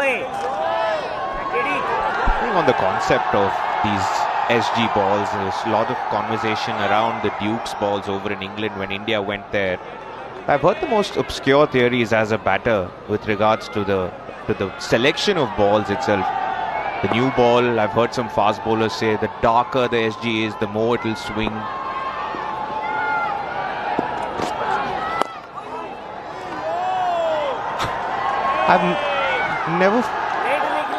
I think on the concept of these SG balls, there's a lot of conversation around the Duke's balls over in England when India went there. I've heard the most obscure theories as a batter with regards to the selection of balls itself. The new ball, I've heard some fast bowlers say the darker the SG is, the more it will swing. I've never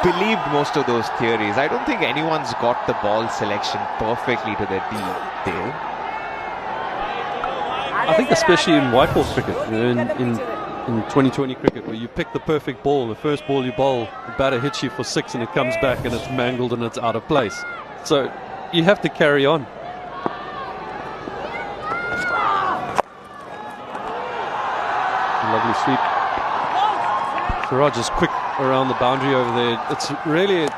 believed most of those theories. I don't think anyone's got the ball selection perfectly to their detail. I think especially in white ball cricket, you know, in 2020 cricket, where you pick the perfect ball, the first ball you bowl, the batter hits you for 6 and it comes back and it's mangled and it's out of place. So you have to carry on. Lovely sweep. Siraj is quick around the boundary over there. It's really,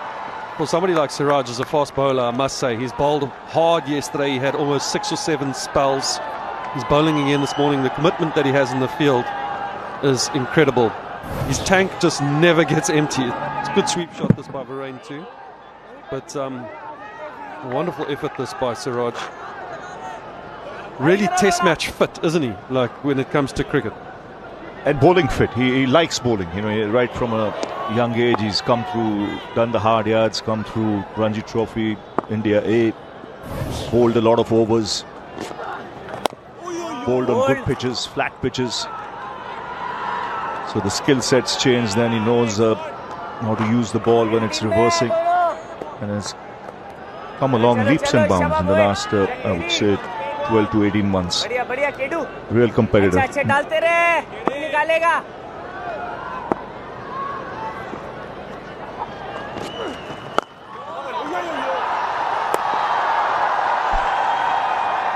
for somebody like Siraj as a fast bowler, I must say, he's bowled hard yesterday. He had almost 6 or 7 spells. He's bowling again this morning. The commitment that he has in the field is incredible. His tank just never gets empty. It's a good sweep shot this by Varane too. But a wonderful effort this by Siraj. Really test match fit, isn't he? Like when it comes to cricket. And bowling fit. He likes bowling. You know, right from a young age, he's come through, done the hard yards, come through Ranji Trophy, India A, bowled a lot of overs, bowled on good pitches, flat pitches. So the skill set's changed. Then he knows how to use the ball when it's reversing, and has come along leaps and bounds in the last, I would say, 12 to 18 months. Real competitor.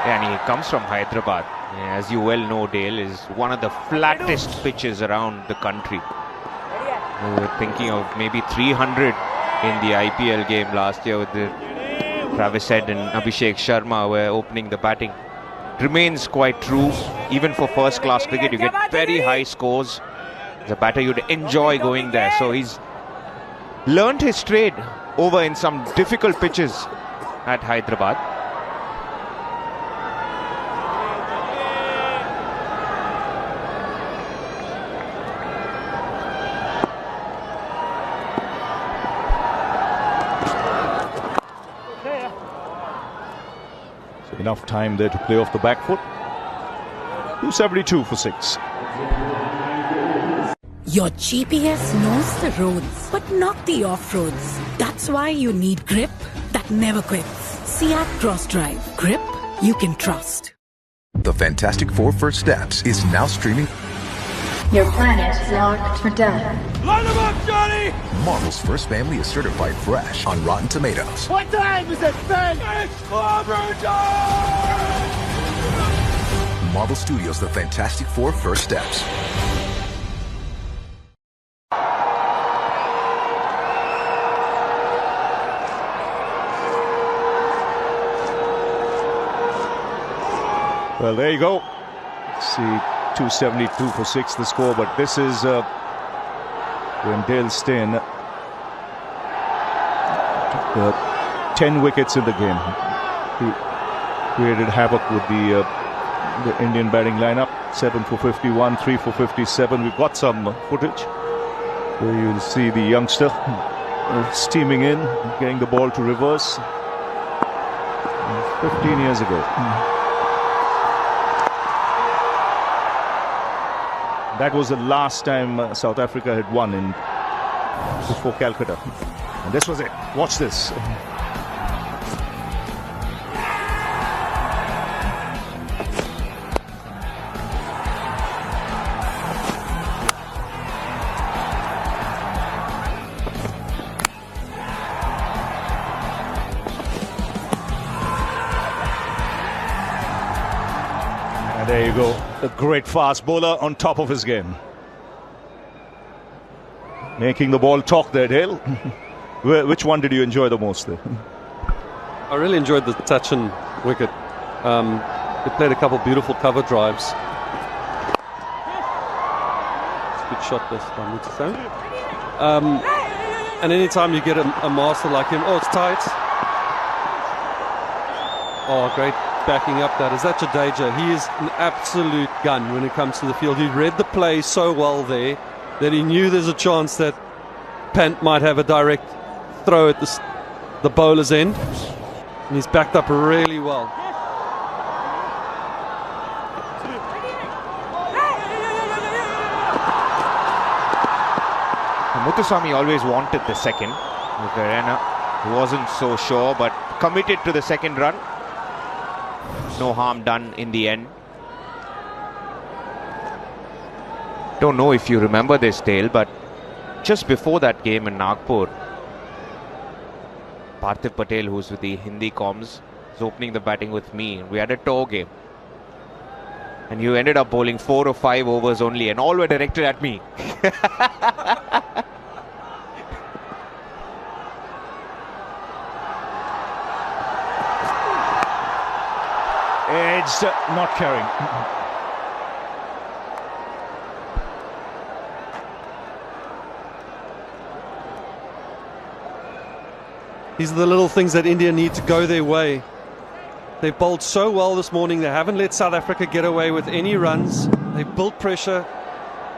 And he comes from Hyderabad. As you well know, Dale, is one of the flattest pitches around the country. We were thinking of maybe 300 in the IPL game last year with the Travis Head and Abhishek Sharma were opening the batting. Remains quite true. Even for first class cricket, you get very high scores. As a batter, you'd enjoy going there. So he's learned his trade over in some difficult pitches at Hyderabad. Enough time there to play off the back foot. 272 for 6. Your GPS knows the roads, but not the off-roads. That's why you need grip that never quits. Seat Cross Drive. Grip you can trust. The Fantastic Four First Steps is now streaming. Your planet is locked for death. Line them up, Johnny! Marvel's first family is certified fresh on Rotten Tomatoes. What time is it, Ben? It's clobber time! Marvel Studios' The Fantastic Four First Steps. Well, there you go. See, 272 for 6 the score, but this is when Dale Steyn took 10 wickets in the game. He created havoc with the Indian batting lineup. 7 for 51, 3 for 57. We've got some footage where you'll see the youngster steaming in, getting the ball to reverse. 15 years ago. That was the last time South Africa had won before Calcutta. And this was it. Watch this. And there you go. A great fast bowler on top of his game. Making the ball talk there, Dale. Which one did you enjoy the most there? I really enjoyed the touch and wicket. They played a couple of beautiful cover drives. It's a good shot this time, would you say? And anytime you get a master like him, oh, it's tight. Oh, great backing up that. Is that Jadeja? He is an absolute gun when it comes to the field. He read the play so well there that he knew there's a chance that Pant might have a direct throw at the bowler's end. And he's backed up really well. Muthuswamy always wanted the second. Verena wasn't so sure, but committed to the second run. No harm done in the end. Don't know if you remember this, Dale, but just before that game in Nagpur, Parthiv Patel, who's with the Hindi comms, was opening the batting with me. We had a tour game. And you ended up bowling 4 or 5 overs only, and all were directed at me. It's not carrying. These are the little things that India need to go their way. They bowled so well this morning. They haven't let South Africa get away with any runs. They built pressure.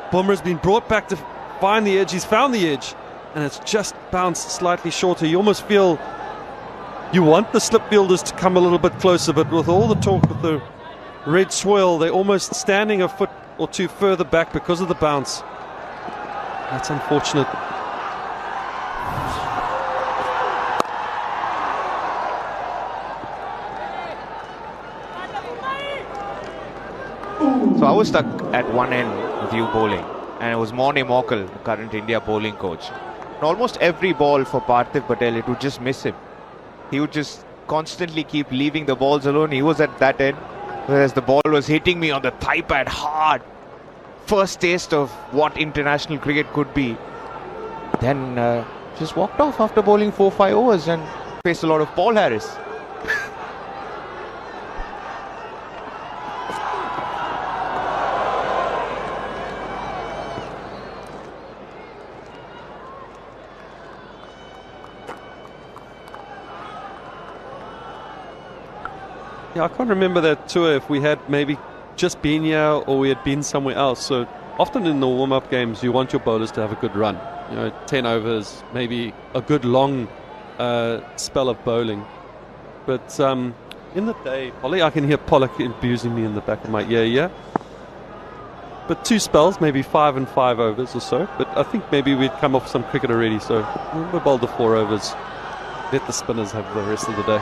Bumrah's been brought back to find the edge. He's found the edge, and it's just bounced slightly shorter. You almost feel you want the slip fielders to come a little bit closer, but with all the talk with the red swirl, they're almost standing a foot or two further back because of the bounce. That's unfortunate. So I was stuck at one end with you bowling, and it was Morne Morkel, the current India bowling coach. And almost every ball for Parthiv Patel, it would just miss him. He would just constantly keep leaving the balls alone. He was at that end, whereas the ball was hitting me on the thigh pad hard. First taste of what international cricket could be. Then just walked off after bowling 4-5 overs and faced a lot of Paul Harris. Yeah, I can't remember that tour if we had maybe just been here or we had been somewhere else. So often in the warm-up games, you want your bowlers to have a good run. 10 overs, maybe a good long spell of bowling. But in the day, Polly, I can hear Pollock abusing me in the back of my ear, yeah? But 2 spells, maybe 5 and 5 overs or so. But I think maybe we'd come off some cricket already, so we bowled the 4 overs. Let the spinners have the rest of the day.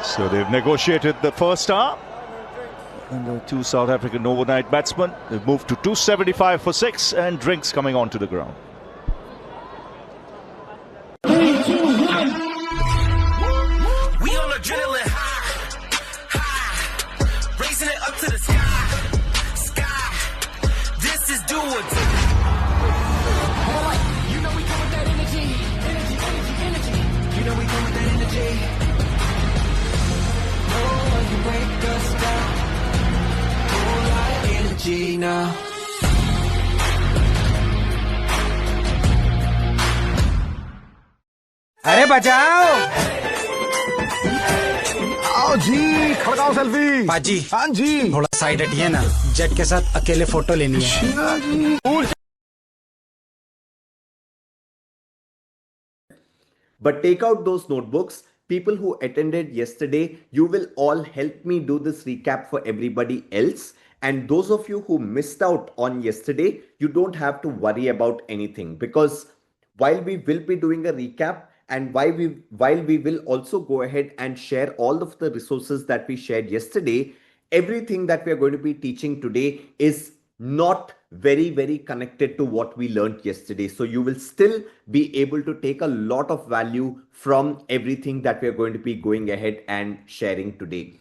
So they've negotiated the first hour. And the 2 South African overnight batsmen, they've moved to 275 for 6, and drinks coming onto the ground. We on adrenaline high, raising it up to the sky. This is do or die. You know we come with that energy. You know we come with that energy. You wake us up, whole lot of energy now. अरे बचाओ आओ जी खड़काओ selfie पाजी हाँ जी थोड़ा side हटिए ना jet के साथ अकेले फोटो लेनी है But take out those notebooks. People who attended yesterday, you will all help me do this recap for everybody else. And those of you who missed out on yesterday, you don't have to worry about anything, because while we will be doing a recap and while we will also go ahead and share all of the resources that we shared yesterday, everything that we are going to be teaching today is not very connected to what we learned yesterday. So you will still be able to take a lot of value from everything that we are going to be going ahead and sharing today.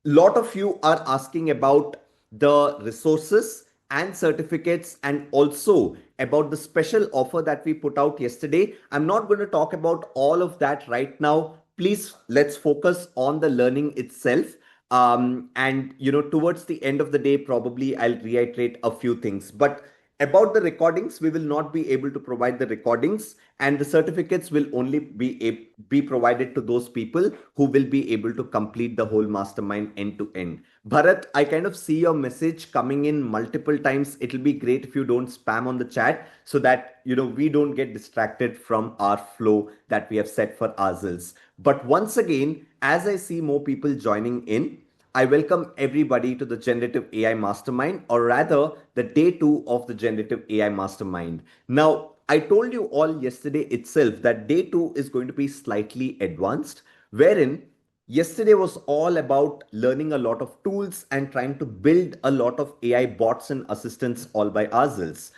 A lot of you are asking about the resources and certificates and also about the special offer that we put out yesterday. I'm not going to talk about all of that right now. Please, let's focus on the learning itself. And towards the end of the day, probably I'll reiterate a few things. But About the recordings, we will not be able to provide the recordings, and the certificates will only be provided to those people who will be able to complete the whole mastermind end to end. Bharat, I kind of see your message coming in multiple times. It'll be great if you don't spam on the chat so that we don't get distracted from our flow that we have set for ourselves. But once again, as I see more people joining in, I welcome everybody to the Generative AI Mastermind, or rather the day 2 of the Generative AI Mastermind. Now, I told you all yesterday itself that day 2 is going to be slightly advanced, wherein yesterday was all about learning a lot of tools and trying to build a lot of AI bots and assistants all by ourselves.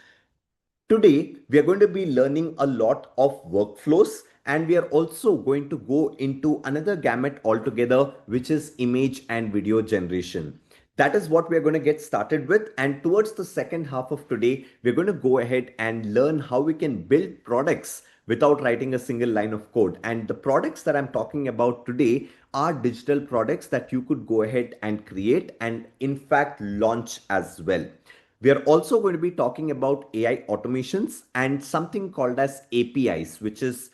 Today, we are going to be learning a lot of workflows, and we are also going to go into another gamut altogether, which is image and video generation. That is what we're going to get started with. And towards the second half of today, we're going to go ahead and learn how we can build products without writing a single line of code. And the products that I'm talking about today are digital products that you could go ahead and create and in fact launch as well. We are also going to be talking about AI automations and something called as APIs, which is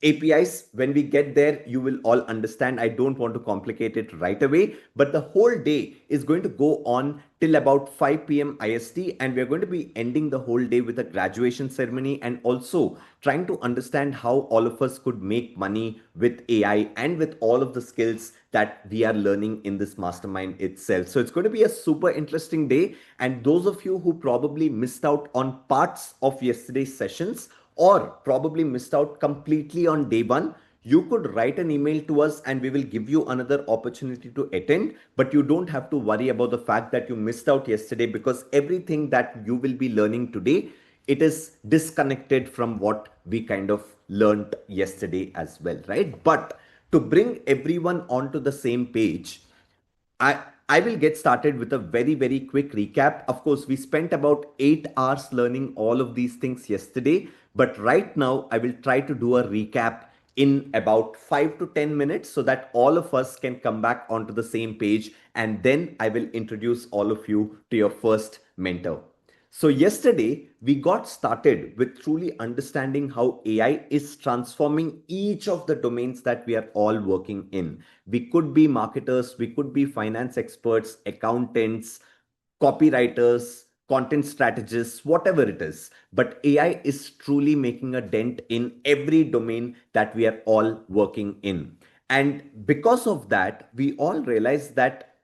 APIs. When we get there, you will all understand. I don't want to complicate it right away, but the whole day is going to go on till about 5 p.m. IST, and we're going to be ending the whole day with a graduation ceremony and also trying to understand how all of us could make money with AI and with all of the skills that we are learning in this mastermind itself. So it's going to be a super interesting day. And those of you who probably missed out on parts of yesterday's sessions, or probably missed out completely on day 1, you could write an email to us and we will give you another opportunity to attend. But you don't have to worry about the fact that you missed out yesterday, because everything that you will be learning today, it is disconnected from what we kind of learned yesterday as well, right? But to bring everyone onto the same page, I will get started with a very, very quick recap. Of course, we spent about 8 hours learning all of these things yesterday, but right now I will try to do a recap in about 5 to 10 minutes so that all of us can come back onto the same page, and then I will introduce all of you to your first mentor. So yesterday, we got started with truly understanding how AI is transforming each of the domains that we are all working in. We could be marketers, we could be finance experts, accountants, copywriters, content strategists, whatever it is. But AI is truly making a dent in every domain that we are all working in. And because of that, we all realize that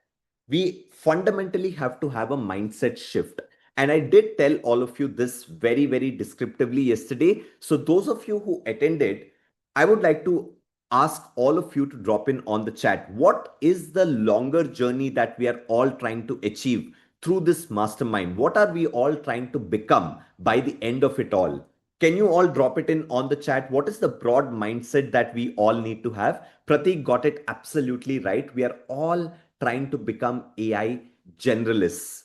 we fundamentally have to have a mindset shift. And I did tell all of you this very, very descriptively yesterday. So those of you who attended, I would like to ask all of you to drop in on the chat. What is the longer journey that we are all trying to achieve through this mastermind? What are we all trying to become by the end of it all? Can you all drop it in on the chat? What is the broad mindset that we all need to have? Pratik got it absolutely right. We are all trying to become AI generalists,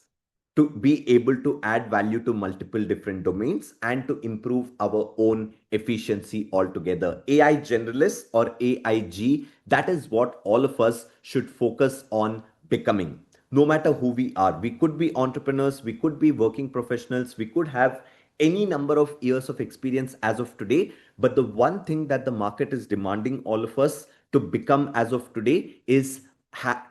to be able to add value to multiple different domains and to improve our own efficiency altogether. AI generalists, or AIG, that is what all of us should focus on becoming. No matter who we are, we could be entrepreneurs, we could be working professionals, we could have any number of years of experience as of today. But the one thing that the market is demanding all of us to become as of today is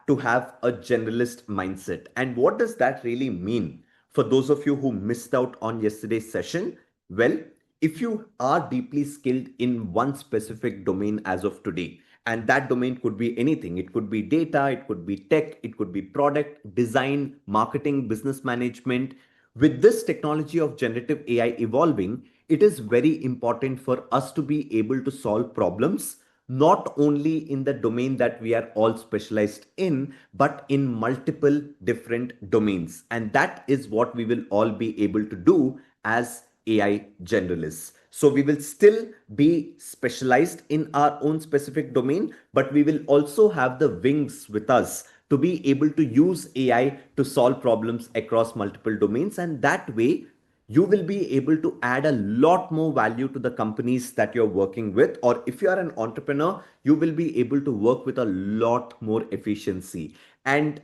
to have a generalist mindset. And what does that really mean? For those of you who missed out on yesterday's session, well, if you are deeply skilled in one specific domain as of today, and that domain could be anything, it could be data, it could be tech, it could be product design, marketing, business management. With this technology of generative AI evolving, it is very important for us to be able to solve problems not only in the domain that we are all specialized in, but in multiple different domains. And that is what we will all be able to do as AI generalists. So we will still be specialized in our own specific domain, but we will also have the wings with us to be able to use AI to solve problems across multiple domains. And that way, you will be able to add a lot more value to the companies that you're working with. Or if you are an entrepreneur, you will be able to work with a lot more efficiency. And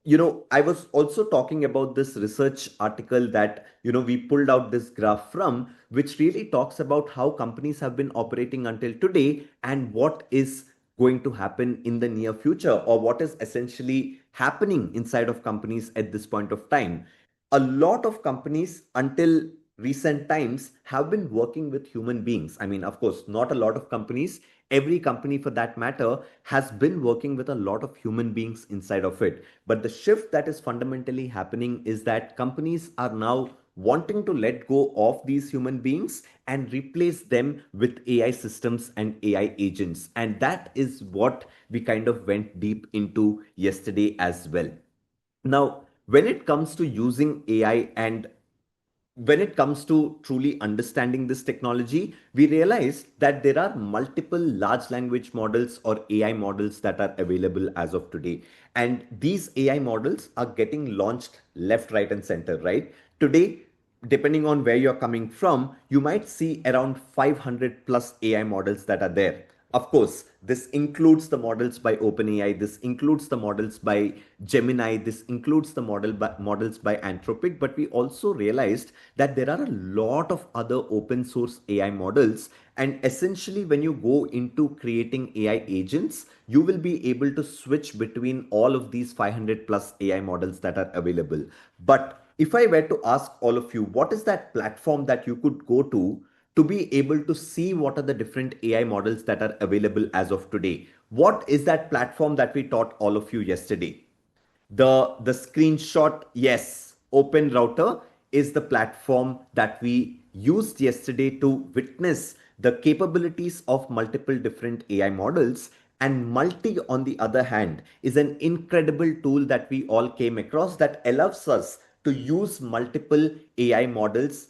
I was also talking about this research article that, we pulled out this graph from, which really talks about how companies have been operating until today and what is going to happen in the near future, or what is essentially happening inside of companies at this point of time. A lot of companies until recent times have been working with human beings. I mean, of course, not a lot of companies. Every company for that matter has been working with a lot of human beings inside of it. But the shift that is fundamentally happening is that companies are now wanting to let go of these human beings and replace them with AI systems and AI agents. And that is what we kind of went deep into yesterday as well. Now, when it comes to using AI and when it comes to truly understanding this technology, we realize that there are multiple large language models or AI models that are available as of today. And these AI models are getting launched left, right, and center, right? Today, depending on where you're coming from, you might see around 500 plus AI models that are there. Of course, this includes the models by OpenAI, this includes the models by Gemini, this includes the models by Anthropic, but we also realized that there are a lot of other open source AI models. And essentially, when you go into creating AI agents, you will be able to switch between all of these 500 plus AI models that are available. But if I were to ask all of you, what is that platform that you could go to be able to see what are the different AI models that are available as of today? What is that platform that we taught all of you yesterday? The screenshot, yes, Open Router is the platform that we used yesterday to witness the capabilities of multiple different AI models. And Multi, on the other hand, is an incredible tool that we all came across that allows us to use multiple AI models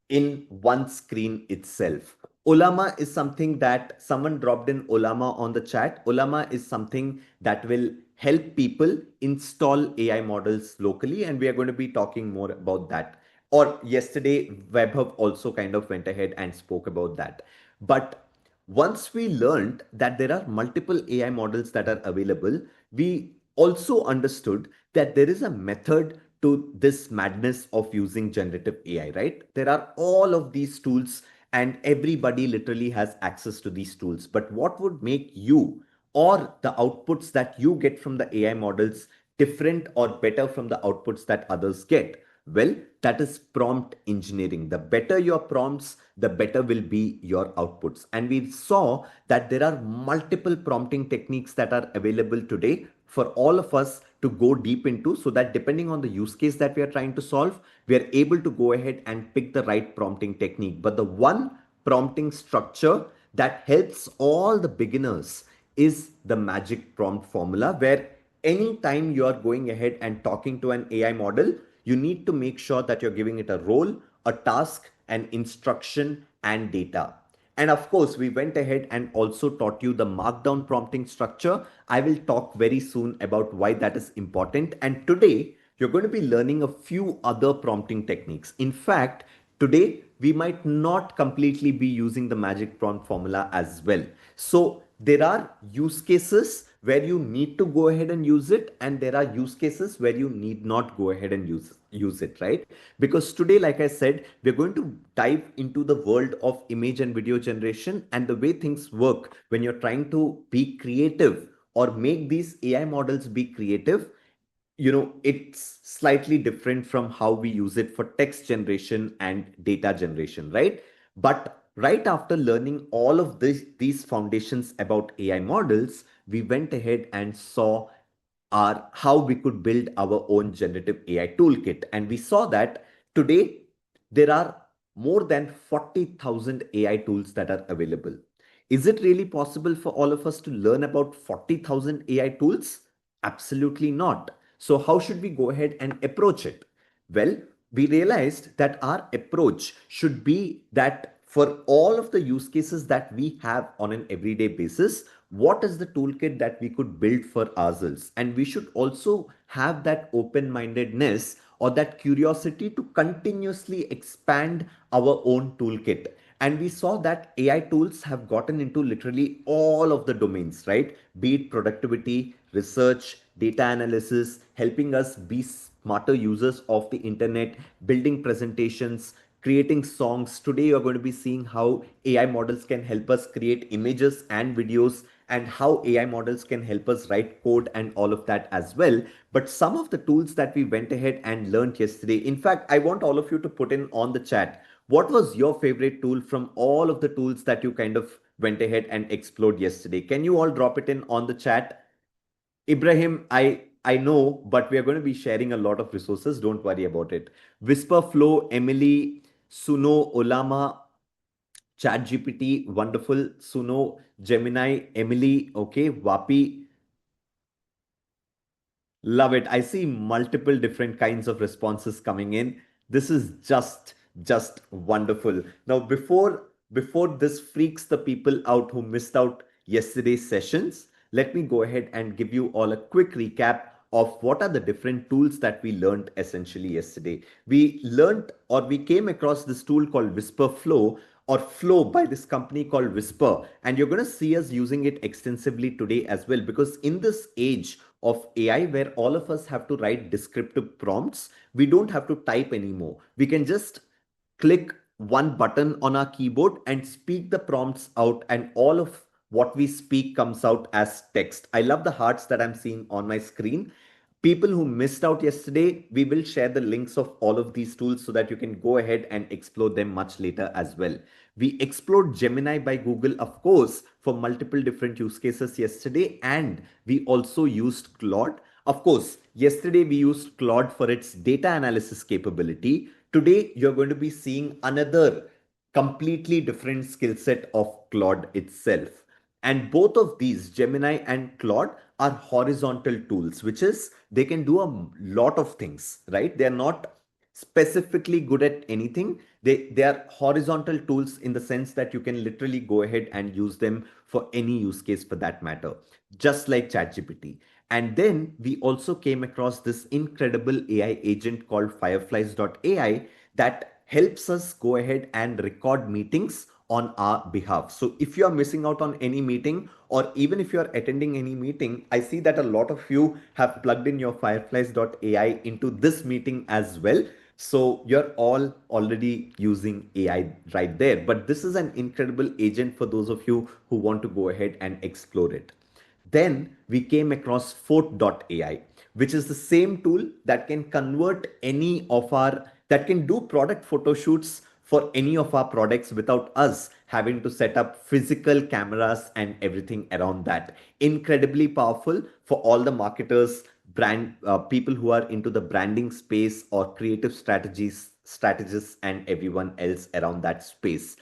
in one screen itself. Olama is something that someone dropped in Olama on the chat. Olama is something that will help people install AI models locally, and we are going to be talking more about that. Or yesterday, WebHub also kind of went ahead and spoke about that. But once we learned that there are multiple AI models that are available, we also understood that there is a method to this madness of using generative AI, right? There are all of these tools and everybody literally has access to these tools. But what would make you or the outputs that you get from the AI models different or better from the outputs that others get? Well, that is prompt engineering. The better your prompts, the better will be your outputs. And we saw that there are multiple prompting techniques that are available today for all of us to go deep into, so that depending on the use case that we are trying to solve, we are able to go ahead and pick the right prompting technique. But the one prompting structure that helps all the beginners is the magic prompt formula, where anytime you are going ahead and talking to an AI model, you need to make sure that you're giving it a role, a task, an instruction, and data. And of course, we went ahead and also taught you the markdown prompting structure. I will talk very soon about why that is important. And today, you're going to be learning a few other prompting techniques. In fact, today, we might not completely be using the magic prompt formula as well. So there are use cases where you need to go ahead and use it, and there are use cases where you need not go ahead and use it, right? Because today, like I said, we're going to dive into the world of image and video generation and the way things work when you're trying to be creative or make these AI models be creative. It's slightly different from how we use it for text generation and data generation, right? But right after learning all of these foundations about AI models, we went ahead and saw how we could build our own generative AI toolkit. And we saw that today there are more than 40,000 AI tools that are available. Is it really possible for all of us to learn about 40,000 AI tools? Absolutely not. So how should we go ahead and approach it? Well, we realized that our approach should be that for all of the use cases that we have on an everyday basis, what is the toolkit that we could build for ourselves? And we should also have that open-mindedness or that curiosity to continuously expand our own toolkit. And we saw that AI tools have gotten into literally all of the domains, right? Be it productivity, research, data analysis, helping us be smarter users of the internet, building presentations, creating songs. Today, you're going to be seeing how AI models can help us create images and videos, and how AI models can help us write code and all of that as well. But some of the tools that we went ahead and learned yesterday, in fact, I want all of you to put in on the chat, what was your favorite tool from all of the tools that you kind of went ahead and explored yesterday? Can you all drop it in on the chat? Ibrahim, I know, but we are going to be sharing a lot of resources. Don't worry about it. Whisper Flow, Emily, Suno, Olama, ChatGPT, wonderful. Suno, Gemini, Emily, okay, Vapi. Love it. I see multiple different kinds of responses coming in. This is just wonderful. Now, before this freaks the people out who missed out yesterday's sessions, let me go ahead and give you all a quick recap of what are the different tools that we learned essentially yesterday. We learned, or we came across this tool called Whisper Flow, or Flow, by this company called Whisper, and you're going to see us using it extensively today as well, because in this age of AI where all of us have to write descriptive prompts, we don't have to type anymore. We can just click one button on our keyboard and speak the prompts out, and all of what we speak comes out as text. I love the hearts that I'm seeing on my screen. People who missed out yesterday, we will share the links of all of these tools so that you can go ahead and explore them much later as well. We explored Gemini by Google, of course, for multiple different use cases yesterday, and we also used Claude. Of course, yesterday we used Claude for its data analysis capability. Today, you're going to be seeing another completely different skill set of Claude itself. And both of these, Gemini and Claude, are horizontal tools, which is they can do a lot of things, right? They're not specifically good at anything. They are horizontal tools in the sense that you can literally go ahead and use them for any use case for that matter, just like ChatGPT. And then we also came across this incredible AI agent called fireflies.ai that helps us go ahead and record meetings on our behalf. So if you are missing out on any meeting, or even if you are attending any meeting, I see that a lot of you have plugged in your fireflies.ai into this meeting as well. So you're all already using AI right there. But this is an incredible agent for those of you who want to go ahead and explore it. Then we came across Fort.ai, which is the same tool that can convert any of our, that can do product photo shoots for any of our products without us having to set up physical cameras and everything around that. Incredibly powerful for all the marketers, brand people who are into the branding space, or creative strategists, and everyone else around that space.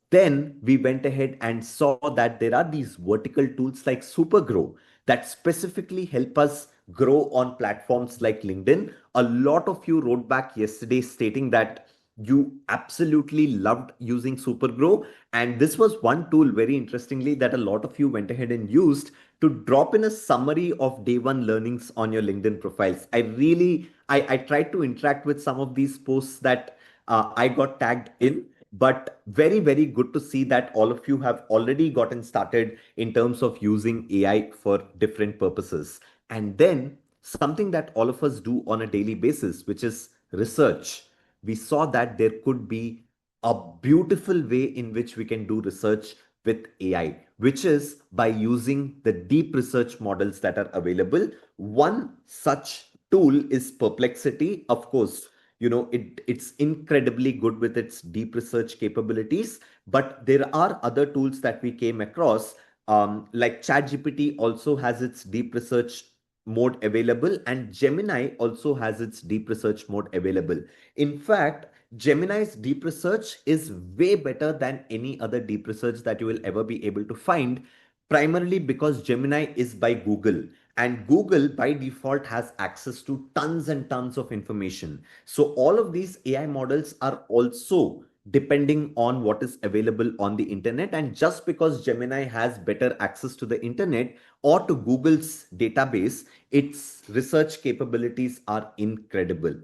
Then we went ahead and saw that there are these vertical tools like Supergrow that specifically help us grow on platforms like LinkedIn. A lot of you wrote back yesterday stating that you absolutely loved using Supergrow. And this was one tool, very interestingly, that a lot of you went ahead and used to drop in a summary of day one learnings on your LinkedIn profiles. I tried to interact with some of these posts that I got tagged in. But very, very good to see that all of you have already gotten started in terms of using AI for different purposes. And then something that all of us do on a daily basis, which is research. We saw that there could be a beautiful way in which we can do research with AI, which is by using the deep research models that are available. One such tool is Perplexity. Of course, you know, it's incredibly good with its deep research capabilities, but there are other tools that we came across, like ChatGPT also has its deep research mode available, and Gemini also has its deep research mode available. In fact, Gemini's deep research is way better than any other deep research that you will ever be able to find, primarily because Gemini is by Google. And Google by default has access to tons and tons of information. So all of these AI models are also depending on what is available on the internet. And just because Gemini has better access to the internet or to Google's database, its research capabilities are incredible.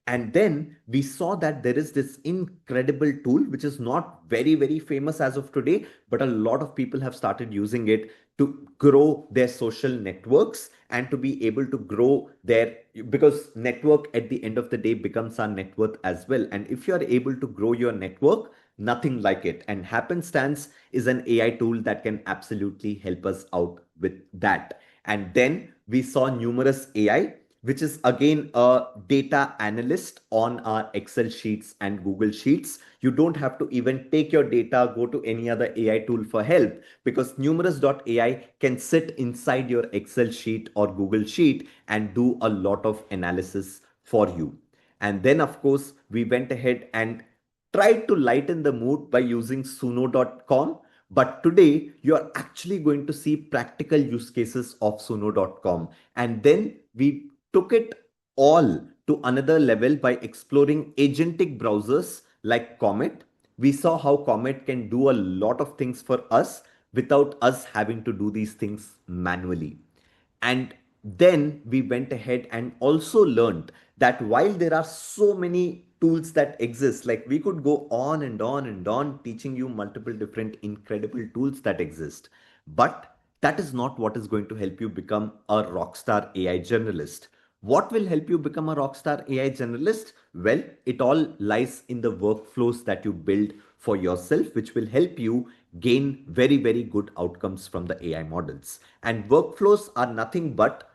And then we saw that there is this incredible tool, which is not very, very famous as of today, but a lot of people have started using it, to grow their social networks and to be able to grow their, because network at the end of the day becomes our net worth as well. And if you are able to grow your network, nothing like it. And Happenstance is an AI tool that can absolutely help us out with that. And then we saw Numerous AI, which is again a data analyst on our Excel sheets and Google Sheets. You don't have to even take your data, go to any other AI tool for help, because Numerous.ai can sit inside your Excel sheet or Google Sheet and do a lot of analysis for you. And then, of course, we went ahead and tried to lighten the mood by using Suno.com. But today, you're actually going to see practical use cases of Suno.com. And then we took it all to another level by exploring agentic browsers like Comet. We saw how Comet can do a lot of things for us without us having to do these things manually. And then we went ahead and also learned that while there are so many tools that exist, like we could go on and on and on teaching you multiple different incredible tools that exist, but that is not what is going to help you become a rockstar AI generalist. What will help you become a rockstar AI generalist? Well, it all lies in the workflows that you build for yourself, which will help you gain very, very good outcomes from the AI models. And workflows are nothing but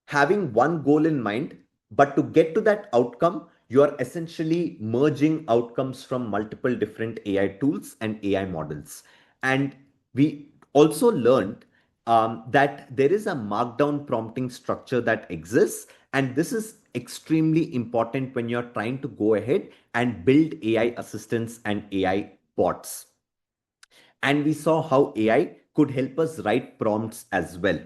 having one goal in mind, but to get to that outcome, you are essentially merging outcomes from multiple different AI tools and AI models. And we also learned that there is a markdown prompting structure that exists. And this is extremely important when you're trying to go ahead and build AI assistants and AI bots. And we saw how AI could help us write prompts as well.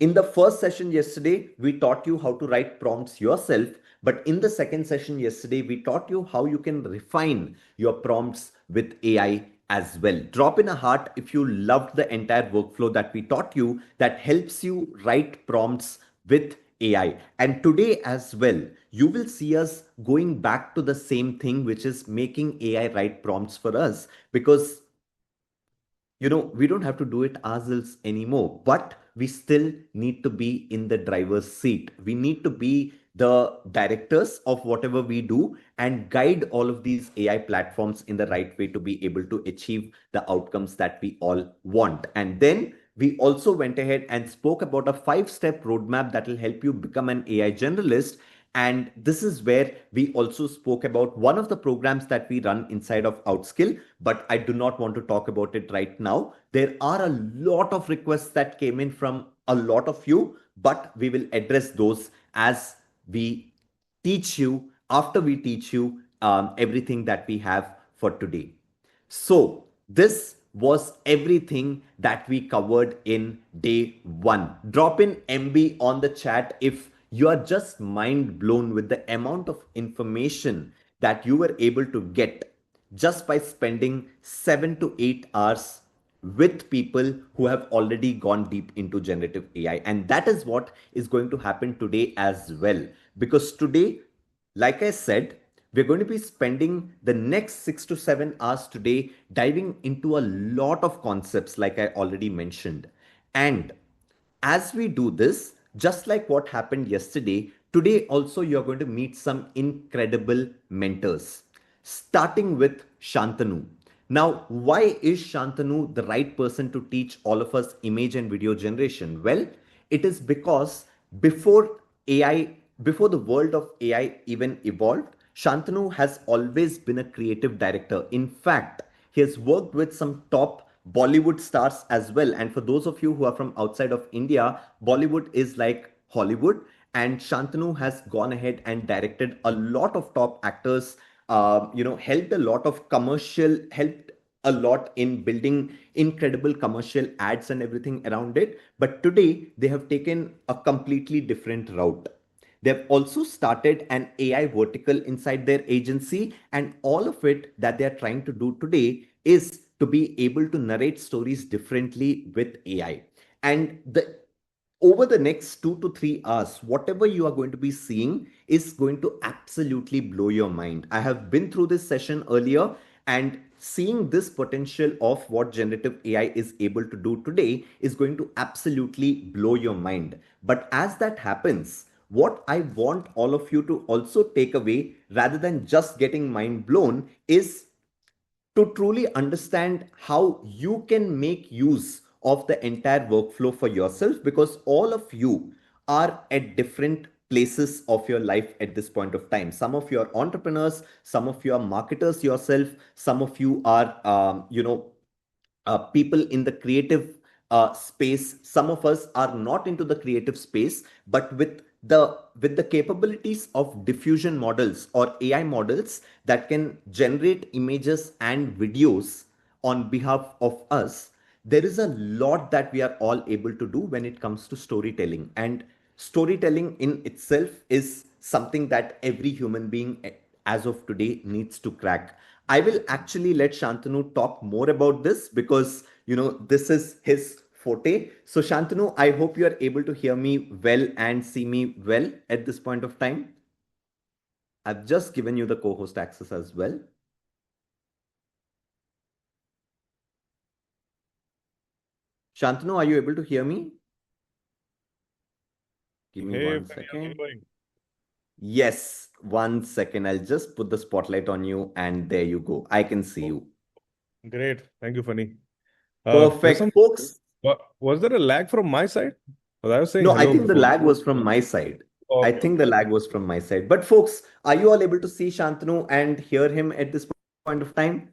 In the first session yesterday, we taught you how to write prompts yourself. But in the second session yesterday, we taught you how you can refine your prompts with AI as well. Drop in a heart if you loved the entire workflow that we taught you that helps you write prompts with AI. And today as well, you will see us going back to the same thing, which is making AI write prompts for us, because we don't have to do it ourselves anymore, but we still need to be in the driver's seat. We need to be the directors of whatever we do and guide all of these AI platforms in the right way to be able to achieve the outcomes that we all want. And then we also went ahead and spoke about a 5-step roadmap that will help you become an AI generalist. And this is where we also spoke about one of the programs that we run inside of Outskill, but I do not want to talk about it right now. There are a lot of requests that came in from a lot of you, but we will address those as we teach you, after we teach you everything that we have for today. So this was everything that we covered in day 1. Drop in MB on the chat if you are just mind blown with the amount of information that you were able to get just by spending 7 to 8 hours with people who have already gone deep into generative AI. And that is what is going to happen today as well. Because today, like I said, we're going to be spending the next 6 to 7 hours today diving into a lot of concepts, like I already mentioned. And as we do this, just like what happened yesterday, today also you're going to meet some incredible mentors, starting with Shantanu. Now, why is Shantanu the right person to teach all of us image and video generation? Well, it is because before the world of AI even evolved, Shantanu has always been a creative director. In fact, he has worked with some top Bollywood stars as well. And for those of you who are from outside of India, Bollywood is like Hollywood. And Shantanu has gone ahead and directed a lot of top actors, helped a lot in building incredible commercial ads and everything around it. But today they have taken a completely different route. They've also started an AI vertical inside their agency, and all of it that they're trying to do today is to be able to narrate stories differently with AI. And over the next 2 to 3 hours, whatever you are going to be seeing is going to absolutely blow your mind. I have been through this session earlier, And seeing this potential of what generative AI is able to do today is going to absolutely blow your mind. But as that happens, what I want all of you to also take away, rather than just getting mind blown, is to truly understand how you can make use of the entire workflow for yourself, because all of you are at different places of your life at this point of time. Some of you are entrepreneurs, some of you are marketers yourself, some of you are people in the creative space. Some of us are not into the creative space, but with the capabilities of diffusion models or AI models that can generate images and videos on behalf of us, there is a lot that we are all able to do when it comes to storytelling. And storytelling in itself is something that every human being as of today needs to crack. I will actually let Shantanu talk more about this because, this is his forte. So, Shantanu, I hope you are able to hear me well and see me well at this point of time. I've just given you the co-host access as well. Shantanu, are you able to hear me? Give me 1 second. Yes, 1 second. I'll just put the spotlight on you and there you go. I can see you. Great. Thank you, Funny. Perfect, folks. Was there a lag from my side? I was saying no, I think the lag was from my side. Okay. I think the lag was from my side. But folks, are you all able to see Shantanu and hear him at this point of time?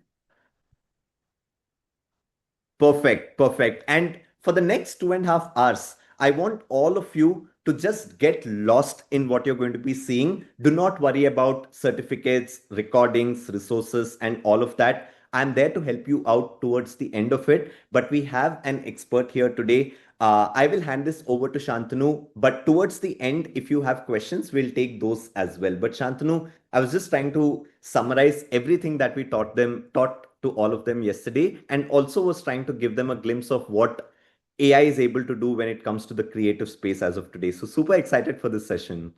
Perfect, perfect. And for the next 2.5 hours, I want all of you to just get lost in what you're going to be seeing. Do not worry about certificates, recordings, resources, and all of that. I'm there to help you out towards the end of it. But we have an expert here today. I will hand this over to Shantanu, but towards the end, if you have questions, we'll take those as well. But Shantanu, I was just trying to summarize everything that we taught to all of them yesterday, and also was trying to give them a glimpse of what AI is able to do when it comes to the creative space as of today. So super excited for this session.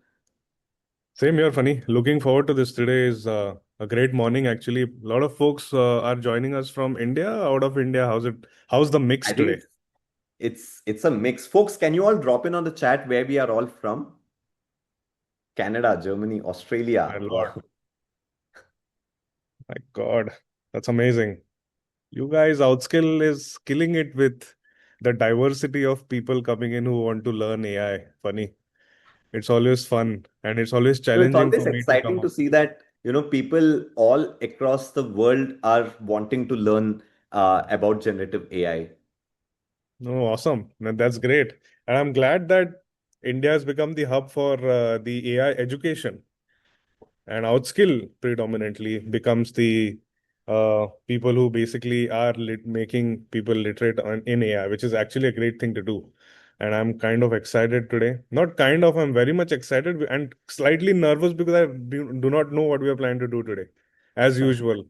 Same here, Funny. Looking forward to this. Today is a great morning, actually. A lot of folks are joining us from India, out of India. How's the mix today? It's a mix. Folks, can you all drop in on the chat where we are all from? Canada, Germany, Australia. My Lord. My God, that's amazing. You guys outskill is killing it with the diversity of people coming in who want to learn AI. Funny. It's always fun and it's always challenging it's always for me to come exciting up. to see that people all across the world are wanting to learn about generative AI. No, awesome. That's great. And I'm glad that India has become the hub for the AI education. And outskill predominantly becomes the people who basically are making people literate in AI, which is actually a great thing to do. And I'm kind of excited today. Not kind of, I'm very much excited and slightly nervous because I do not know what we are planning to do today. As usual,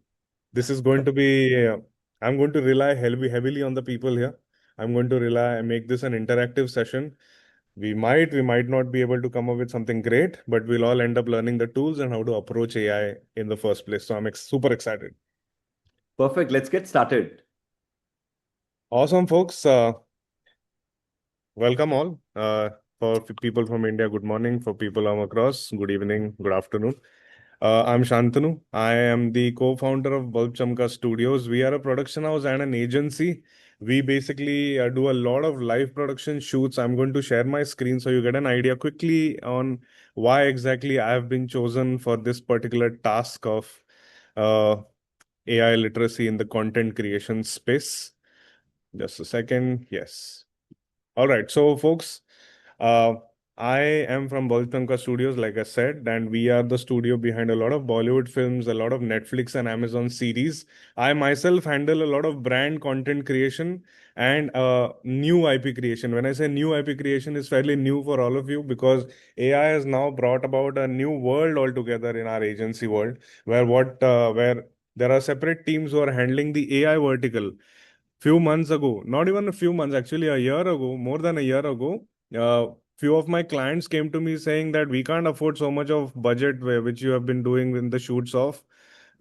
this is going to be, I'm going to rely heavily on the people here. I'm going to make this an interactive session. We might not be able to come up with something great, but we'll all end up learning the tools and how to approach AI in the first place. So I'm super excited. Perfect. Let's get started. Awesome, folks. Welcome all. For people from India, good morning. For people from across, good evening, good afternoon. I'm Shantanu. I am the co-founder of Bulb Chamka Studios. We are a production house and an agency. We basically do a lot of live production shoots. I'm going to share my screen so you get an idea quickly on why exactly I have been chosen for this particular task of AI literacy in the content creation space. Just a second. Yes. All right. So, folks, I am from Boltanka Studios, like I said, and we are the studio behind a lot of Bollywood films, a lot of Netflix and Amazon series. I myself handle a lot of brand content creation and new IP creation. When I say new IP creation, is fairly new for all of you because AI has now brought about a new world altogether in our agency world, where there are separate teams who are handling the AI vertical. Few months ago, not even a few months, actually a year ago, more than a year ago, few of my clients came to me saying that we can't afford so much of budget which you have been doing in the shoots of.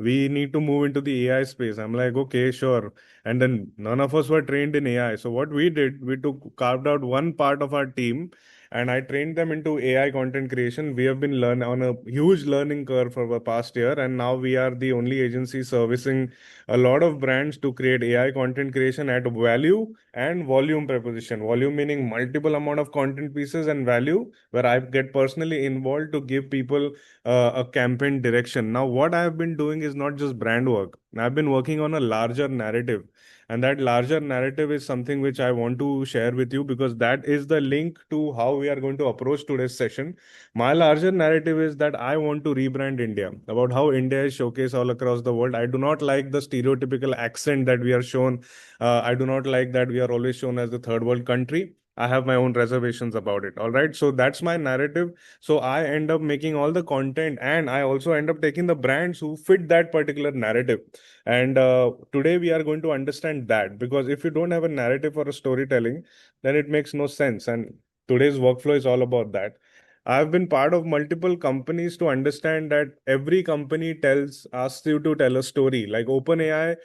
we need to move into the AI space. I'm like, okay, sure. And then none of us were trained in AI. So what we did, we carved out one part of our team and I trained them into AI content creation. We have been on a huge learning curve for the past year, and now we are the only agency servicing a lot of brands to create AI content creation at value and volume proposition. Volume meaning multiple amount of content pieces, and value where I get personally involved to give people a campaign direction. Now, what I have been doing is not just brand work. I've been working on a larger narrative. And that larger narrative is something which I want to share with you because that is the link to how we are going to approach today's session. My larger narrative is that I want to rebrand India, about how India is showcased all across the world. I do not like the stereotypical accent that we are shown. I do not like that we are always shown as the third world country. I have my own reservations about it. All right. So that's my narrative. So I end up making all the content and I also end up taking the brands who fit that particular narrative. And today we are going to understand that because if you don't have a narrative or a storytelling, then it makes no sense. And today's workflow is all about that. I've been part of multiple companies to understand that every company asks you to tell a story. Like OpenAI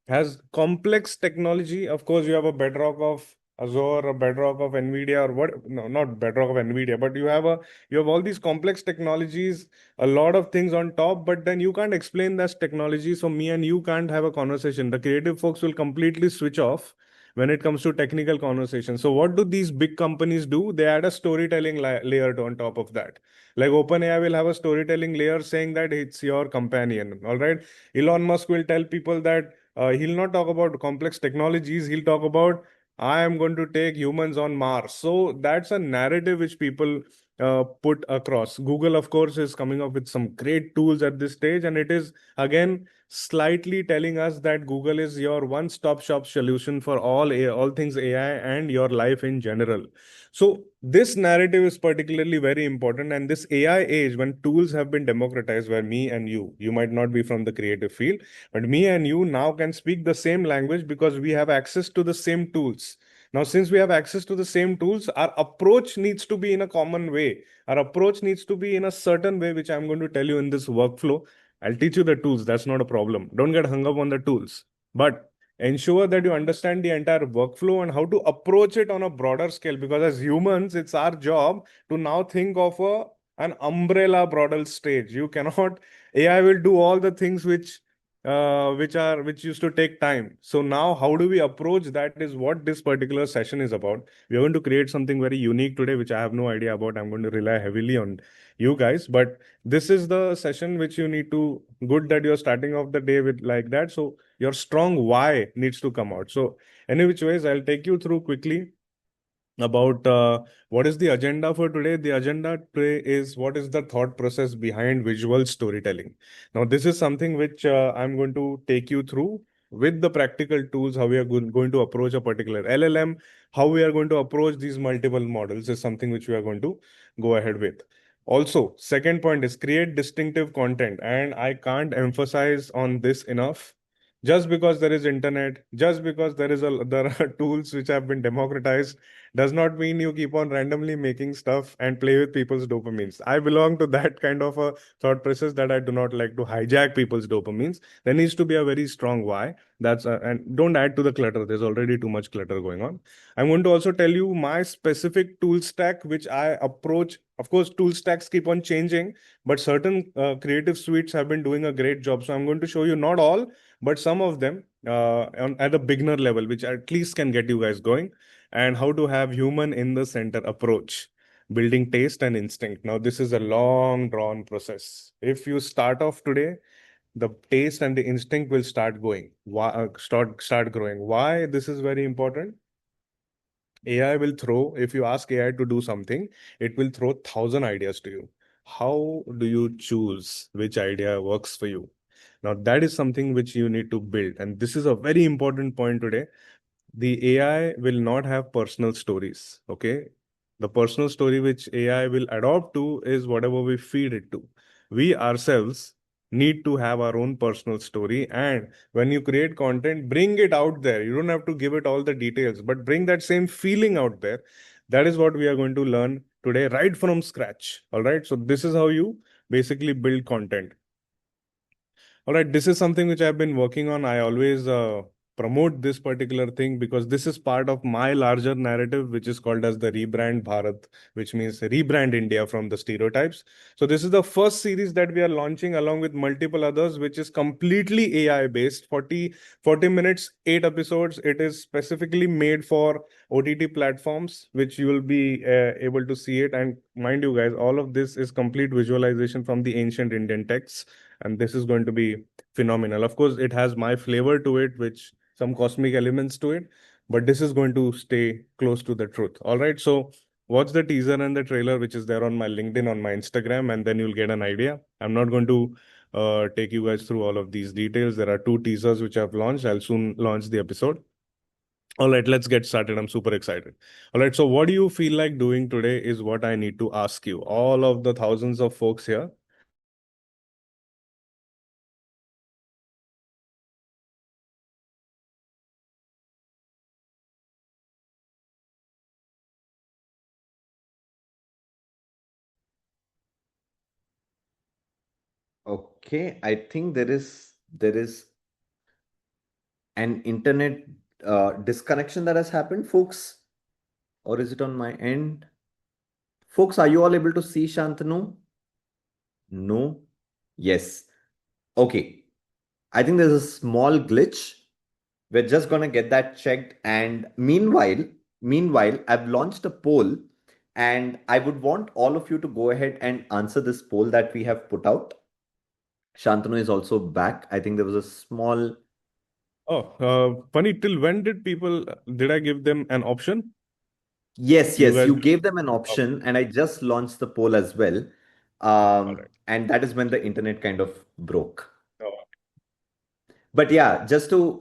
has complex technology. Of course, you have a bedrock of Azure, a bedrock of NVIDIA, or what? No, not bedrock of NVIDIA, but you have all these complex technologies, a lot of things on top, but then you can't explain that technology. So me and you can't have a conversation. The creative folks will completely switch off when it comes to technical conversation. So what do these big companies do? They add a storytelling layer on top of that. Like OpenAI will have a storytelling layer saying that it's your companion. All right. Elon Musk will tell people that he'll not talk about complex technologies. He'll talk about I am going to take humans on Mars. So that's a narrative which people put across. Google, of course, is coming up with some great tools at this stage. And it is, again, slightly telling us that Google is your one-stop shop solution for all things AI and your life in general. So this narrative is particularly very important. And this AI age, when tools have been democratized, where me and you might not be from the creative field, but me and you now can speak the same language because we have access to the same tools. Now, since we have access to the same tools, our approach needs to be in a common way. Our approach needs to be in a certain way, which I'm going to tell you in this workflow. I'll teach you the tools. That's not a problem. Don't get hung up on the tools. But ensure that you understand the entire workflow and how to approach it on a broader scale. Because as humans, it's our job to now think of an umbrella broader stage. You cannot, AI will do all the things which used to take time. So now how do we approach that is what this particular session is about. We are going to create something very unique today, which I have no idea about. I'm going to rely heavily on you guys, but this is the session which you need to, good that you're starting off the day with like that. So your strong why needs to come out. So any which ways, I'll take you through quickly about what is the agenda for today. The agenda today is what is the thought process behind visual storytelling. Now, this is something which I'm going to take you through with the practical tools, how we are going to approach a particular LLM, how we are going to approach these multiple models is something which we are going to go ahead with. Also, second point is create distinctive content. And I can't emphasize on this enough. Just because there is internet, just because there are tools which have been democratized, does not mean you keep on randomly making stuff and play with people's dopamines. I belong to that kind of a thought process that I do not like to hijack people's dopamines. There needs to be a very strong why. And don't add to the clutter. There's already too much clutter going on. I'm going to also tell you my specific tool stack, which I approach. Of course, tool stacks keep on changing, but certain creative suites have been doing a great job. So I'm going to show you not all, but some of them at a beginner level, which at least can get you guys going, and how to have human in the center approach, building taste and instinct. Now, this is a long drawn process. If you start off today, the taste and the instinct will start going. Start growing. Why this is very important? AI will throw, if you ask AI to do something, it will throw 1,000 ideas to you. How do you choose which idea works for you? Now, that is something which you need to build. And this is a very important point today. The AI will not have personal stories. Okay. The personal story which AI will adopt to is whatever we feed it to. We ourselves need to have our own personal story. And when you create content, bring it out there. You don't have to give it all the details, but bring that same feeling out there. That is what we are going to learn today, right from scratch. All right. So this is how you basically build content. All right, this is something which I've been working on. I always promote this particular thing because this is part of my larger narrative, which is called as the Rebrand Bharat, which means rebrand India from the stereotypes. So this is the first series that we are launching along with multiple others, which is completely AI based, 40 minutes, 8 episodes. It is specifically made for OTT platforms, which you will be able to see it. And mind you guys, all of this is complete visualization from the ancient Indian texts. And this is going to be phenomenal. Of course, it has my flavor to it, which some cosmic elements to it, but this is going to stay close to the truth. All right. So watch the teaser and the trailer, which is there on my LinkedIn, on my Instagram, and then you'll get an idea. I'm not going to take you guys through all of these details. There are 2 teasers which I've launched. I'll soon launch the episode. All right, let's get started. I'm super excited. All right, so what do you feel like doing today is what I need to ask you. All of the thousands of folks here. Okay, I think there is an internet disconnection that has happened, folks, or is it on my end? Folks, are you all able to see Shantanu? No? Yes. Okay. I think there's a small glitch. We're just gonna get that checked. And meanwhile, I've launched a poll, and I would want all of you to go ahead and answer this poll that we have put out. Shantanu is also back. I think there was a small. Oh, funny. Till when did I give them an option? Yes, You guys. you gave them an option, and I just launched the poll as well. And that is when the internet kind of broke. But yeah, just to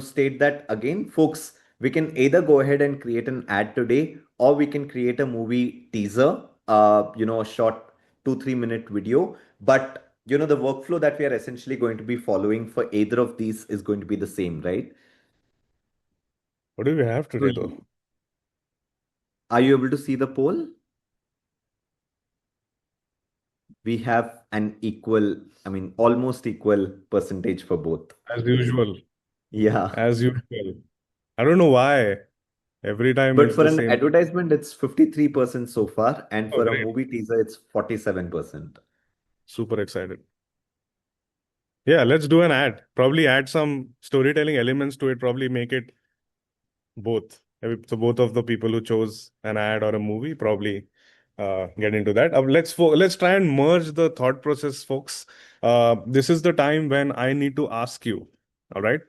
state that again, folks, we can either go ahead and create an ad today, or we can create a movie teaser, a short 2-3 minute video. But the workflow that we are essentially going to be following for either of these is going to be the same, right? What do we have today, though? Are you able to see the poll? We have an equal, almost equal percentage for both. As usual. Yeah. As usual. I don't know why. Every time But it's for the an same. advertisement, it's 53% so far. And Oh, for a great. movie teaser, it's 47%. Super excited. Yeah, let's do an ad. Probably add some storytelling elements to it. Probably make it both. So both of the people who chose an ad or a movie probably get into that. Let's try and merge the thought process, folks. This is the time when I need to ask you. All right.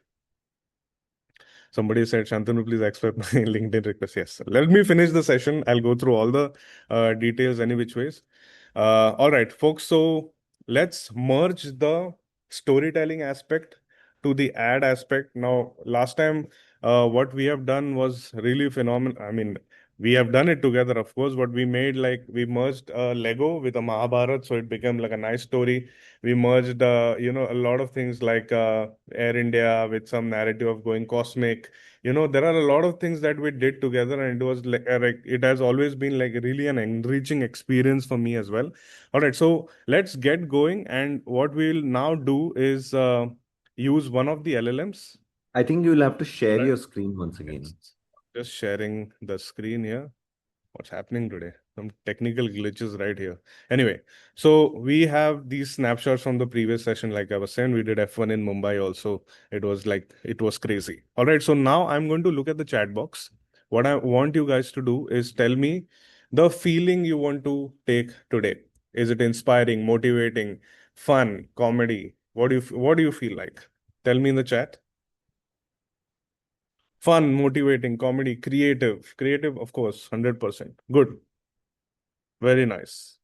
Somebody said, Shantanu, please accept my LinkedIn request. Yes. Let me finish the session. I'll go through all the details any which ways. All right, folks. So let's merge the storytelling aspect to the ad aspect. Now, last time, what we have done was really phenomenal. I mean, we have done it together, of course, but we merged Lego with a Mahabharat, so it became like a nice story. We merged, a lot of things like Air India with some narrative of going cosmic. There are a lot of things that we did together, and it was like it has always been like really an enriching experience for me as well. All right, so let's get going, and what we'll now do is use one of the LLMs. I think you'll have to share your screen once again. Just sharing the screen here. What's happening today? Some technical glitches right here. Anyway, so we have these snapshots from the previous session. Like I was saying, we did F1 in Mumbai also. It was crazy. All right, so now I'm going to look at the chat box. What I want you guys to do is tell me the feeling you want to take today. Is it inspiring, motivating, fun, comedy? What do you feel like? Tell me in the chat. Fun, motivating, comedy, creative. Creative, of course, 100%. Good. Very nice.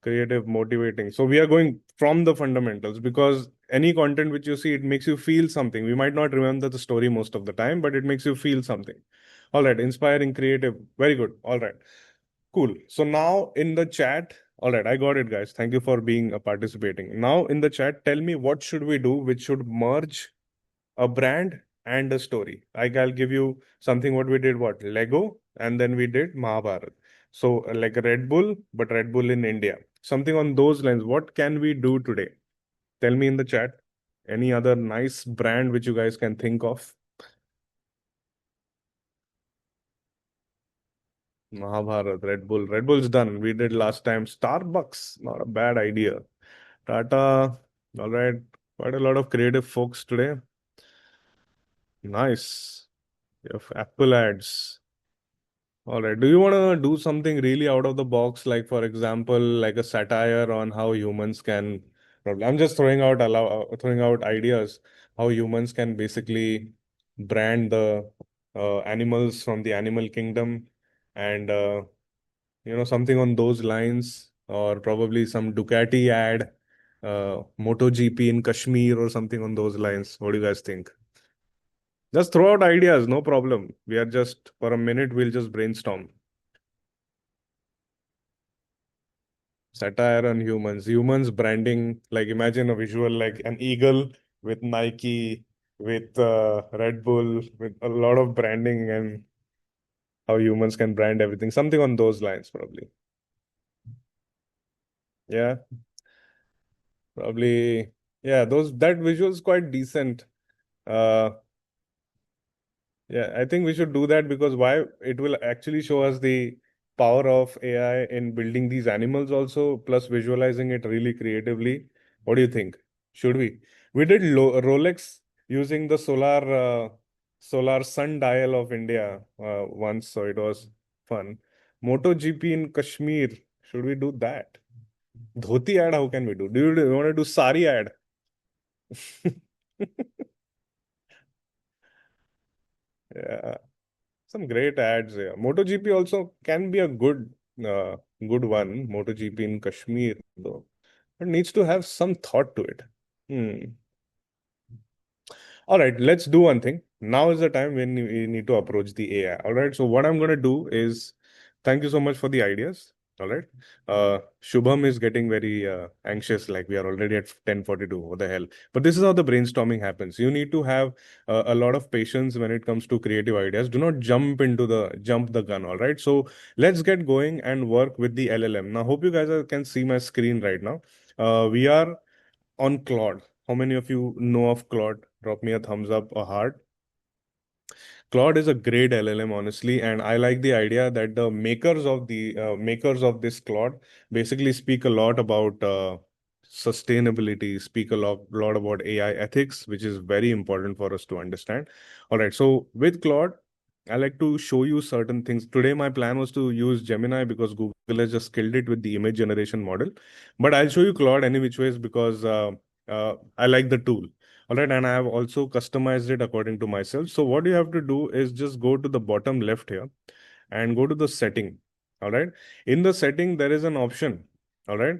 Creative, motivating. So we are going from the fundamentals because any content which you see, it makes you feel something. We might not remember the story most of the time, but it makes you feel something. All right. Inspiring, creative. Very good. All right. Cool. So now in the chat, all right, I got it, guys. Thank you for being participating. Now in the chat, tell me what should we do which should merge a brand and a story. I'll give you something what we did, Lego, and then we did Mahabharat. So like a Red Bull, but Red Bull in India. Something on those lines. What can we do today? Tell me in the chat any other nice brand which you guys can think of. Mahabharat, Red Bull. Red Bull's done. We did last time. Starbucks, not a bad idea. Tata, all right. Quite a lot of creative folks today. Nice. You have Apple ads. All right. Do you want to do something really out of the box, like for example, like a satire on how humans can? I'm just throwing out ideas how humans can basically brand the animals from the animal kingdom, and something on those lines, or probably some Ducati ad, Moto GP in Kashmir, or something on those lines. What do you guys think? Just throw out ideas, no problem. We are just, for a minute, we'll just brainstorm. Satire on humans. Humans branding, like imagine a visual like an eagle with Nike, with Red Bull, with a lot of branding, and how humans can brand everything. Something on those lines, probably. Yeah, probably. Yeah, that visual is quite decent. Uh, Yeah, I think we should do that because why it will actually show us the power of AI in building these animals also, plus visualizing it really creatively. What do you think? Should we? We did Rolex using the solar sun dial of India once, so it was fun. Moto GP in Kashmir. Should we do that? Dhoti ad, how can we do? Do you want to do Sari ad? Yeah. Some great ads here. MotoGP also can be a good one. MotoGP in Kashmir, though. It needs to have some thought to it. Hmm. All right, let's do one thing. Now is the time when we need to approach the AI. All right, so what I'm going to do is thank you so much for the ideas. All right. Shubham is getting very anxious, like we are already at 10:42. What the hell? But this is how the brainstorming happens. You need to have a lot of patience when it comes to creative ideas. Do not jump the gun. All right. So let's get going and work with the LLM. Now, hope you guys can see my screen right now. We are on Claude. How many of you know of Claude? Drop me a thumbs up, a heart. Claude is a great LLM, honestly, and I like the idea that the makers of this Claude basically speak a lot about sustainability, speak a lot about AI ethics, which is very important for us to understand. All right, so with Claude, I like to show you certain things. Today, my plan was to use Gemini because Google has just killed it with the image generation model, but I'll show you Claude any which ways because I like the tool. All right, and I have also customized it according to myself. So what you have to do is just go to the bottom left here and go to the setting. All right. In the setting, there is an option. All right.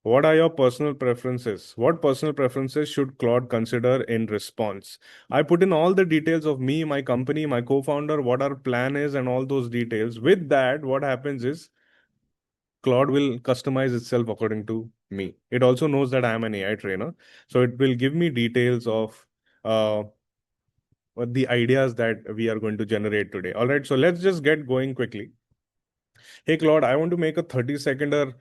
What are your personal preferences? What personal preferences should Claude consider in response? I put in all the details of me, my company, my co-founder, what our plan is, and all those details. With that, what happens is Claude will customize itself according to me. It also knows that I am an AI trainer. So it will give me details of uh, the ideas that we are going to generate today. All right, so let's just get going quickly. Hey, Claude, I want to make a 30-seconder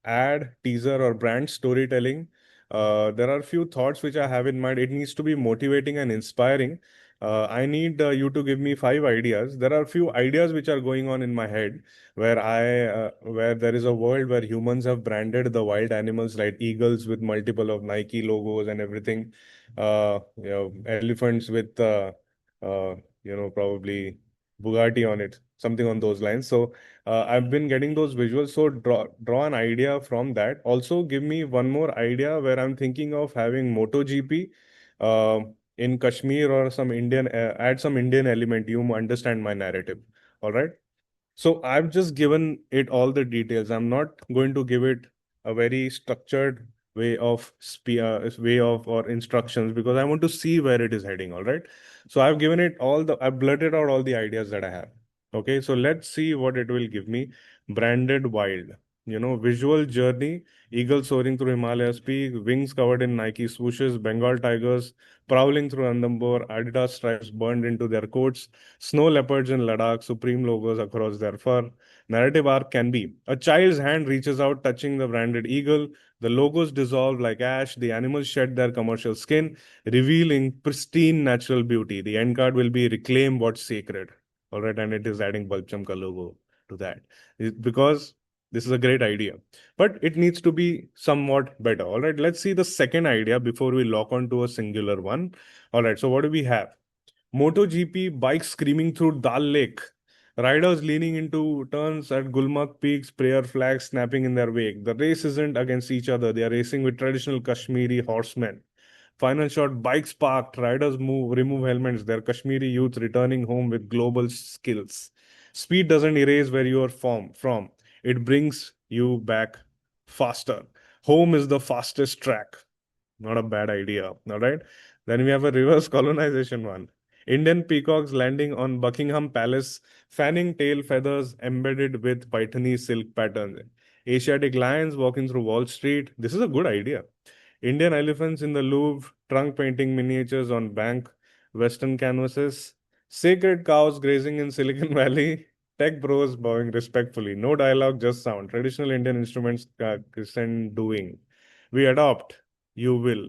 ad, teaser, or brand storytelling. There are a few thoughts which I have in mind. It needs to be motivating and inspiring. I need you to give me 5 ideas. There are a few ideas which are going on in my head where there is a world where humans have branded the wild animals like eagles with multiple of Nike logos and everything. Elephants with probably Bugatti on it, something on those lines. So I've been getting those visuals. So draw an idea from that. Also, give me one more idea where I'm thinking of having MotoGP in Kashmir or some add some Indian element. You understand my narrative. All right. So I've just given it all the details. I'm not going to give it a very structured way of or instructions because I want to see where it is heading. All right. So I've given it I've blurted out all the ideas that I have. Okay. So let's see what it will give me. Branded wild. visual journey, eagle soaring through Himalayas peak, wings covered in Nike swooshes, Bengal tigers prowling through Andambur, Adidas stripes burned into their coats, snow leopards in Ladakh, supreme logos across their fur. Narrative arc can be a child's hand reaches out, touching the branded eagle, the logos dissolve like ash, the animals shed their commercial skin, revealing pristine natural beauty. The end card will be reclaim what's sacred. All right, and it is adding Bulb Chamka logo to that. Because this is a great idea, but it needs to be somewhat better. All right, let's see the second idea before we lock on to a singular one. All right, so what do we have? Moto GP bikes screaming through Dal Lake. Riders leaning into turns at Gulmarg peaks, prayer flags snapping in their wake. The race isn't against each other. They are racing with traditional Kashmiri horsemen. Final shot, bikes parked, riders remove helmets, their Kashmiri youth returning home with global skills. Speed doesn't erase where you are from. It brings you back faster. Home is the fastest track. Not a bad idea. All right. Then we have a reverse colonization one. Indian peacocks landing on Buckingham Palace, fanning tail feathers embedded with Pythony silk patterns. Asiatic lions walking through Wall Street. This is a good idea. Indian elephants in the Louvre, trunk painting miniatures on bank, Western canvases, sacred cows grazing in Silicon Valley, tech bros bowing respectfully. No dialogue, just sound. Traditional Indian instruments send doing. We adopt, you will.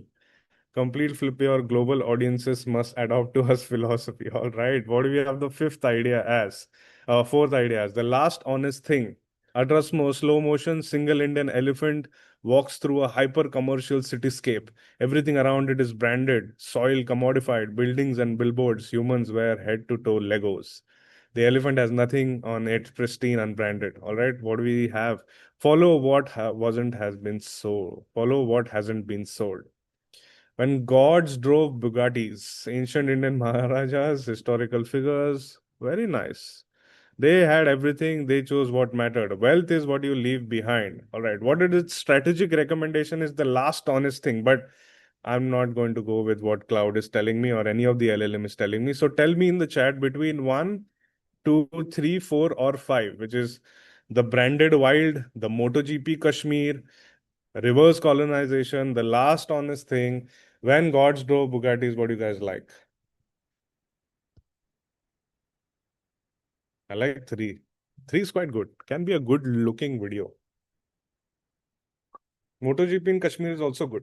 Complete flip your global audiences must adopt to us philosophy. All right. What do we have the fourth idea as? The last honest thing. Ultra slow motion, single Indian elephant walks through a hyper commercial cityscape. Everything around it is branded, soil commodified, buildings and billboards. Humans wear head to toe Legos. The elephant has nothing on it, pristine, unbranded. All right. What do we have? Follow what wasn't has been sold. Follow what hasn't been sold. When gods drove Bugattis, ancient Indian Maharajas, historical figures, very nice. They had everything, they chose what mattered. Wealth is what you leave behind. All right. What is its strategic recommendation is the last honest thing, but I'm not going to go with what Claude is telling me or any of the LLM is telling me. So tell me in the chat between 1, 2, 3, 4, or 5, which is the branded wild, the Moto GP Kashmir, reverse colonization, the last honest thing, when gods drove Bugattis. What do you guys like? I like 3. 3 is quite good. Can be a good looking video. Moto GP in Kashmir is also good.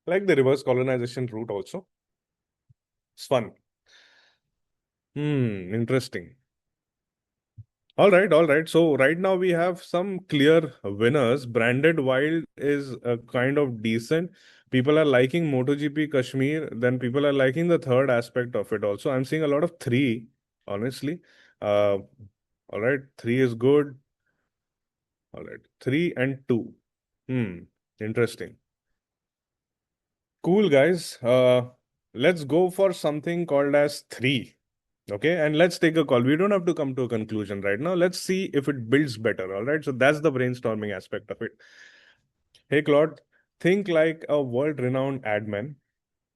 I like the reverse colonization route also. It's fun. Interesting. All right. So right now we have some clear winners. Branded Wild is kind of decent. People are liking MotoGP Kashmir. Then people are liking the third aspect of it also. I'm seeing a lot of 3, honestly. All right. 3 is good. All right. 3 and 2. Interesting. Cool, guys. Let's go for something called as 3. Okay, and let's take a call. We don't have to come to a conclusion right now. Let's see if it builds better. All right, so that's the brainstorming aspect of it. Hey, Claude, think like a world-renowned admin.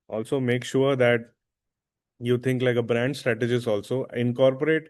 Also, make sure that you think like a brand strategist. Also, incorporate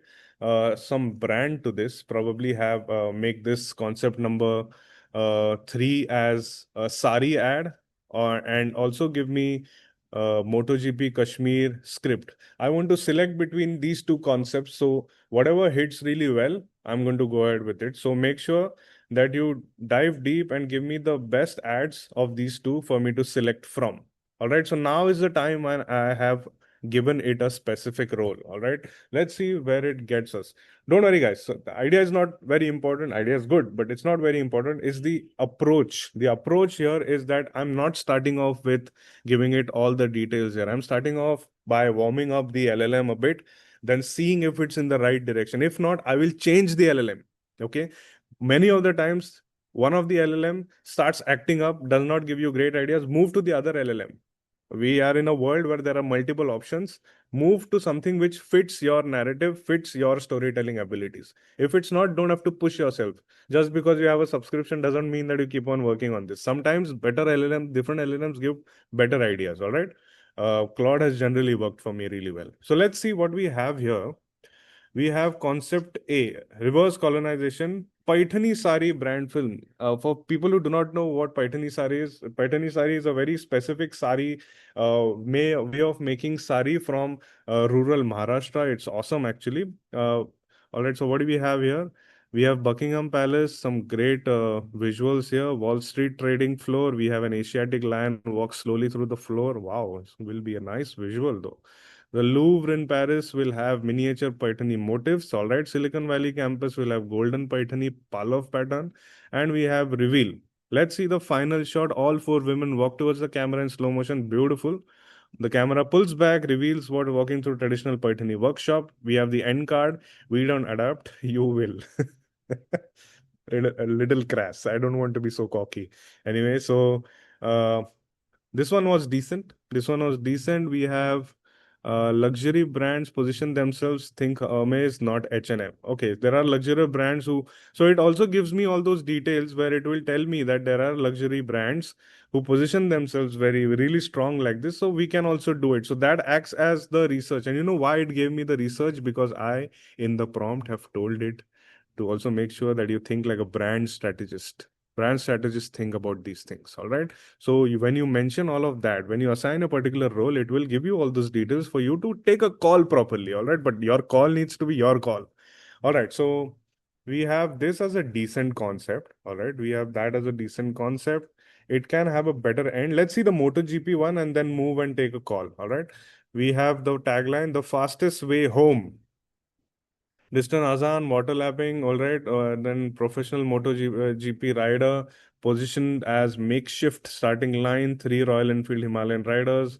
some brand to this. Probably have make this concept number 3 as a Sari ad, and also give me MotoGP Kashmir script. I want to select between these 2 concepts. So whatever hits really well, I'm going to go ahead with it. So make sure that you dive deep and give me the best ads of these 2 for me to select from. All right. So now is the time when I have given it a specific role. All right. Let's see where it gets us. Don't worry, guys. So the idea is not very important. Idea is good, but it's not very important. It's the approach. The approach here is that I'm not starting off with giving it all the details here. I'm starting off by warming up the LLM a bit, then seeing if it's in the right direction. If not, I will change the LLM. Okay. Many of the times, one of the LLM starts acting up, does not give you great ideas, move to the other LLM. We are in a world where there are multiple options. Move to something which fits your narrative, fits your storytelling abilities. If it's not, don't have to push yourself. Just because you have a subscription doesn't mean that you keep on working on this. Sometimes better LLM, different LLMs give better ideas. All right. Claude has generally worked for me really well. So let's see what we have here. We have concept A, reverse colonization, Paithani Sari brand film. For people who do not know what Paithani Sari is a very specific sari way of making sari from rural Maharashtra. It's awesome, actually. All right, so what do we have here? We have Buckingham Palace, some great visuals here. Wall Street trading floor. We have an Asiatic lion walk slowly through the floor. Wow, this will be a nice visual though. The Louvre in Paris will have miniature Paithani motifs. All right, Silicon Valley campus will have golden Paithani Pallov pattern. And we have reveal. Let's see the final shot. All four women walk towards the camera in slow motion. Beautiful. The camera pulls back, reveals what walking through traditional Paithani workshop. We have the end card. We don't adapt. You will. A little crass. I don't want to be so cocky. Anyway, so this one was decent. We have luxury brands position themselves. Think Hermes, not H&M. Okay, there are luxury brands who. So it also gives me all those details where it will tell me that there are luxury brands who position themselves very, really strong like this. So we can also do it. So that acts as the research. And you know why it gave me the research? Because I, in the prompt, have told it to also make sure that you think like a brand strategist. Brand strategists think about these things. All right. So when you mention all of that, when you assign a particular role, it will give you all those details for you to take a call properly. All right. But your call needs to be your call. All right. So we have this as a decent concept. All right. We have that as a decent concept. It can have a better end. Let's see the Moto GP one and then move and take a call. All right. We have the tagline, the fastest way home. Distant Azan, water lapping, all right. Then professional Moto GP rider positioned as makeshift starting line, 3 Royal Enfield Himalayan riders.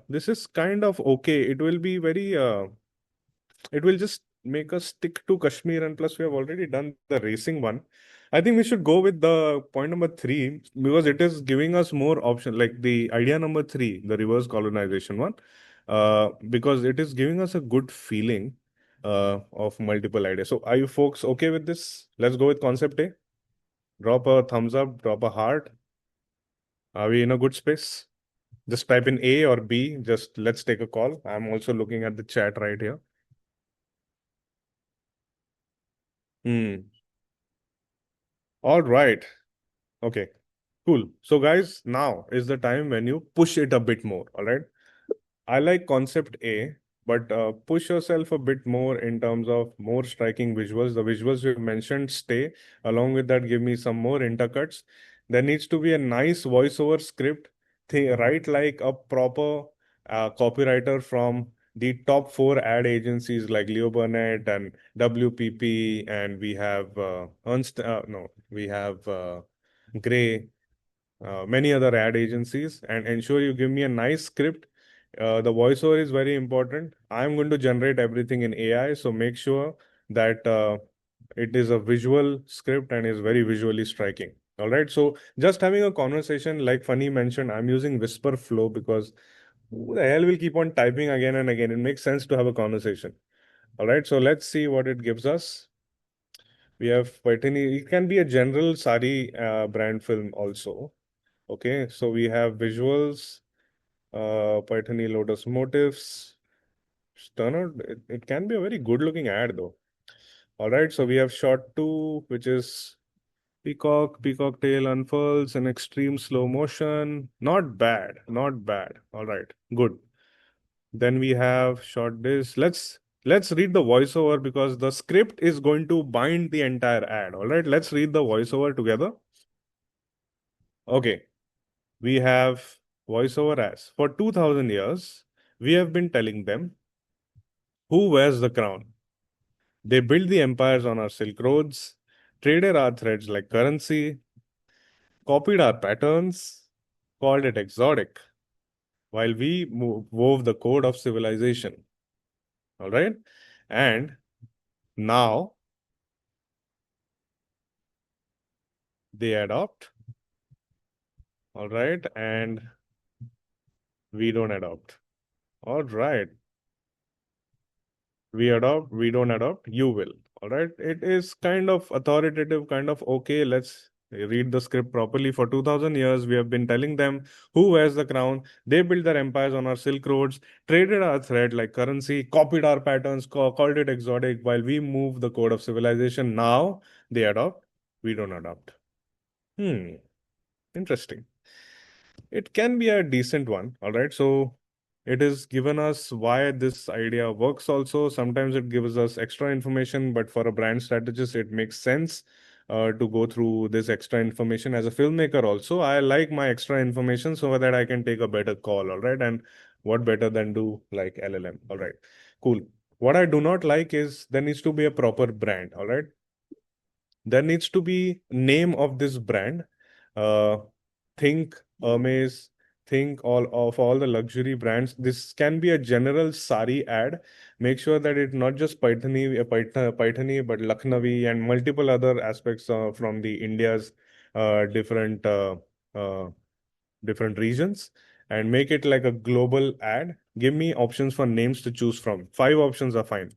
This is kind of okay. It will be very, it will just make us stick to Kashmir, and plus we have already done the racing one. I think we should go with the point number 3 because it is giving us more options, like the idea number 3, the reverse colonization one, because it is giving us a good feeling of multiple ideas. So are you folks okay with this? Let's go with concept A. Drop a thumbs up, drop a heart. Are we in a good space? Just type in A or B. Just let's take a call. I'm also looking at the chat right here. All right. Okay. Cool. So guys, now is the time when you push it a bit more. All right. I like concept A, but push yourself a bit more in terms of more striking visuals. The visuals you mentioned stay. Along with that, give me some more intercuts. There needs to be a nice voiceover script. Write like a proper copywriter from the top 4 ad agencies like Leo Burnett and WPP, and we have we have Gray, many other ad agencies, and ensure you give me a nice script. The voiceover is very important. I'm going to generate everything in AI, so make sure that it is a visual script and is very visually striking. All right. So just having a conversation, like Funny mentioned, I'm using Whisper Flow because who the hell will keep on typing again and again? It makes sense to have a conversation. All right. So let's see what it gives us. We have Paithani. It can be a general sari brand film also. Okay. So we have visuals, Paithani lotus motifs. Turn out, it can be a very good looking ad though. All right. So we have shot 2, which is peacock tail unfurls in extreme slow motion. Not bad. All right, good. Then we have shot this. Let's read the voiceover because the script is going to bind the entire ad. All right, let's read the voiceover together. Okay, we have voiceover as, for 2000 years, we have been telling them who wears the crown. They built the empires on our Silk Roads, traded our threads like currency, copied our patterns, called it exotic, while we wove the code of civilization. All right. And now they adopt. All right. And we don't adopt. All right. We adopt, we don't adopt, you will. All right. It is kind of authoritative, kind of okay. Let's They read the script properly. For 2000 years, we have been telling them who wears the crown. They built their empires on our Silk Roads, traded our thread like currency, copied our patterns, called it exotic, while we move the code of civilization. Now they adopt, we don't adopt. Interesting. It can be a decent one, all right? So it has given us why this idea works also. Sometimes it gives us extra information, but for a brand strategist, it makes sense to go through this extra information. As a filmmaker also, I like my extra information so that I can take a better call, all right? And what better than do like LLM, all right? Cool. What I do not like is there needs to be a proper brand, all right? There needs to be name of this brand. Think Hermes, think all the luxury brands. This can be a general Sari ad. Make sure that it's not just Paithani, but Lucknowi and multiple other aspects from the India's different different regions, and make it like a global ad. Give me options for names to choose from. 5 options are fine.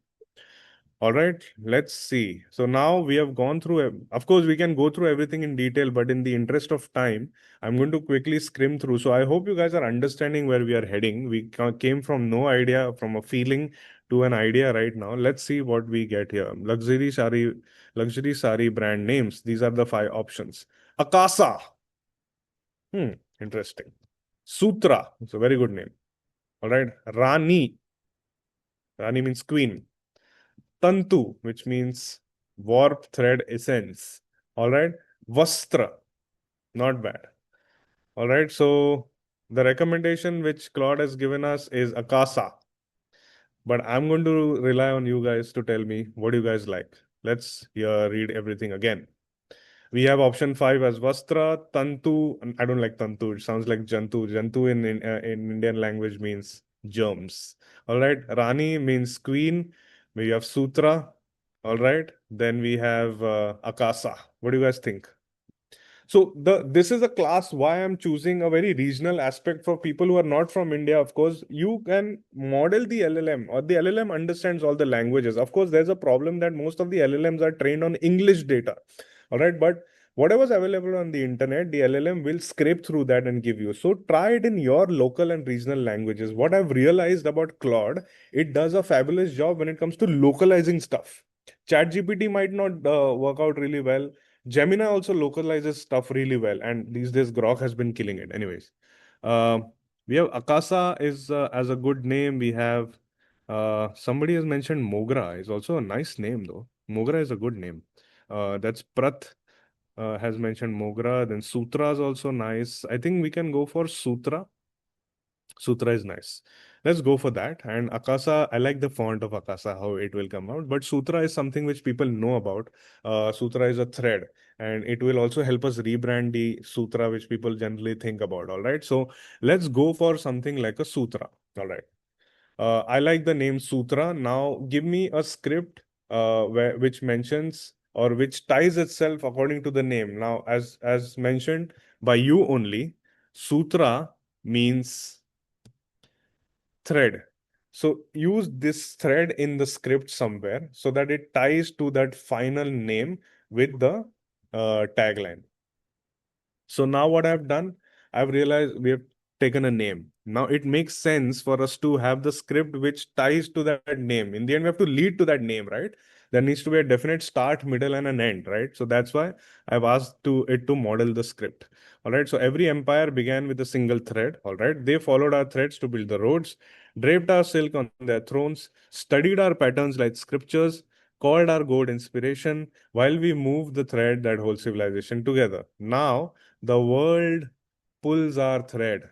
All right, let's see. So now we have gone through, of course, we can go through everything in detail, but in the interest of time, I'm going to quickly skim through. So I hope you guys are understanding where we are heading. We came from no idea, from a feeling to an idea right now. Let's see what we get here. Luxury sari brand names. These are the 5 options. Akasa. Interesting. Sutra. It's a very good name. All right. Rani. Rani means queen. Tantu, which means warp thread essence. All right. Vastra, not bad. All right. So the recommendation which Claude has given us is Akasa. But I'm going to rely on you guys to tell me what you guys like. Let's read everything again. We have option 5 as Vastra, Tantu. I don't like Tantu. It sounds like Jantu. Jantu in Indian language means germs. All right. Rani means queen. We have Sutra. All right. Then we have Akasa. What do you guys think? So this is a class why I'm choosing a very regional aspect for people who are not from India. Of course, you can model the LLM, or the LLM understands all the languages. Of course, there's a problem that most of the LLMs are trained on English data. All right. But whatever's available on the internet, the LLM will scrape through that and give you. So try it in your local and regional languages. What I've realized about Claude, it does a fabulous job when it comes to localizing stuff. ChatGPT might not work out really well. Gemini also localizes stuff really well, and these days Grok has been killing it. Anyways, we have Akasa is as a good name. We have somebody has mentioned Mogra is also a nice name though. Mogra is a good name. That's Prat has mentioned Mogra. Then Sutra is also nice. I think we can go for Sutra. Sutra is nice. Let's go for that. And Akasa, I like the font of Akasa, how it will come out. But Sutra is something which people know about. Sutra is a thread, and it will also help us rebrand the Sutra, which people generally think about. All right. So let's go for something like a Sutra. All right. I like the name Sutra. Now give me a script which mentions or which ties itself according to the name. Now, as mentioned by you only, Sutra means thread. So use this thread in the script somewhere so that it ties to that final name with the tagline. So now what I've done, I've realized we have taken a name. Now it makes sense for us to have the script which ties to that name. In the end, we have to lead to that name, right? There needs to be a definite start, middle, and an end, right? So that's why I've asked it to model the script. All right. So every empire began with a single thread. All right. They followed our threads to build the roads, draped our silk on their thrones, studied our patterns like scriptures, called our god inspiration, while we move the thread that holds civilization together. Now the world pulls our thread.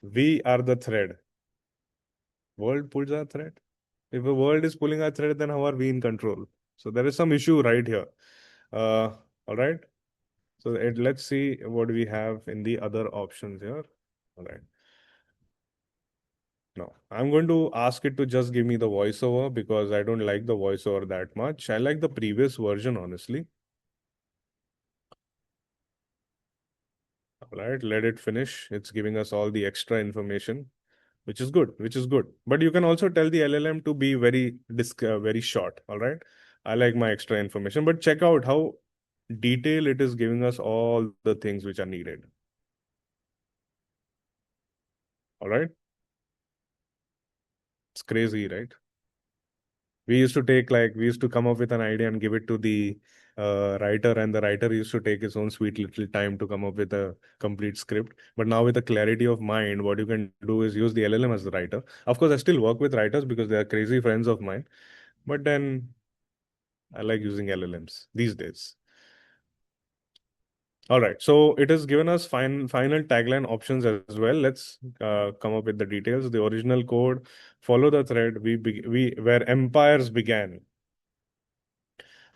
We are the thread. World pulls our thread. If the world is pulling our thread, then how are we in control? So there is some issue right here. All right. So let's see what we have in the other options here. All right. No, I'm going to ask it to just give me the voiceover because I don't like the voiceover that much. I like the previous version, honestly. All right, let it finish. It's giving us all the extra information, which is good, But you can also tell the LLM to be very short. All right. I like my extra information, but check out how detail it is giving us all the things which are needed. All right. It's crazy, right? We used to come up with an idea and give it to the writer, and the writer used to take his own sweet little time to come up with a complete script. But now with the clarity of mind, what you can do is use the LLM as the writer. Of course, I still work with writers because they are crazy friends of mine. But then I like using LLMs these days. All right, so it has given us final tagline options as well. Let's come up with the details. The original code, follow the thread. We where empires began.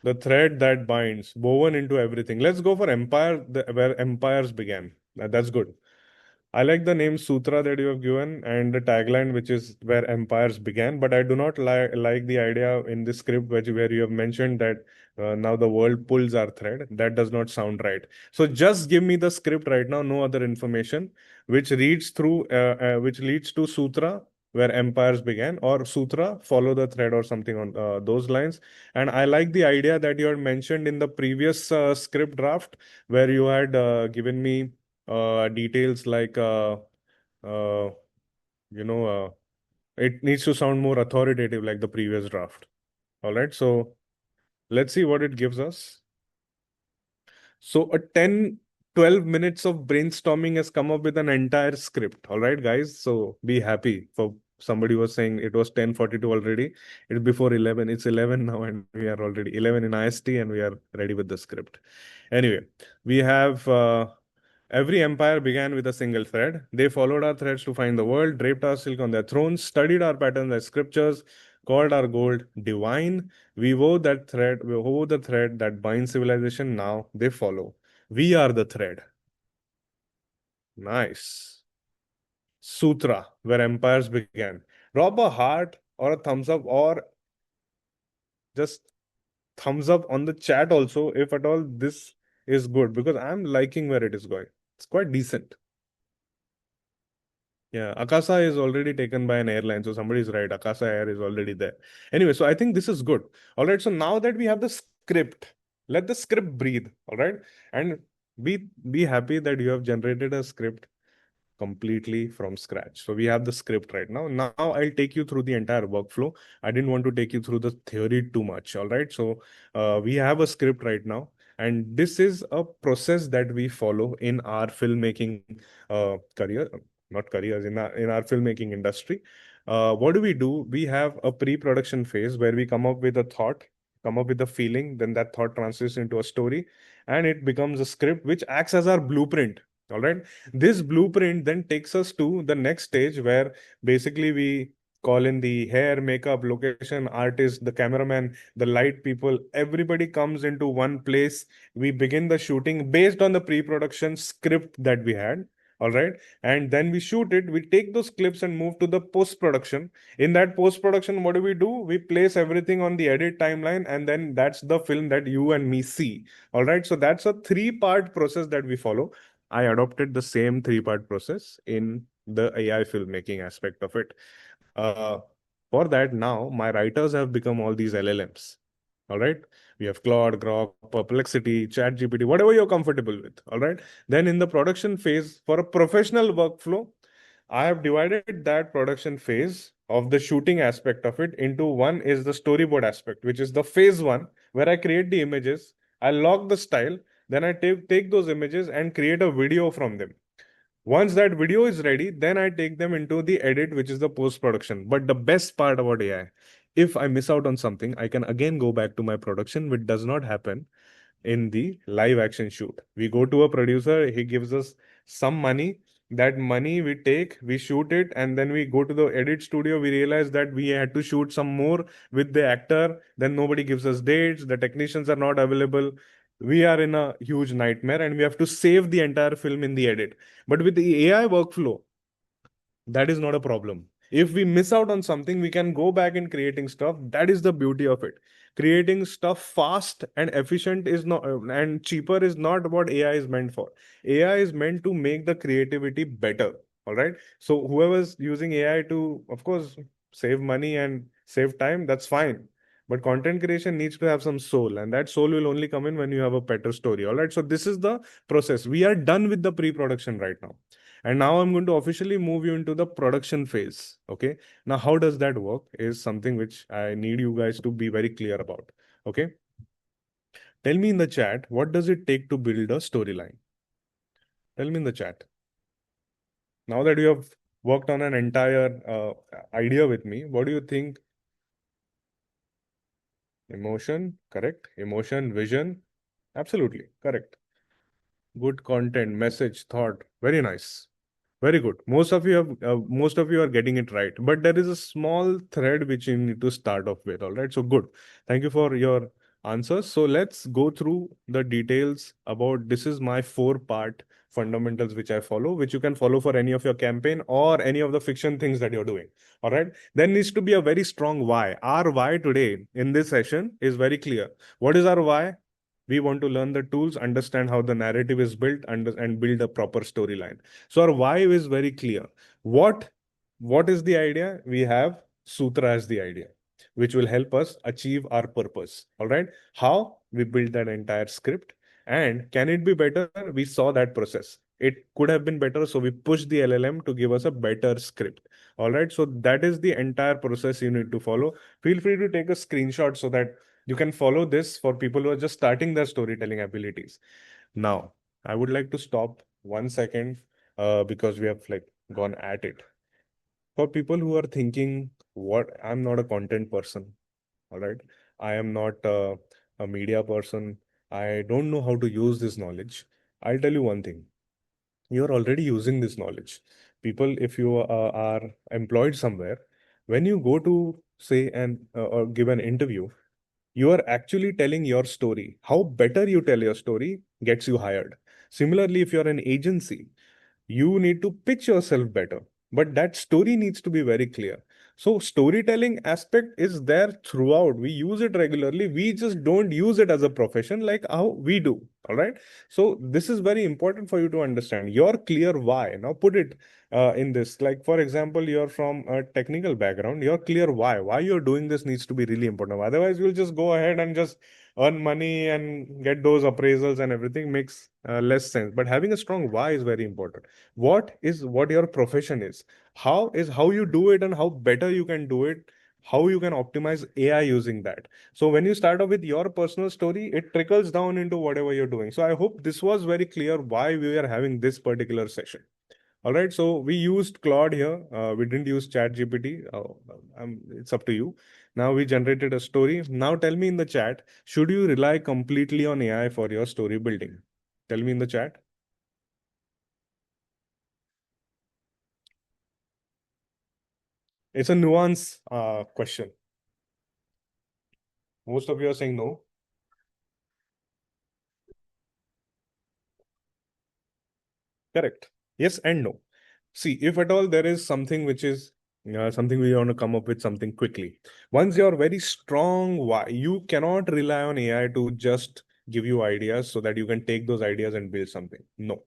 The thread that binds, woven into everything. Let's go for empire, where empires began. That's good. I like the name Sutra that you have given and the tagline, which is where empires began. But I do not like the idea in the script where you have mentioned that now the world pulls our thread. That does not sound right. So just give me the script right now, no other information, which which leads to Sutra, where empires began, or Sutra, follow the thread, or something on those lines. And I like the idea that you had mentioned in the previous script draft, where you had given me details like uh, you know it needs to sound more authoritative like the previous draft. All right, so let's see what it gives us. So a 10-12 minutes of brainstorming has come up with an entire script. All right, guys, so be happy. For somebody was saying it was 10:42 already. It's before 11. It's 11 now, and we are already 11 in IST, and we are ready with the script. Anyway, we have every empire began with a single thread. They followed our threads to find the world, draped our silk on their thrones, studied our patterns as scriptures, called our gold divine. We wove the thread that binds civilization. Now they follow. We are the thread. Nice. Sutra, where empires began. Drop a heart or a thumbs up, or just thumbs up on the chat also, if at all this is good, because I'm liking where it is going. It's quite decent. Yeah, Akasa is already taken by an airline, so somebody is right. Akasa Air is already there. Anyway, so I think this is good. All right, so now that we have the script, let the script breathe. All right, and be happy that you have generated a script completely from scratch. So we have the script right now. Now I'll take you through the entire workflow. I didn't want to take you through the theory too much. All right, so we have a script right now, and this is a process that we follow in our filmmaking career, not careers, in our filmmaking industry. What do? We have a pre-production phase where we come up with a thought, come up with a feeling, then that thought translates into a story, and it becomes a script which acts as our blueprint. All right, this blueprint then takes us to the next stage, where basically we call in the hair, makeup, location, artist, the cameraman, the light people. Everybody comes into one place. We begin the shooting based on the pre-production script that we had. All right, and then we shoot it. We take those clips and move to the post-production. In that post-production, what do? We place everything on the edit timeline, and then that's the film that you and me see. All right, so that's a 3-part process that we follow. I adopted the same 3-part process in the AI filmmaking aspect of it. For that, now my writers have become all these LLMs. All right. We have Claude, Grok, Perplexity, ChatGPT, whatever you're comfortable with. All right. Then in the production phase, for a professional workflow, I have divided that production phase of the shooting aspect of it into one is the storyboard aspect, which is the phase 1, where I create the images, I log the style, then I take those images and create a video from them. Once that video is ready, then I take them into the edit, which is the post-production. But the best part about AI, if I miss out on something, I can again go back to my production, which does not happen in the live action shoot. We go to a producer, he gives us some money. That money we take, we shoot it, and then we go to the edit studio. We realize that we had to shoot some more with the actor. Then nobody gives us dates. The technicians are not available. We are in a huge nightmare, and we have to save the entire film in the edit. But with the AI workflow, that is not a problem. If we miss out on something, we can go back in creating stuff. That is the beauty of it. Creating stuff fast and efficient is not, and cheaper is not what AI is meant for. AI is meant to make the creativity better. All right. So whoever's using AI to, of course, save money and save time, that's fine. But content creation needs to have some soul, and that soul will only come in when you have a better story. All right. So this is the process. We are done with the pre-production right now. And now I'm going to officially move you into the production phase. Okay. Now, how does that work is something which I need you guys to be very clear about. Okay. Tell me in the chat, what does it take to build a storyline? Tell me in the chat. Now that you have worked on an entire idea with me, what do you think? Emotion, correct. Emotion, vision, absolutely correct. Good content, message, thought, very nice. Very good. Most of you are getting it right, but there is a small thread which you need to start off with. All right. So good. Thank you for your answers. So let's go through the details about this is my 4-part fundamentals which I follow, which you can follow for any of your campaign or any of the fiction things that you're doing. All right. There needs to be a very strong why. Our why today in this session is very clear. What is our why? We want to learn the tools, understand how the narrative is built, and build a proper storyline. So our why is very clear. What is the idea? We have Sutra as the idea, which will help us achieve our purpose. All right. How? We build that entire script. And can it be better? We saw that process. It could have been better. So we pushed the LLM to give us a better script. All right. So that is the entire process you need to follow. Feel free to take a screenshot so that you can follow this for people who are just starting their storytelling abilities. Now, I would like to stop 1 second because we have like gone at it. For people who are thinking, what I'm not a content person, all right? I am not a media person. I don't know how to use this knowledge. I'll tell you one thing. You're already using this knowledge. People, if you are employed somewhere, when you go to say and or give an interview, you are actually telling your story. How better you tell your story gets you hired. Similarly, if you're an agency, you need to pitch yourself better, but that story needs to be very clear. So storytelling aspect is there throughout. We use it regularly. We just don't use it as a profession like how we do. All right. So this is very important for you to understand your clear why. Now put it in this, like for example, you're from a technical background, you're clear why you're doing this needs to be really important. Otherwise you'll just go ahead and just earn money and get those appraisals and everything makes less sense. But having a strong why is very important. What your profession is, how you do it, and how better you can do it, how you can optimize AI using that. So when you start off with your personal story, it trickles down into whatever you're doing. So I hope this was very clear why we are having this particular session. All right, so we used Claude here. We didn't use ChatGPT. It's up to you. Now we generated a story. Now tell me in the chat, should you rely completely on AI for your story building? Tell me in the chat. It's a nuance question. Most of you are saying no. Correct. Yes and no. See, if at all there is something which is something we want to come up with something quickly. Once you're very strong, why you cannot rely on AI to just give you ideas so that you can take those ideas and build something. No.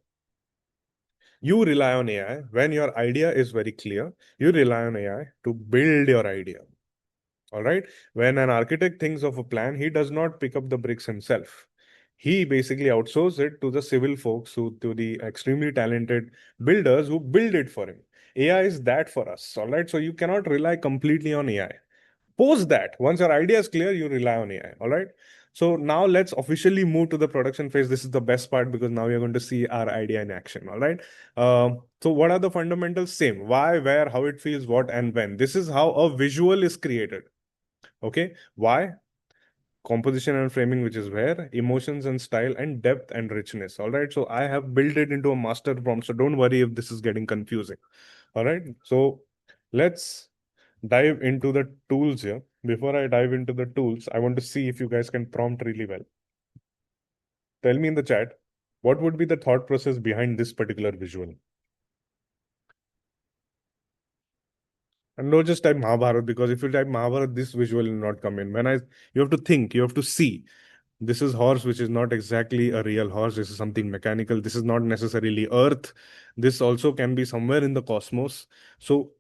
You rely on AI when your idea is very clear. You rely on AI to build your idea. All right. When an architect thinks of a plan, he does not pick up the bricks himself. He basically outsources it to the civil folks, to the extremely talented builders who build it for him. AI is that for us. All right. So you cannot rely completely on AI. Post that. Once your idea is clear, you rely on AI. All right. So now let's officially move to the production phase. This is the best part because now you're going to see our idea in action. All right. So what are the fundamentals? Same. Why, where, how it feels, what, and when. This is how a visual is created. Okay. Why? Composition and framing, which is where, emotions and style, and depth and richness. All right. So I have built it into a master prompt. So don't worry if this is getting confusing. All right. So let's dive into the tools here. Before I dive into the tools, I want to see if you guys can prompt really well. Tell me in the chat, what would be the thought process behind this particular visual? And don't just type Mahabharat, because if you type Mahabharat, this visual will not come in. You have to think, you have to see. This is horse, which is not exactly a real horse. This is something mechanical. This is not necessarily Earth. This also can be somewhere in the cosmos. So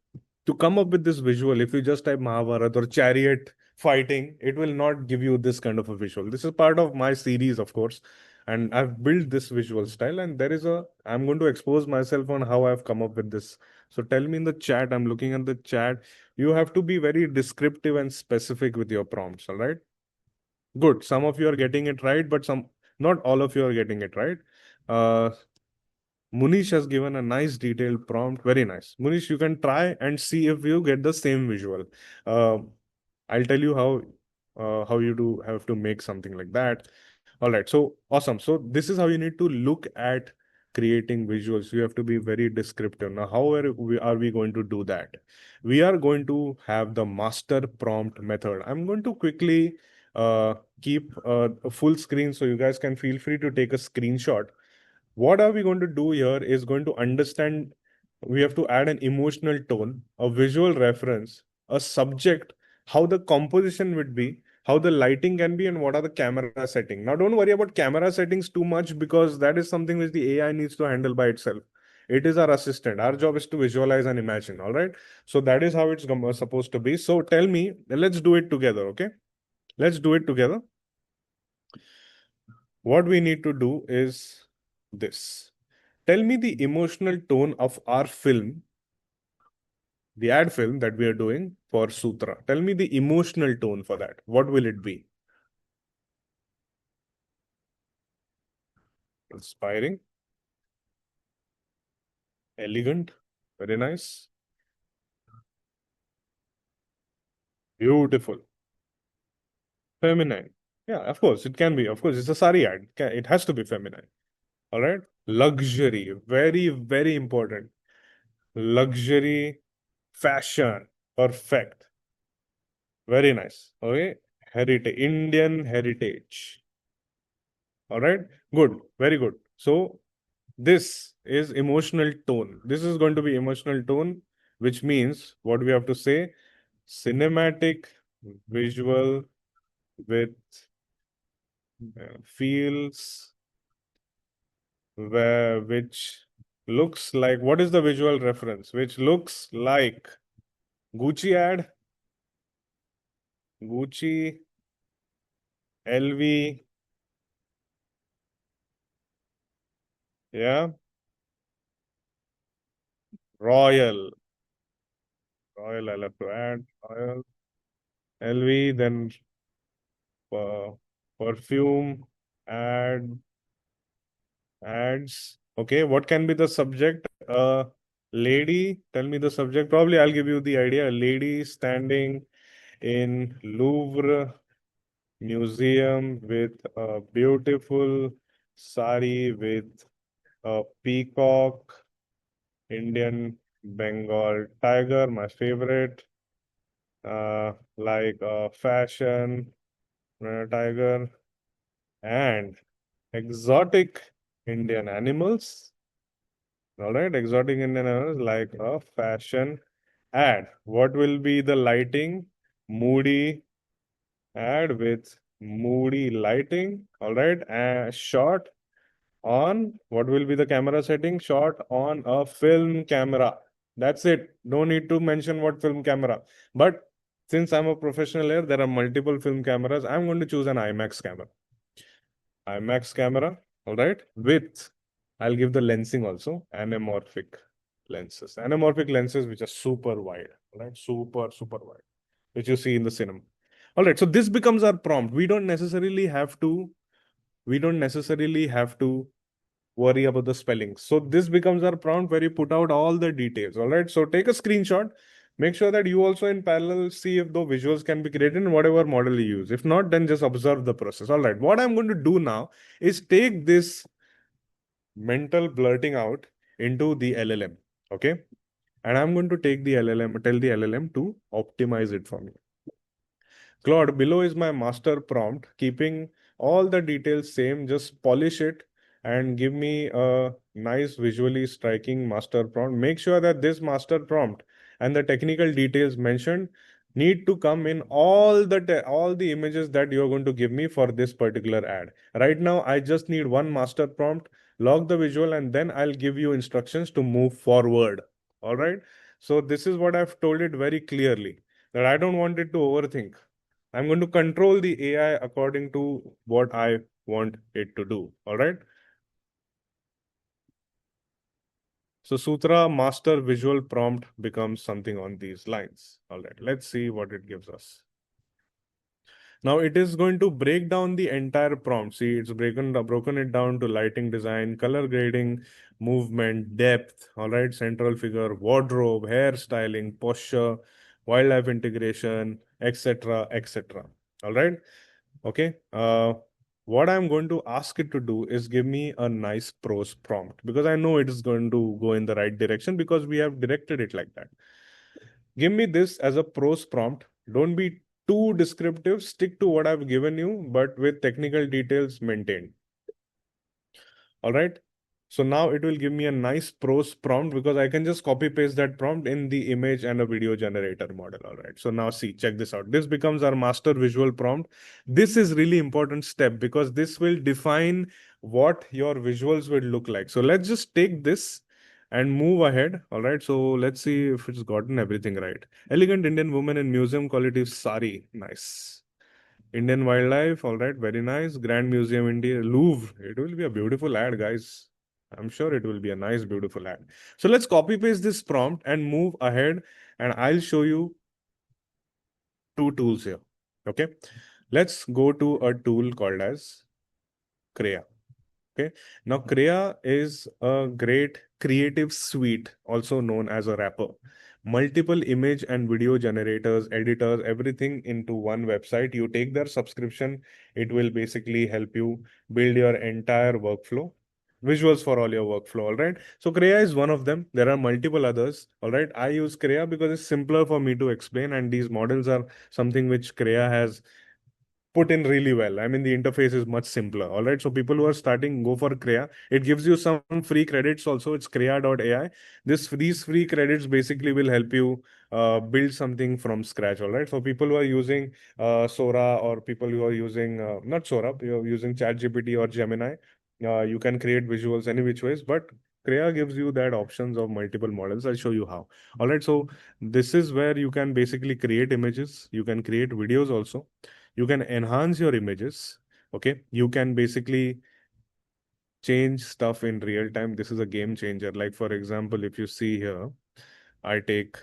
to come up with this visual, if you just type Mahabharat or chariot, fighting, it will not give you this kind of a visual. This is part of my series, of course, and I've built this visual style, and I'm going to expose myself on how I've come up with this. So tell me in the chat, I'm looking at the chat. You have to be very descriptive and specific with your prompts, all right? Good. Some of you are getting it right, but not all of you are getting it right. Munish has given a nice detailed prompt. Very nice. Munish, you can try and see if you get the same visual. I'll tell you how you do have to make something like that. All right. So awesome. So this is how you need to look at creating visuals. You have to be very descriptive. Now, how are we going to do that? We are going to have the master prompt method. I'm going to quickly keep a full screen so you guys can feel free to take a screenshot. What are we going to do here is going to understand, we have to add an emotional tone, a visual reference, a subject, how the composition would be, how the lighting can be, and what are the camera settings. Now, don't worry about camera settings too much because that is something which the AI needs to handle by itself. It is our assistant. Our job is to visualize and imagine, all right? So that is how it's supposed to be. So tell me, let's do it together, okay? Let's do it together. What we need to do is this. Tell me the emotional tone of our film, the ad film that we are doing for Sutra. Tell me the emotional tone for that. What will it be? Inspiring, elegant, very nice, beautiful, feminine. Yeah, of course, it can be. Of course, it's a sari ad. It has to be feminine. All right. Luxury, very, very important. Luxury, fashion, perfect. Very nice. Okay. Heritage, Indian heritage. All right. Good. Very good. So this is emotional tone. This is going to be emotional tone, which means what we have to say, cinematic visual with feels which looks like, what is the visual reference? Which looks like Gucci ad, Gucci, LV, yeah, Royal, I'll have to add Royal, LV, then perfume, ads. Okay, what can be the subject? Lady, tell me the subject. Probably I'll give you the idea. A lady standing in Louvre Museum with a beautiful sari with a peacock, Indian Bengal tiger, my favorite. Like a fashion tiger and exotic Indian animals. All right, exotic Indian animals like a fashion ad. What will be the lighting? Moody ad with moody lighting. All right, shot on, what will be the camera setting? Shot on a film camera. That's it. No need to mention what film camera. But since I'm a professional here, there are multiple film cameras. I'm going to choose an IMAX camera. IMAX camera, all right, with, I'll give the lensing also, anamorphic lenses. Anamorphic lenses which are super wide, right? Super, super wide, which you see in the cinema. All right, so this becomes our prompt. We don't necessarily have to worry about the spelling. So this becomes our prompt where you put out all the details. All right. So take a screenshot. Make sure that you also in parallel see if the visuals can be created in whatever model you use. If not, then just observe the process. All right. What I'm going to do now is take this mental blurting out into the LLM. Okay. And I'm going to take the LLM, tell the LLM to optimize it for me. Claude, below is my master prompt, keeping all the details same, just polish it and give me a nice visually striking master prompt. Make sure that this master prompt and the technical details mentioned need to come in all the images that you're going to give me for this particular ad. Right now, I just need one master prompt, log the visual, and then I'll give you instructions to move forward. All right. So this is what I've told it very clearly, that I don't want it to overthink. I'm going to control the AI according to what I want it to do. All right. So Sutra master visual prompt becomes something on these lines. All right. Let's see what it gives us. Now it is going to break down the entire prompt. See, it's broken it down to lighting design, color grading, movement, depth, all right, central figure, wardrobe, hairstyling, posture, wildlife integration, etc., etc. All right. Okay. What I'm going to ask it to do is give me a nice prose prompt because I know it is going to go in the right direction because we have directed it like that. Give me this as a prose prompt. Don't be too descriptive. Stick to what I've given you, but with technical details maintained. All right. So now it will give me a nice prose prompt because I can just copy paste that prompt in the image and a video generator model. All right. So now see, check this out. This becomes our master visual prompt. This is really important step because this will define what your visuals will look like. So let's just take this and move ahead. All right. So let's see if it's gotten everything right. Elegant Indian woman in museum quality Sari. Nice. Indian wildlife, all right, very nice. Grand Museum India, Louvre. It will be a beautiful ad, guys. I'm sure it will be a nice, beautiful ad. So let's copy paste this prompt and move ahead. And I'll show you two tools here. Okay. Let's go to a tool called as Krea. Okay. Now, Krea is a great creative suite, also known as a wrapper. Multiple image and video generators, editors, everything into one website. You take their subscription, it will basically help you build your entire workflow, visuals for all your workflow. All right. So Krea is one of them. There are multiple others. All right. I use Krea because it's simpler for me to explain, and these models are something which Krea has put in really well. I mean, the interface is much simpler. All right. So people who are starting, go for Krea. It gives you some free credits also. It's Krea.ai. These free credits basically will help you build something from scratch. All right. For people who are using Sora, or people who are using not Sora, you're using ChatGPT or Gemini, you can create visuals any which ways, but Krea gives you that options of multiple models. I'll show you how. All right. So this is where you can basically create images. You can create videos also. You can enhance your images. Okay. You can basically change stuff in real time. This is a game changer. Like, for example, if you see here, I take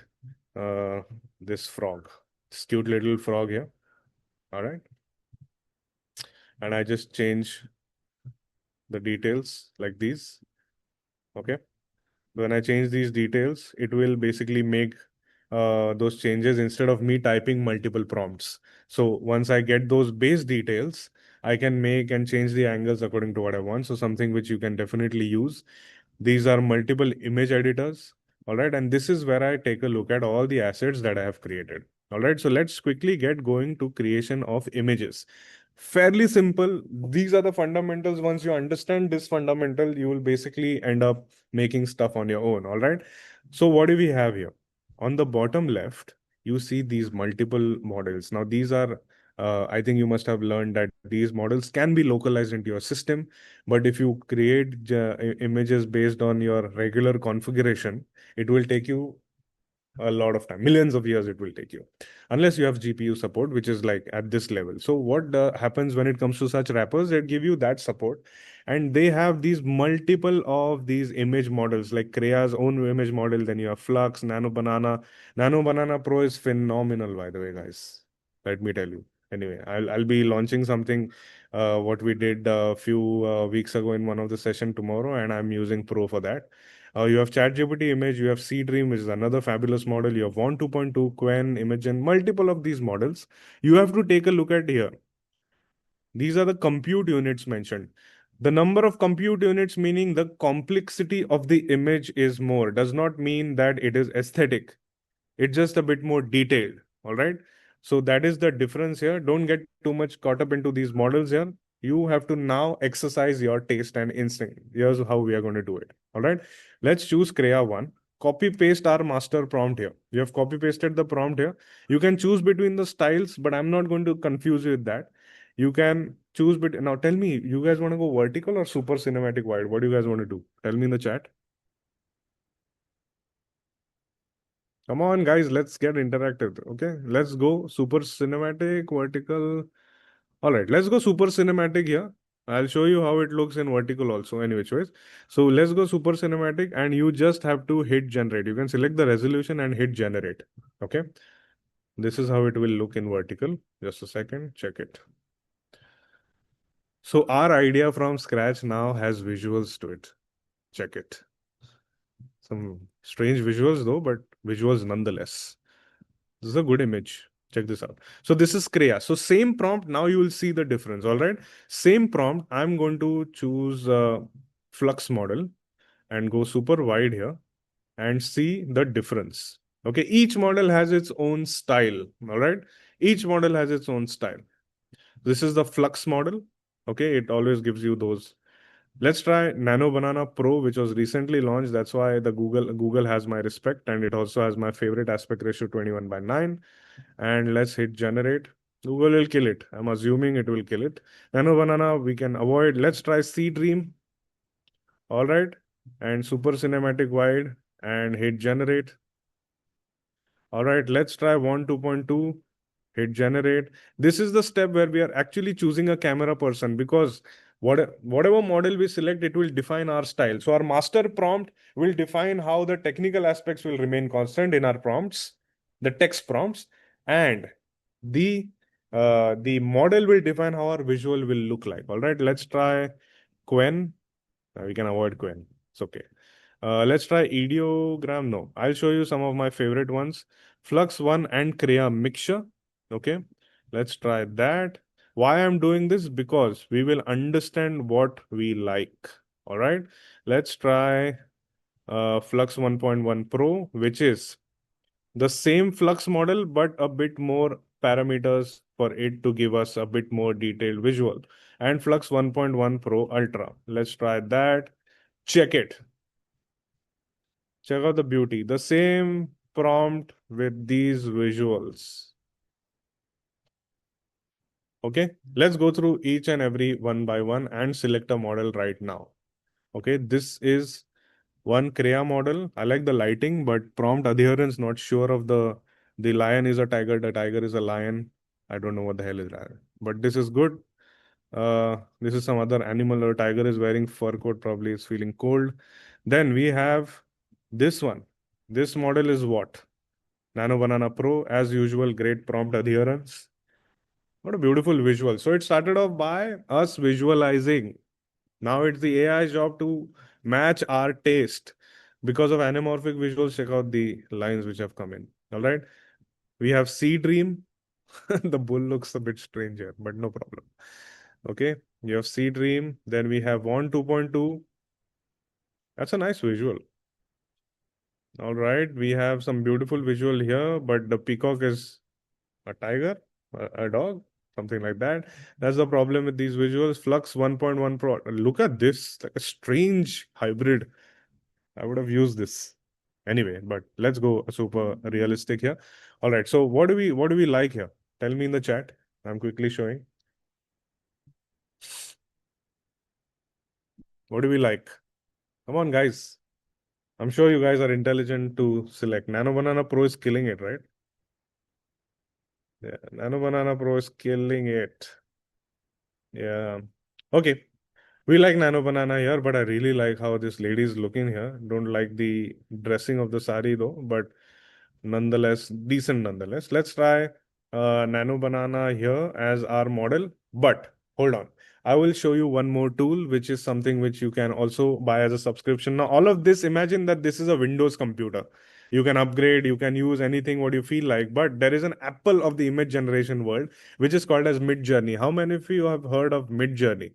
this frog, this cute little frog here. All right. And I just change the details like these. Okay. When I change these details, it will basically make those changes instead of me typing multiple prompts. So once I get those base details, I can make and change the angles according to what I want. So something which you can definitely use. These are multiple image editors. All right. And this is where I take a look at all the assets that I have created. All right. So let's quickly get going to creation of images. Fairly simple. These are the fundamentals. Once you understand this fundamental, you will basically end up making stuff on your own. All right. So what do we have here? On the bottom left, you see these multiple models. Now, these are, I think you must have learned that these models can be localized into your system. But if you create images based on your regular configuration, it will take you a lot of time, millions of years it will take you, unless you have GPU support, which is like at this level. So what happens when it comes to such wrappers, they give you that support, and they have these multiple of these image models, like Krea's own image model. Then you have Flux, Nano Banana Pro is phenomenal, by the way, guys. Let me tell you. Anyway, I'll be launching something what we did a few weeks ago in one of the session tomorrow, and I'm using Pro for that. You have ChatGPT image, you have Seedream, which is another fabulous model. You have One 2.2, Quen, Imagen, multiple of these models. You have to take a look at here. These are the compute units mentioned. The number of compute units, meaning the complexity of the image is more, does not mean that it is aesthetic. It's just a bit more detailed. All right. So that is the difference here. Don't get too much caught up into these models here. You have to now exercise your taste and instinct. Here's how we are going to do it. All right. Let's choose Krea 1. Copy paste our master prompt here. You have copy pasted the prompt here. You can choose between the styles, but I'm not going to confuse you with that. You can choose now tell me, you guys want to go vertical or super cinematic wide? What do you guys want to do? Tell me in the chat. Come on, guys, let's get interactive. Okay, let's go super cinematic, vertical. All right, let's go super cinematic here. I'll show you how it looks in vertical also, any which ways. So let's go super cinematic, and you just have to hit generate. You can select the resolution and hit generate. Okay, this is how it will look in vertical. Just a second, check it. So our idea from scratch now has visuals to it. Check it. Some strange visuals though, but visuals nonetheless. This is a good image. Check this out. So this is Krea. So same prompt. Now you will see the difference. All right. Same prompt. I'm going to choose flux model and go super wide here and see the difference. Okay. Each model has its own style. All right. Each model has its own style. This is the flux model. Okay. It always gives you those. Let's try Nano Banana Pro, which was recently launched. That's why the Google has my respect, and it also has my favorite aspect ratio 21:9. And let's hit generate. Google will kill it. I'm assuming it will kill it. Nano Banana we can avoid. Let's try Sea Dream. All right, and super cinematic wide and hit generate. All right, let's try 2.2. Hit generate. This is the step where we are actually choosing a camera person, because whatever model we select, it will define our style. So our master prompt will define how the technical aspects will remain constant in our prompts, the text prompts, and the model will define how our visual will look like. All right, let's try Quen. We can avoid Quen. It's okay. Let's try ideogram. No, I'll show you some of my favorite ones. Flux 1 and Krea mixture. Okay, let's try that. Why I'm doing this? Because we will understand what we like. All right, let's try Flux 1.1 Pro, which is the same Flux model, but a bit more parameters for it to give us a bit more detailed visual. And Flux 1.1 Pro Ultra. Let's try that. Check it. Check out the beauty. The same prompt with these visuals. Okay, let's go through each and every one by one and select a model right now. Okay, this is one Krea model. I like the lighting, but prompt adherence, not sure of the lion is a tiger, the tiger is a lion. I don't know what the hell is that. But this is good. This is some other animal, or tiger is wearing fur coat, probably is feeling cold. Then we have this one. This model is what? Nano Banana Pro, as usual, great prompt adherence. What a beautiful visual. So it started off by us visualizing. Now it's the AI's job to match our taste. Because of anamorphic visuals, check out the lines which have come in. All right. We have Sea Dream. The bull looks a bit strange here, but no problem. Okay. You have Sea Dream. Then we have 2.2. That's a nice visual. All right. We have some beautiful visual here, but the peacock is a tiger, a dog, something like that. That's the problem with these visuals. Flux 1.1 Pro. Look at this, like a strange hybrid. I would have used this anyway, but let's go super realistic here. All right. So what do we like here? Tell me in the chat. I'm quickly showing. What do we like? Come on, guys. I'm sure you guys are intelligent to select. Nano Banana Pro is killing it, right? Yeah, Nano Banana Pro is killing it. Yeah. Okay. We like Nano Banana here, but I really like how this lady is looking here. Don't like the dressing of the sari though, but nonetheless, decent nonetheless. Let's try Nano Banana here as our model. But hold on. I will show you one more tool, which is something which you can also buy as a subscription. Now, all of this, imagine that this is a Windows computer. You can upgrade, you can use anything what you feel like, but there is an Apple of the image generation world, which is called as Midjourney. How many of you have heard of Midjourney?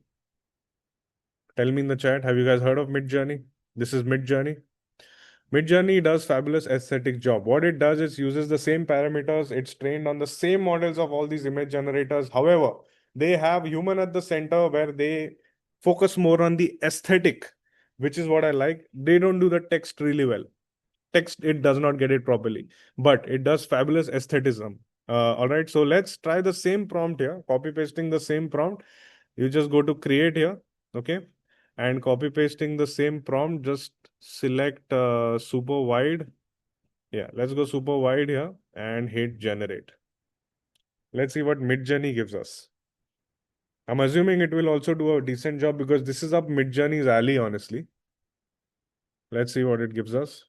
Tell me in the chat, have you guys heard of Midjourney? This is Midjourney. Midjourney does fabulous aesthetic job. What it does is uses the same parameters. It's trained on the same models of all these image generators. However, they have human at the center where they focus more on the aesthetic, which is what I like. They don't do the text really well. Text, it does not get it properly, but it does fabulous aestheticism. All right, so let's try the same prompt here, copy pasting the same prompt. You just go to create here, okay, and copy pasting the same prompt, just select super wide. Yeah, let's go super wide here and hit generate. Let's see what Midjourney gives us. I'm assuming it will also do a decent job because this is up Midjourney's alley, honestly. Let's see what it gives us.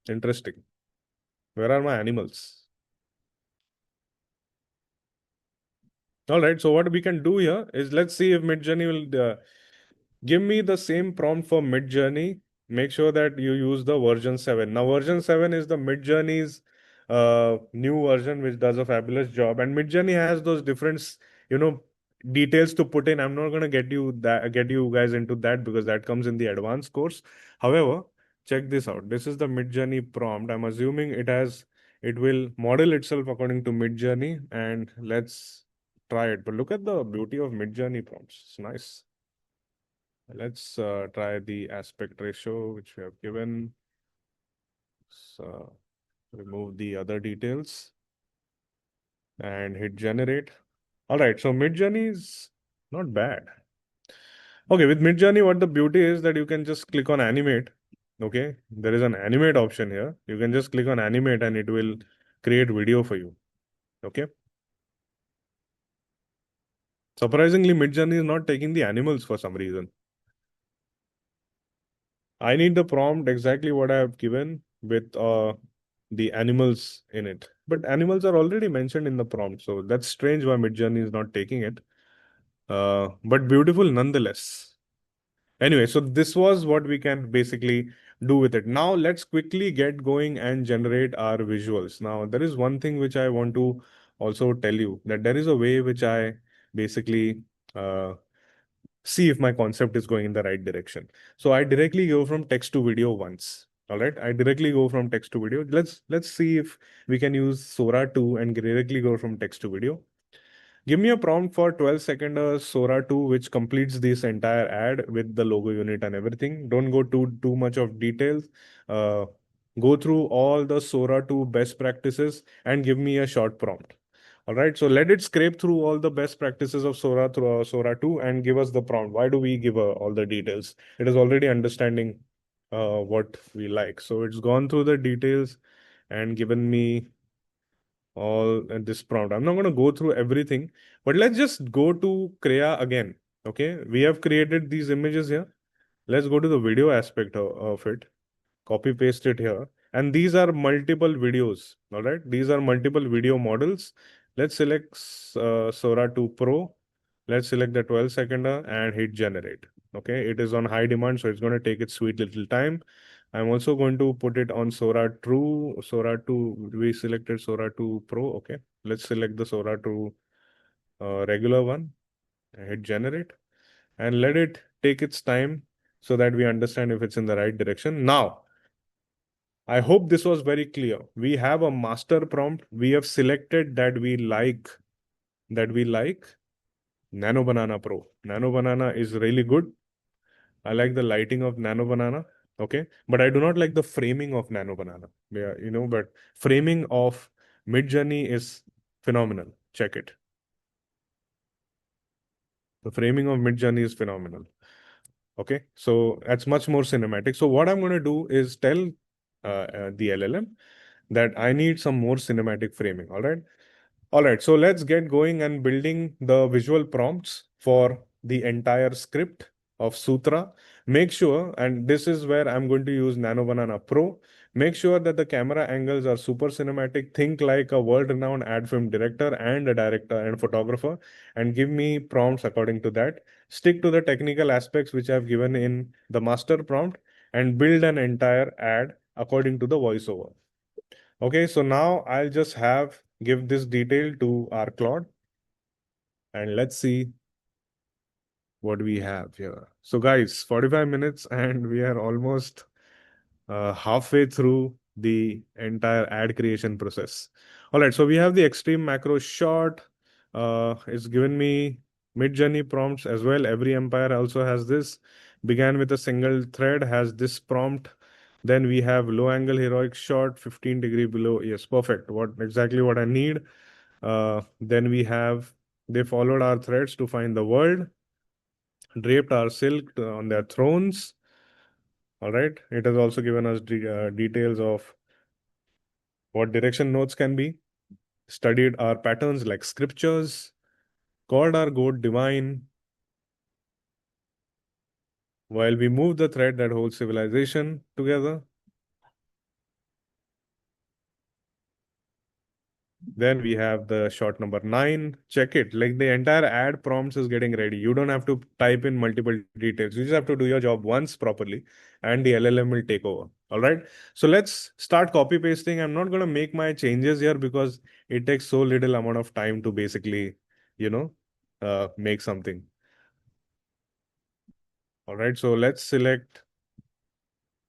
Interesting. Where are my animals? All right, so what we can do here is let's see if Midjourney will give me the same prompt for Midjourney. Make sure that you use the version 7. Now, version 7 is the Midjourney's new version, which does a fabulous job. And Midjourney has those different, details to put in. I'm not going to get you guys into that because that comes in the advanced course. However, check this out. This is the Midjourney prompt. I'm assuming it will model itself according to Midjourney, and let's try it. But look at the beauty of Midjourney prompts. It's nice. Let's try the aspect ratio, which we have given. So remove the other details and hit generate. All right, so Midjourney is not bad. Okay, with Midjourney, what the beauty is that you can just click on animate. Okay, there is an animate option here. You can just click on animate and it will create video for you. Okay. Surprisingly, Midjourney is not taking the animals for some reason. I need the prompt exactly what I have given with the animals in it. But animals are already mentioned in the prompt, so that's strange why Midjourney is not taking it. But beautiful nonetheless. Anyway, so this was what we can basically do with it. Now let's quickly get going and generate our visuals. Now there is one thing which I want to also tell you, that there is a way which I basically see if my concept is going in the right direction. So I directly go from text to video once. All right, I directly go from text to video. Let's see if we can use Sora 2 and directly go from text to video. Give me a prompt for 12-second Sora 2, which completes this entire ad with the logo unit and everything. Don't go too much of details. Go through all the Sora 2 best practices and give me a short prompt. All right, so let it scrape through all the best practices of Sora through Sora 2 and give us the prompt. Why do we give all the details? It is already understanding what we like. So it's gone through the details and given me all this prompt. I'm not going to go through everything, but let's just go to Krea again. Okay, we have created these images here. Let's go to the video aspect of it. Copy paste it here. And these are multiple videos. All right, these are multiple video models. Let's select Sora 2 Pro. Let's select the 12-seconder and hit generate. Okay, it is on high demand, so it's going to take its sweet little time. I'm also going to put it on Sora 2. We selected Sora 2 Pro. Okay, let's select the Sora 2 regular one. Hit generate and let it take its time so that we understand if it's in the right direction. Now, I hope this was very clear. We have a master prompt. We have selected that we like Nano Banana Pro. Nano Banana is really good. I like the lighting of Nano Banana. Okay. But I do not like the framing of Nano Banana. Yeah, but framing of Midjourney is phenomenal. Check it. The framing of Midjourney is phenomenal. Okay. So that's much more cinematic. So what I'm going to do is tell the LLM that I need some more cinematic framing. All right. All right, so let's get going and building the visual prompts for the entire script of Sutra. Make sure, and this is where I'm going to use Nano Banana Pro. Make sure that the camera angles are super cinematic. Think like a world-renowned ad film director and a director and photographer, and give me prompts according to that. Stick to the technical aspects which I've given in the master prompt and build an entire ad according to the voiceover. Okay, so now I'll just give this detail to our Claude and let's see what we have here. So guys, 45 minutes and we are almost halfway through the entire ad creation process. All right, so we have the extreme macro shot. It's given me Midjourney prompts as well. Every empire also has this. Began with a single thread, has this prompt. Then we have low angle heroic shot, 15-degree below. Yes, perfect. Exactly what I need. Then they followed our threads to find the world. draped are silk on their thrones. All right. It has also given us details of what direction notes can be. Studied our patterns like scriptures. Called our goat divine. While we move the thread that holds civilization together. Then we have the shot number 9. Check it. Like the entire ad prompts is getting ready. You don't have to type in multiple details. You just have to do your job once properly and the LLM will take over. All right. So let's start copy pasting. I'm not going to make my changes here because it takes so little amount of time to basically, make something. All right. So let's select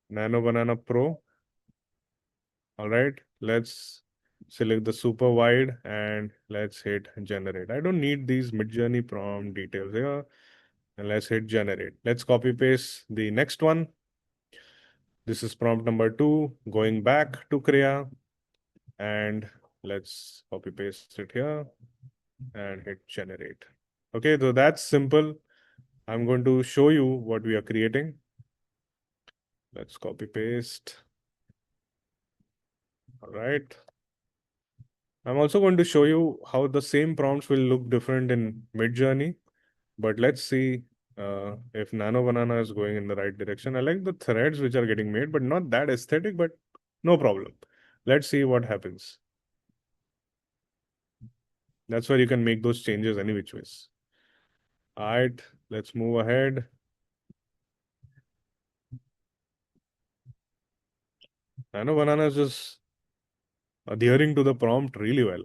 Nano Banana Pro. All right. Let's select the super wide and let's hit generate. I don't need these Midjourney prompt details here. And let's hit generate. Let's copy paste the next one. This is prompt number 2, going back to Krea. And let's copy paste it here and hit generate. Okay, so that's simple. I'm going to show you what we are creating. Let's copy paste. All right. I'm also going to show you how the same prompts will look different in Midjourney. But let's see if Nano Banana is going in the right direction. I like the threads which are getting made, but not that aesthetic, but no problem. Let's see what happens. That's where you can make those changes any which ways. All right, let's move ahead. Nano Banana is just adhering to the prompt really well.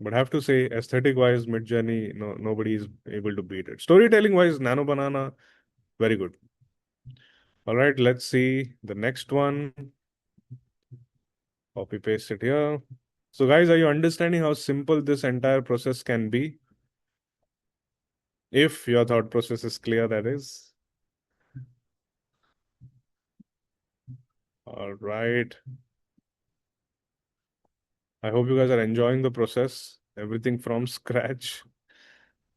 But I have to say, aesthetic-wise, Midjourney, nobody is able to beat it. Storytelling-wise, Nano Banana, very good. All right, let's see the next one. Copy paste it here. So guys, are you understanding how simple this entire process can be? If your thought process is clear, that is. All right. I hope you guys are enjoying the process. Everything from scratch.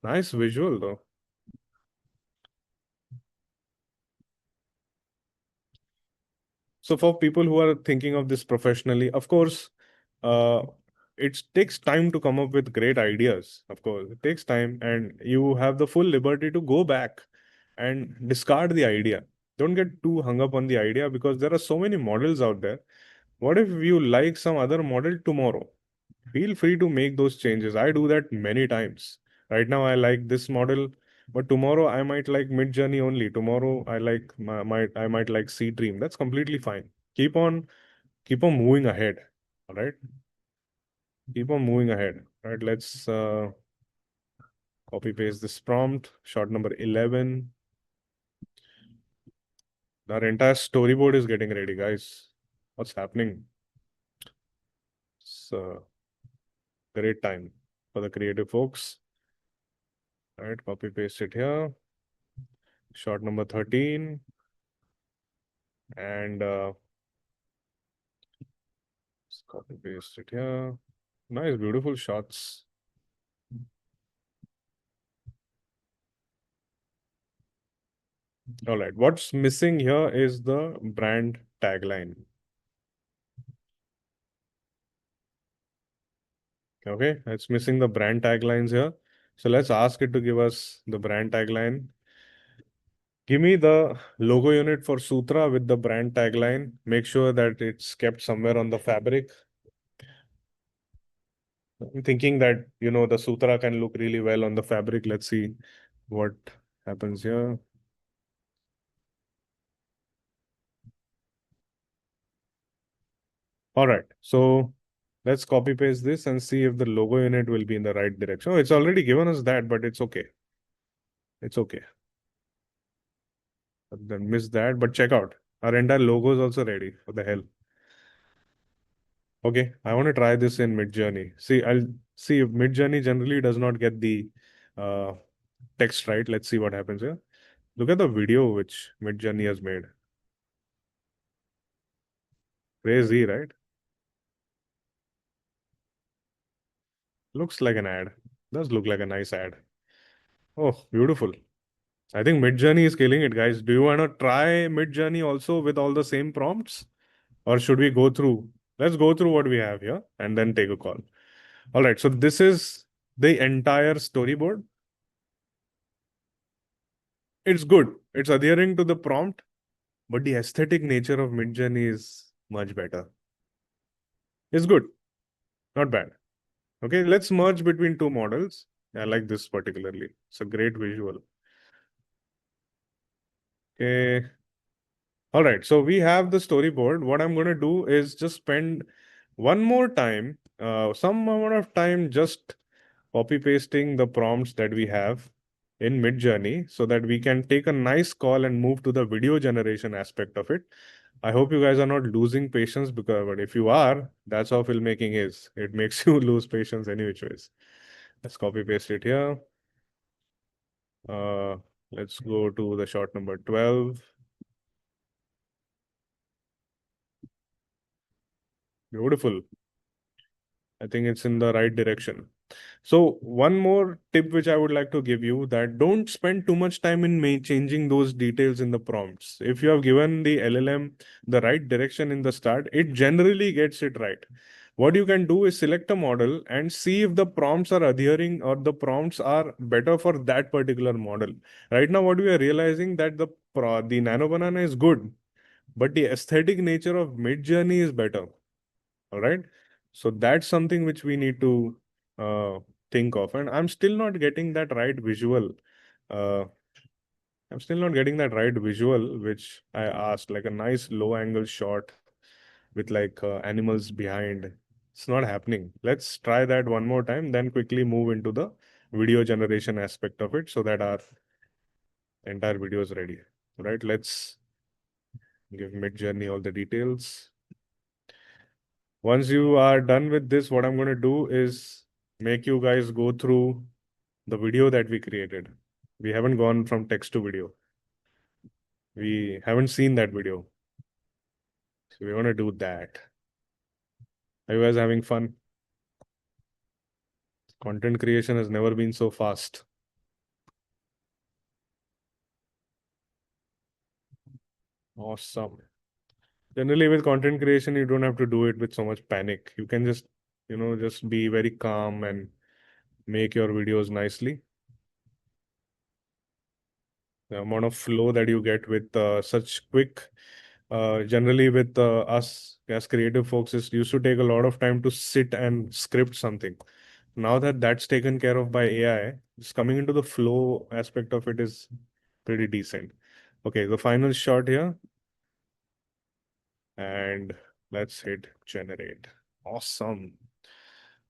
Nice visual though. So for people who are thinking of this professionally, of course, it takes time to come up with great ideas. Of course, it takes time and you have the full liberty to go back and discard the idea. Don't get too hung up on the idea because there are so many models out there. What if you like some other model tomorrow? Feel free to make those changes. I do that many times. Right now, I like this model, but tomorrow I might like Midjourney only. Tomorrow I might like Sea Dream. That's completely fine. Keep on moving ahead. All right. Keep on moving ahead. All right. Let's copy paste this prompt. Shot number 11. Our entire storyboard is getting ready, guys. What's happening? It's a great time for the creative folks. All right, copy paste it here. Shot number 13. And copy paste it here. Nice, beautiful shots. All right, what's missing here is the brand tagline. Okay, it's missing the brand taglines here. So let's ask it to give us the brand tagline. Give me the logo unit for Sutra with the brand tagline. Make sure that it's kept somewhere on the fabric. I'm thinking that, the Sutra can look really well on the fabric. Let's see what happens here. All right, so let's copy paste this and see if the logo unit will be in the right direction. Oh, it's already given us that, but it's okay. It's okay. Then miss that, but check out. Our entire logo is also ready. What the hell? Okay, I want to try this in Midjourney. See, I'll see if Midjourney generally does not get the text right. Let's see what happens here. Look at the video which Midjourney has made. Crazy, right? Looks like an ad. Does look like a nice ad. Oh, beautiful. I think Midjourney is killing it, guys. Do you want to try Midjourney also with all the same prompts? Or should we go through? Let's go through what we have here and then take a call. All right, so this is the entire storyboard. It's good. It's adhering to the prompt, but the aesthetic nature of Midjourney is much better. It's good, not bad. Okay, let's merge between two models. I like this particularly. It's a great visual. Okay. All right, so we have the storyboard. What I'm going to do is just spend one more time, some amount of time just copy pasting the prompts that we have in Midjourney so that we can take a nice call and move to the video generation aspect of it. I hope you guys are not losing patience but if you are, that's how filmmaking is. It makes you lose patience any which ways. Let's copy paste it here. Let's go to the shot number 12. Beautiful. I think it's in the right direction. So one more tip which I would like to give you, that don't spend too much time in changing those details in the prompts. If you have given the LLM the right direction in the start, it generally gets it right. What you can do is select a model and see if the prompts are adhering or the prompts are better for that particular model. Right now, what we are realizing that the Nano Banana is good, but the aesthetic nature of Midjourney is better. All right. So that's something which we need to think of. And I'm still not getting that right visual. I'm still not getting that right visual, which I asked, like a nice low angle shot with like animals behind. It's not happening. Let's try that one more time, then quickly move into the video generation aspect of it so that our entire video is ready. Right? Let's give Midjourney all the details. Once you are done with this, what I'm going to do is make you guys go through the video that we created. We haven't gone from text to video. We haven't seen that video. So we want to do that. Are you guys having fun? Content creation has never been so fast. Awesome. Generally, with content creation, you don't have to do it with so much panic. You can just, just be very calm and make your videos nicely. The amount of flow that you get with such quick, generally with us as creative folks, it used to take a lot of time to sit and script something. Now that that's taken care of by AI, just coming into the flow aspect of it is pretty decent. Okay, the final shot here. And let's hit generate. Awesome.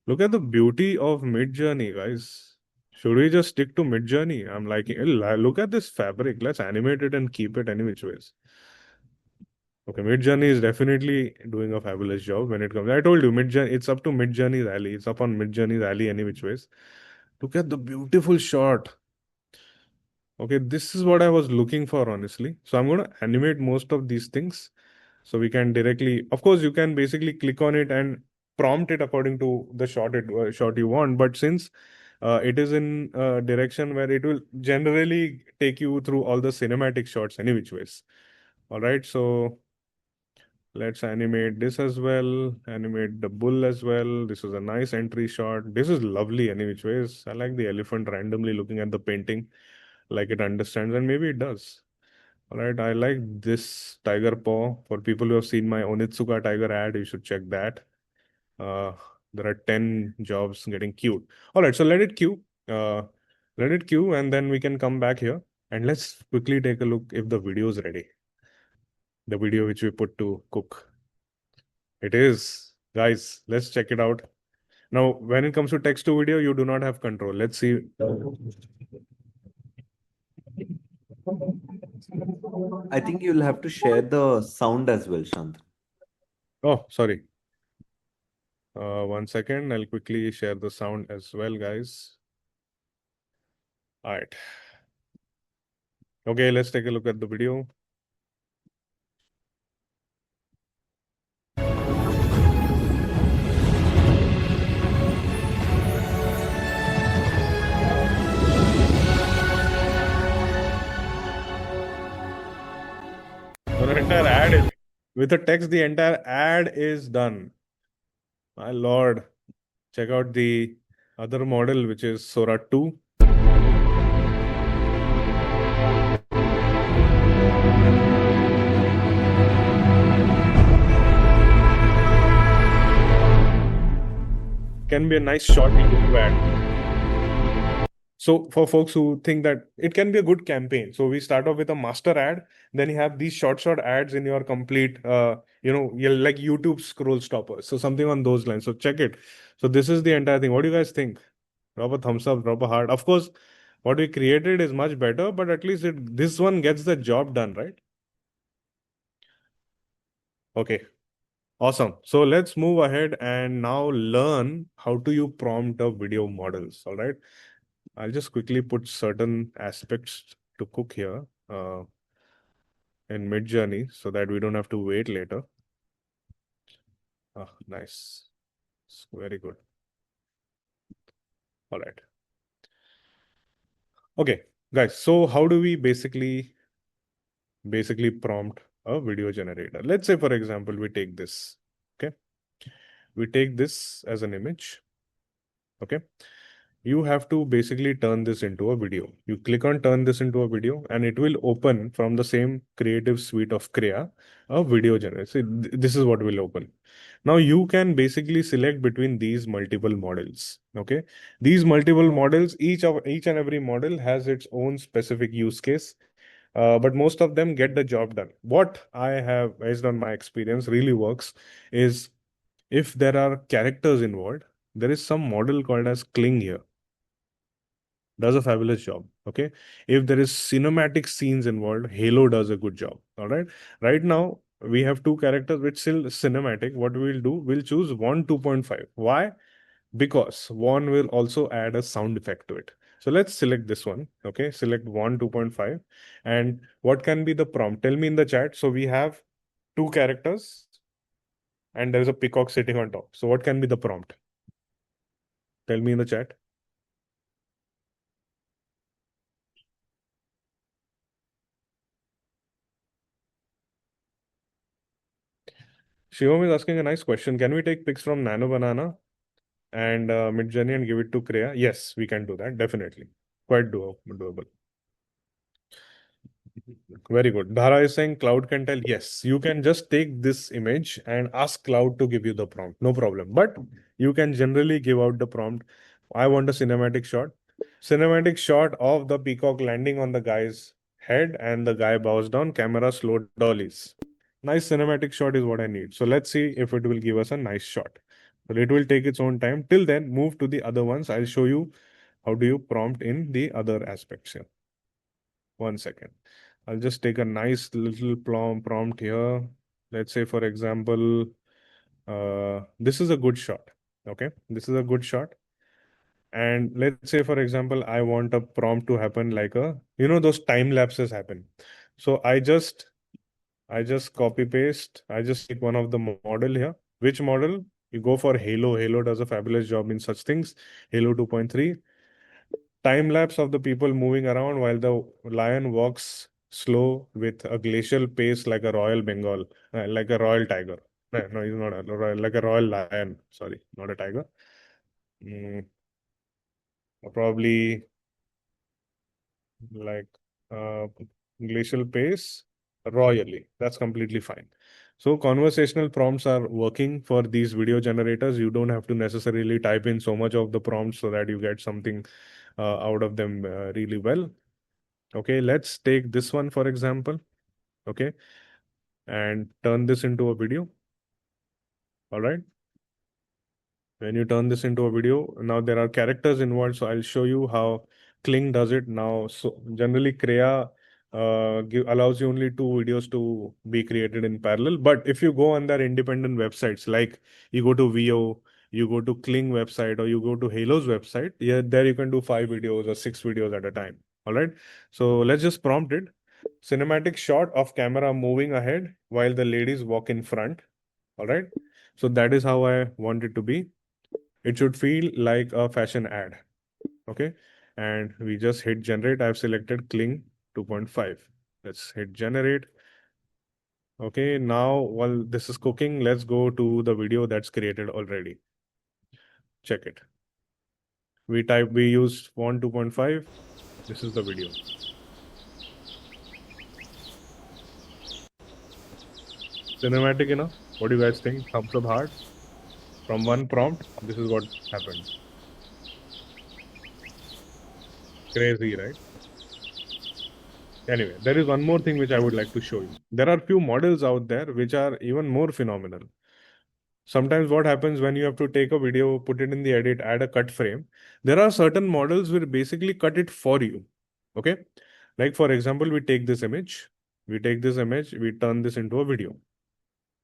Look at the beauty of Midjourney, guys. Should we just stick to Midjourney? I'm liking it. Look at this fabric. Let's animate it and keep it any which ways. Okay, Midjourney is definitely doing a fabulous job when it comes. I told you, Midjourney, it's up to Midjourney's alley. It's up on Midjourney's alley any which ways. Look at the beautiful shot. Okay, this is what I was looking for, honestly. So I'm going to animate most of these things. So we can directly, of course, you can basically click on it and prompt it according to the shot you want. But since it is in a direction where it will generally take you through all the cinematic shots any which ways. All right, so let's animate this as well, animate the bull as well. This is a nice entry shot. This is lovely any which ways. I like the elephant randomly looking at the painting like it understands, and maybe it does. All right, I like this tiger paw. For people who have seen my Onitsuka tiger ad, you should check that. There are 10 jobs getting queued. All right, so let it queue. Let it queue, and then we can come back here and let's quickly take a look if the video is ready. The video which we put to cook. It is. Guys, let's check it out. Now, when it comes to text to video, you do not have control. Let's see. I think you'll have to share the sound as well, Shant. Oh, sorry. 1 second. I'll quickly share the sound as well, guys. All right. Okay, let's take a look at the video. With a text, the entire ad is done. My lord. Check out the other model, which is Sora 2. Can be a nice short YouTube ad. So for folks who think that it can be a good campaign, so we start off with a master ad, then you have these short ads in your complete, you're like YouTube scroll stoppers. So something on those lines. So check it. So this is the entire thing. What do you guys think? Drop a thumbs up, drop a heart. Of course, what we created is much better, but at least this one gets the job done, right? Okay. Awesome. So let's move ahead and now learn how to you prompt a video models. All right. I'll just quickly put certain aspects to cook here in Midjourney so that we don't have to wait later. Oh, nice. Very good. All right. Okay, guys. So how do we basically prompt a video generator? Let's say, for example, we take this. Okay. We take this as an image. Okay. You have to basically turn this into a video. You click on turn this into a video and it will open from the same creative suite of Krea, a video generator. So this is what will open. Now you can basically select between these multiple models. Okay. These multiple models, each and every model has its own specific use case. But most of them get the job done. What I have, based on my experience, really works is if there are characters involved, there is some model called as Kling here. Does a fabulous job. Okay. If there is cinematic scenes involved, Hailuo does a good job. All right. Right now, we have two characters which still cinematic. What we'll do, we'll choose 1 2.5. Why? Because one will also add a sound effect to it. So let's select this one. Okay. Select 1 2.5. And what can be the prompt? Tell me in the chat. So we have two characters and there's a peacock sitting on top. So what can be the prompt? Tell me in the chat. Shivam is asking a nice question. Can we take pics from Nano Banana and Midjourney and give it to Krea? Yes, we can do that. Definitely. Quite doable. Very good. Dhara is saying Cloud can tell. Yes, you can just take this image and ask Cloud to give you the prompt. No problem. But you can generally give out the prompt. I want a cinematic shot. Cinematic shot of the peacock landing on the guy's head and the guy bows down. Camera slow dollies. Nice cinematic shot is what I need. So let's see if it will give us a nice shot. But it will take its own time. Till then, move to the other ones. I'll show you how do you prompt in the other aspects here. 1 second. I'll just take a nice little prompt here. Let's say, for example, this is a good shot. Okay, this is a good shot. And let's say, for example, I want a prompt to happen like those time lapses happen. So I just copy paste. I just take one of the model here. Which model? You go for Hailuo. Hailuo does a fabulous job in such things. Hailuo 2.3. Time lapse of the people moving around while the lion walks slow with a glacial pace like a royal Bengal, like a royal tiger. No, he's not a royal, like a royal lion. Sorry, not a tiger. Probably like glacial pace royally. That's completely fine. So conversational prompts are working for these video generators. You don't have to necessarily type in so much of the prompts so that you get something out of them really well. Okay, let's take this one for example. Okay, and turn this into a video. All right. When you turn this into a video, now there are characters involved. So I'll show you how Kling does it now. So generally Krea allows you only two videos to be created in parallel. But if you go on their independent websites, like you go to VO, you go to Kling website, or you go to Hailuo's website, yeah, there you can do 5 videos or 6 videos at a time. All right. So let's just prompt it. Cinematic shot of camera moving ahead while the ladies walk in front. All right. So that is how I want it to be. It should feel like a fashion ad. Okay. And we just hit generate. I've selected Kling 2.5. Let's hit generate. Okay, now while this is cooking, let's go to the video that's created already. Check it. We used font 2.5. This is the video. Cinematic enough? What do you guys think? Thumbs up hard. From one prompt, this is what happened. Crazy, right? Anyway, there is one more thing which I would like to show you. There are few models out there which are even more phenomenal. Sometimes what happens when you have to take a video, put it in the edit, add a cut frame, there are certain models which basically cut it for you. Okay. Like for example, we take this image, we turn this into a video.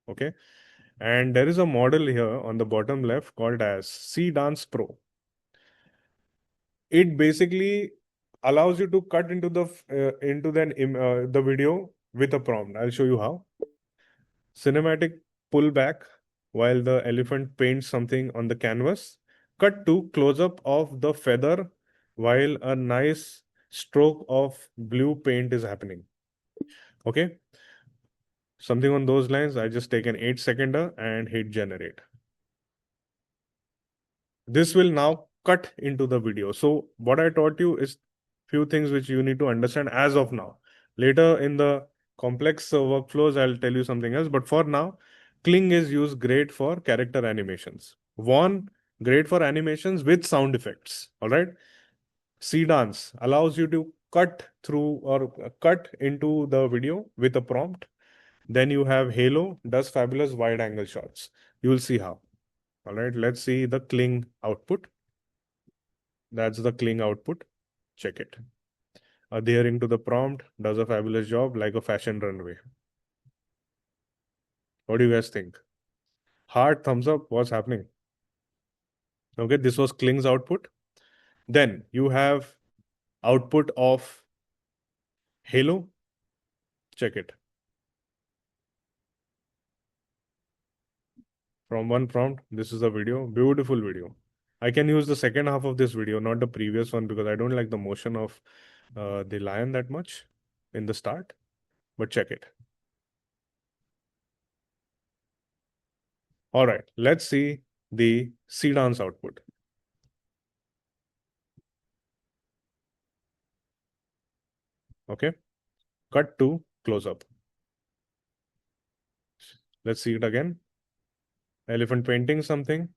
Okay. And there is a model here on the bottom left called as C Dance Pro. It basically allows you to cut into the video with a prompt. I'll show you how. Cinematic pullback while the elephant paints something on the canvas. Cut to close up of the feather while a nice stroke of blue paint is happening. Okay. Something on those lines. I just take an 8-seconder and hit generate. This will now cut into the video. So what I taught you is few things which you need to understand as of now. Later in the complex workflows, I'll tell you something else. But for now, Kling is used great for character animations. One, great for animations with sound effects. All right. C Dance allows you to cut through or cut into the video with a prompt. Then you have Hailuo, does fabulous wide angle shots. You will see how. All right, let's see the Kling output. That's the Kling output. Check it. Adhering to the prompt, does a fabulous job like a fashion runway. What do you guys think? Heart, thumbs up, what's happening? Okay, this was Kling's output. Then you have output of Hailuo. Check it. From one prompt, this is a video, beautiful video. I can use the second half of this video, not the previous one, because I don't like the motion of the lion that much in the start, but check it. All right, let's see the C dance output. Okay, cut to close up. Let's see it again. Elephant painting something,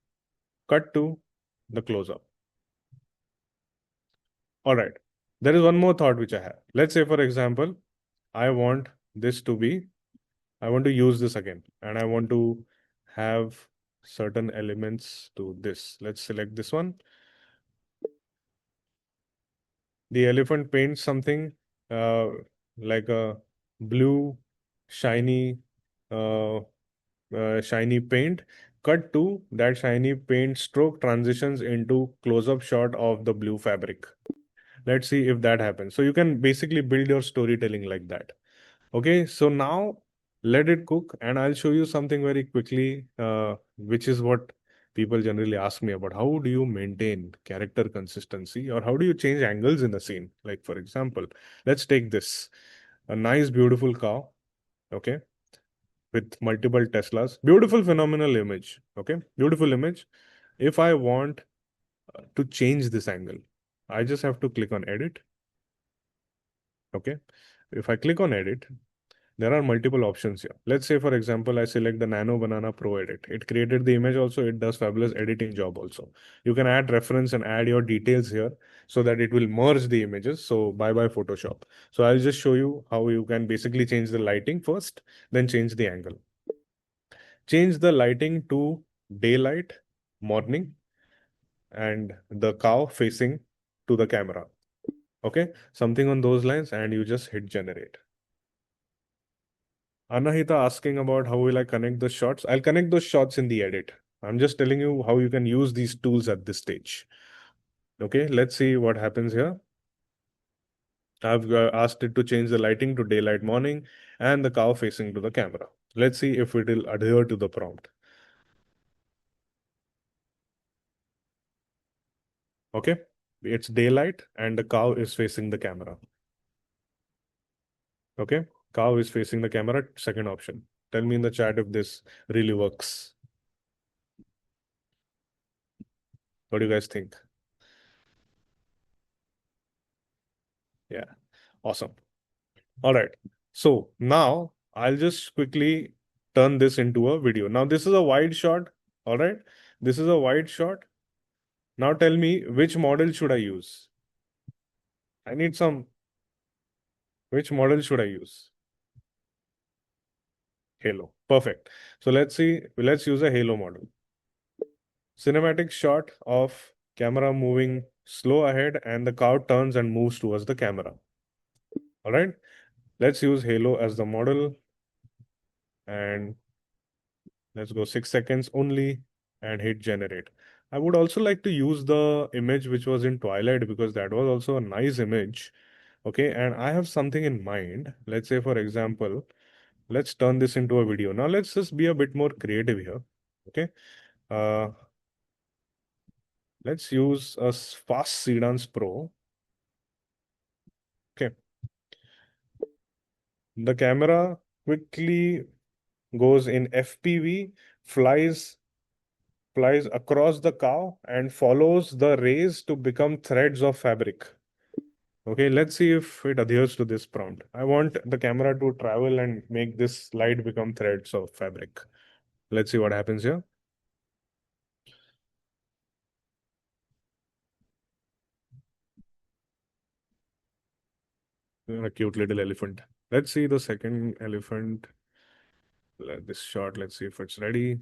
cut to the close up. All right, there is one more thought which I have. Let's say, for example, I want this to be, I want to use this again, and I want to have certain elements to this. Let's select this one. The elephant paints something like a blue, shiny, shiny paint. Cut to that shiny paint stroke transitions into close-up shot of the blue fabric. Let's see if that happens. So you can basically build your storytelling like that. Okay, so now let it cook, and I'll show you something very quickly, which is what people generally ask me about. How do you maintain character consistency, or how do you change angles in the scene? Like, for example, let's take this, a nice, beautiful cow, okay, with multiple Teslas. Beautiful, phenomenal image, okay, beautiful image. If I want to change this angle, I just have to click on edit, okay. If I click on edit, there are multiple options here. Let's say, for example, I select the Nano Banana Pro Edit. It created the image also. It does fabulous editing job also. You can add reference and add your details here so that it will merge the images. So bye-bye Photoshop. So I'll just show you how you can basically change the lighting first, then change the angle. Change the lighting to daylight, morning, and the cow facing to the camera. Okay, something on those lines, and you just hit generate. Anahita asking about how will I connect the shots. I'll connect those shots in the edit. I'm just telling you how you can use these tools at this stage. Okay, let's see what happens here. I've asked it to change the lighting to daylight morning and the cow facing to the camera. Let's see if it will adhere to the prompt. Okay, it's daylight and the cow is facing the camera. Okay, cow is facing the camera, second option. Tell me in the chat if this really works. What do you guys think? Yeah, awesome. All right. So now I'll just quickly turn this into a video. Now this is a wide shot. All right. This is a wide shot. Now tell me which model should I use? I need some. Which model should I use? Hailuo. Perfect. So let's see. Let's use a Hailuo model. Cinematic shot of camera moving slow ahead and the cow turns and moves towards the camera. All right. Let's use Hailuo as the model and let's go 6 seconds only and hit generate. I would also like to use the image which was in Twilight because that was also a nice image. Okay, and I have something in mind. Let's say, for example, let's turn this into a video. Now let's just be a bit more creative here. Okay. Let's use a fast Sedans Pro. Okay. The camera quickly goes in FPV, flies across the cow and follows the rays to become threads of fabric. Okay, let's see if it adheres to this prompt. I want the camera to travel and make this light become threads of fabric. Let's see what happens here. A cute little elephant. Let's see the second elephant. This shot, let's see if it's ready.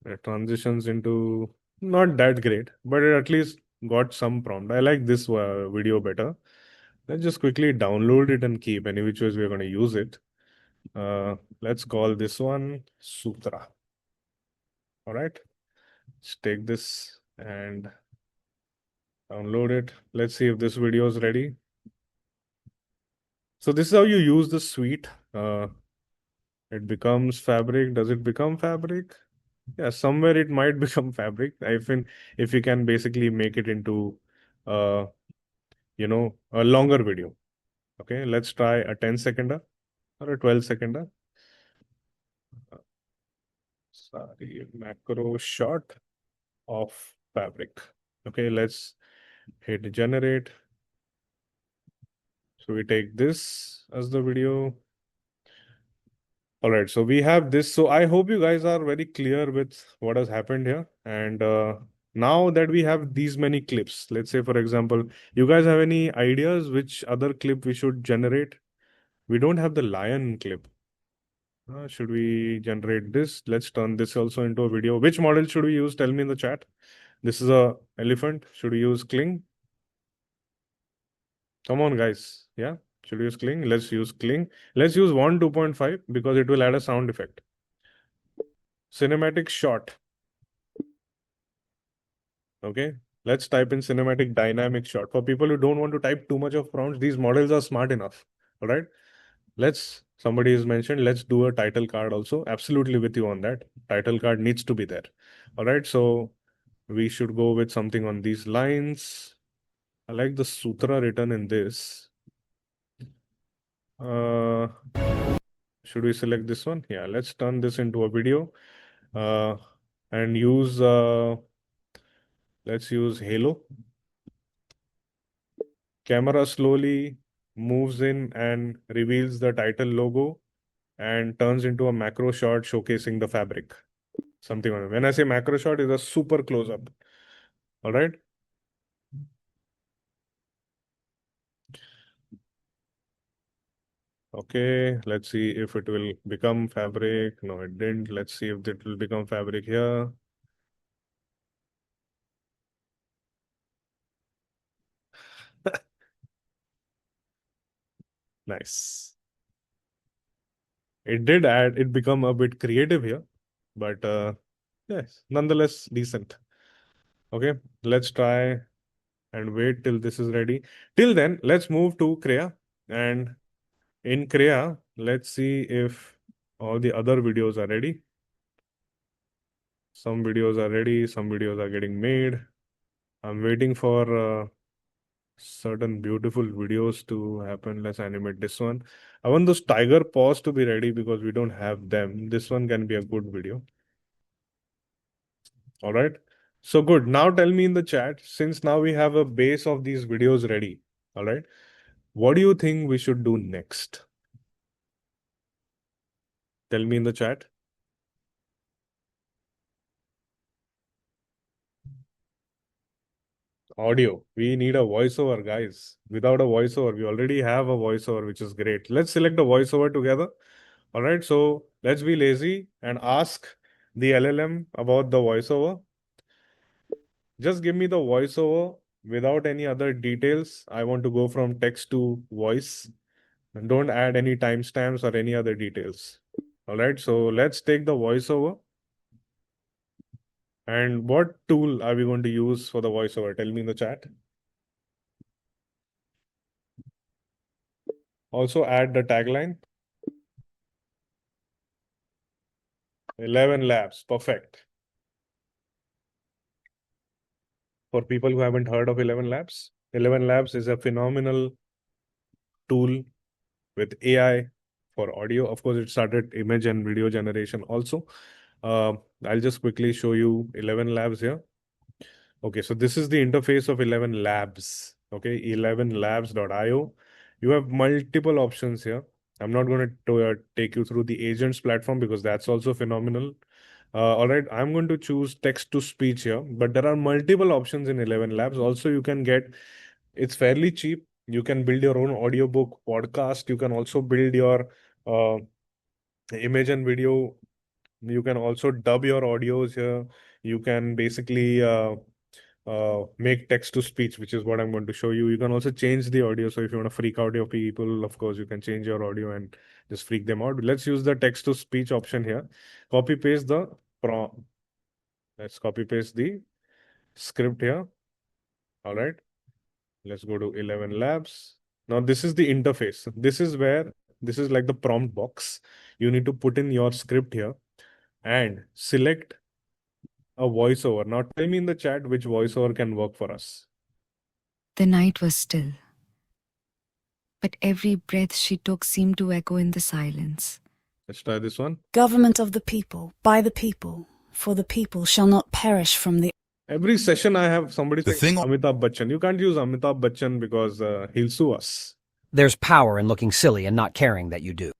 It transitions into not that great, but it at least got some prompt. I like this video better. Let's just quickly download it and keep. Any which ways we're going to use it. Let's call this one Sutra. All right. Let's take this and download it. Let's see if this video is ready. So this is how you use the suite. It becomes fabric. Does it become fabric? Yeah, somewhere it might become fabric. If you can basically make it into, a longer video. Okay, let's try a 10-seconder or a 12-seconder. Sorry, macro shot of fabric. Okay, let's hit generate. So we take this as the video. All right, so we have this. So I hope you guys are very clear with what has happened here. And now that we have these many clips, let's say, for example, you guys have any ideas which other clip we should generate? We don't have the lion clip. Should we generate this? Let's turn this also into a video. Which model should we use? Tell me in the chat. This is a elephant. Should we use Kling? Come on, guys. Yeah. Should we use Kling? Let's use Kling. Let's use 2.5 because it will add a sound effect. Cinematic shot. Okay. Let's type in cinematic dynamic shot. For people who don't want to type too much of prompts, these models are smart enough. All right. Somebody has mentioned, let's do a title card also. Absolutely with you on that. Title card needs to be there. All right. So we should go with something on these lines. I like the sutra written in this. Should we select this one? Yeah, let's turn this into a video and use, let's use Hailuo. Camera slowly moves in and reveals the title logo and turns into a macro shot showcasing the fabric. Something on it. When I say macro shot, it's a super close up. All right. Okay, let's see if it will become fabric. No, it didn't. Let's see if it will become fabric here. Nice. It did become a bit creative here, but yes, nonetheless decent. Okay, let's try and wait till this is ready. Till then, let's move to Krea. And in Krea, let's see if all the other videos are ready. Some videos are ready, some videos are getting made. I'm waiting for certain beautiful videos to happen. Let's animate this one. I want those tiger paws to be ready because we don't have them. This one can be a good video. All right. So good. Now tell me in the chat, since now we have a base of these videos ready. All right. What do you think we should do next? Tell me in the chat. Audio. We need a voiceover, guys. Without a voiceover, we already have a voiceover, which is great. Let's select a voiceover together. All right. So let's be lazy and ask the LLM about the voiceover. Just give me the voiceover without any other details. I want to go from text to voice. And don't add any timestamps or any other details. All right. So let's take the voiceover. And what tool are we going to use for the voiceover? Tell me in the chat. Also add the tagline. ElevenLabs. Perfect. For people who haven't heard of ElevenLabs, ElevenLabs is a phenomenal tool with AI for audio. Of course, it started image and video generation also. I'll just quickly show you ElevenLabs here. Okay, so this is the interface of ElevenLabs. Okay, ElevenLabs.io. You have multiple options here. I'm not going to take you through the agents platform because that's also phenomenal. All right, I'm going to choose text to speech here, but there are multiple options in ElevenLabs. Also, you can get, it's fairly cheap. You can build your own audiobook podcast. You can also build your image and video. You can also dub your audios here. You can basically make text to speech, which is what I'm going to show you. You can also change the audio. So if you want to freak out your people, of course, you can change your audio and just freak them out. Let's use the text to speech option here. Copy paste the prompt. Let's copy paste the script here. All right. Let's go to ElevenLabs. Now this is the interface. This is where, this is like the prompt box. You need to put in your script here and select a voiceover. Now tell me in the chat which voiceover can work for us. The night was still, but every breath she took seemed to echo in the silence. Let's try this one. Government of the people, by the people, for the people shall not perish from the... Every session I have somebody saying Amitabh Bachchan. You can't use Amitabh Bachchan because he'll sue us. There's power in looking silly and not caring that you do.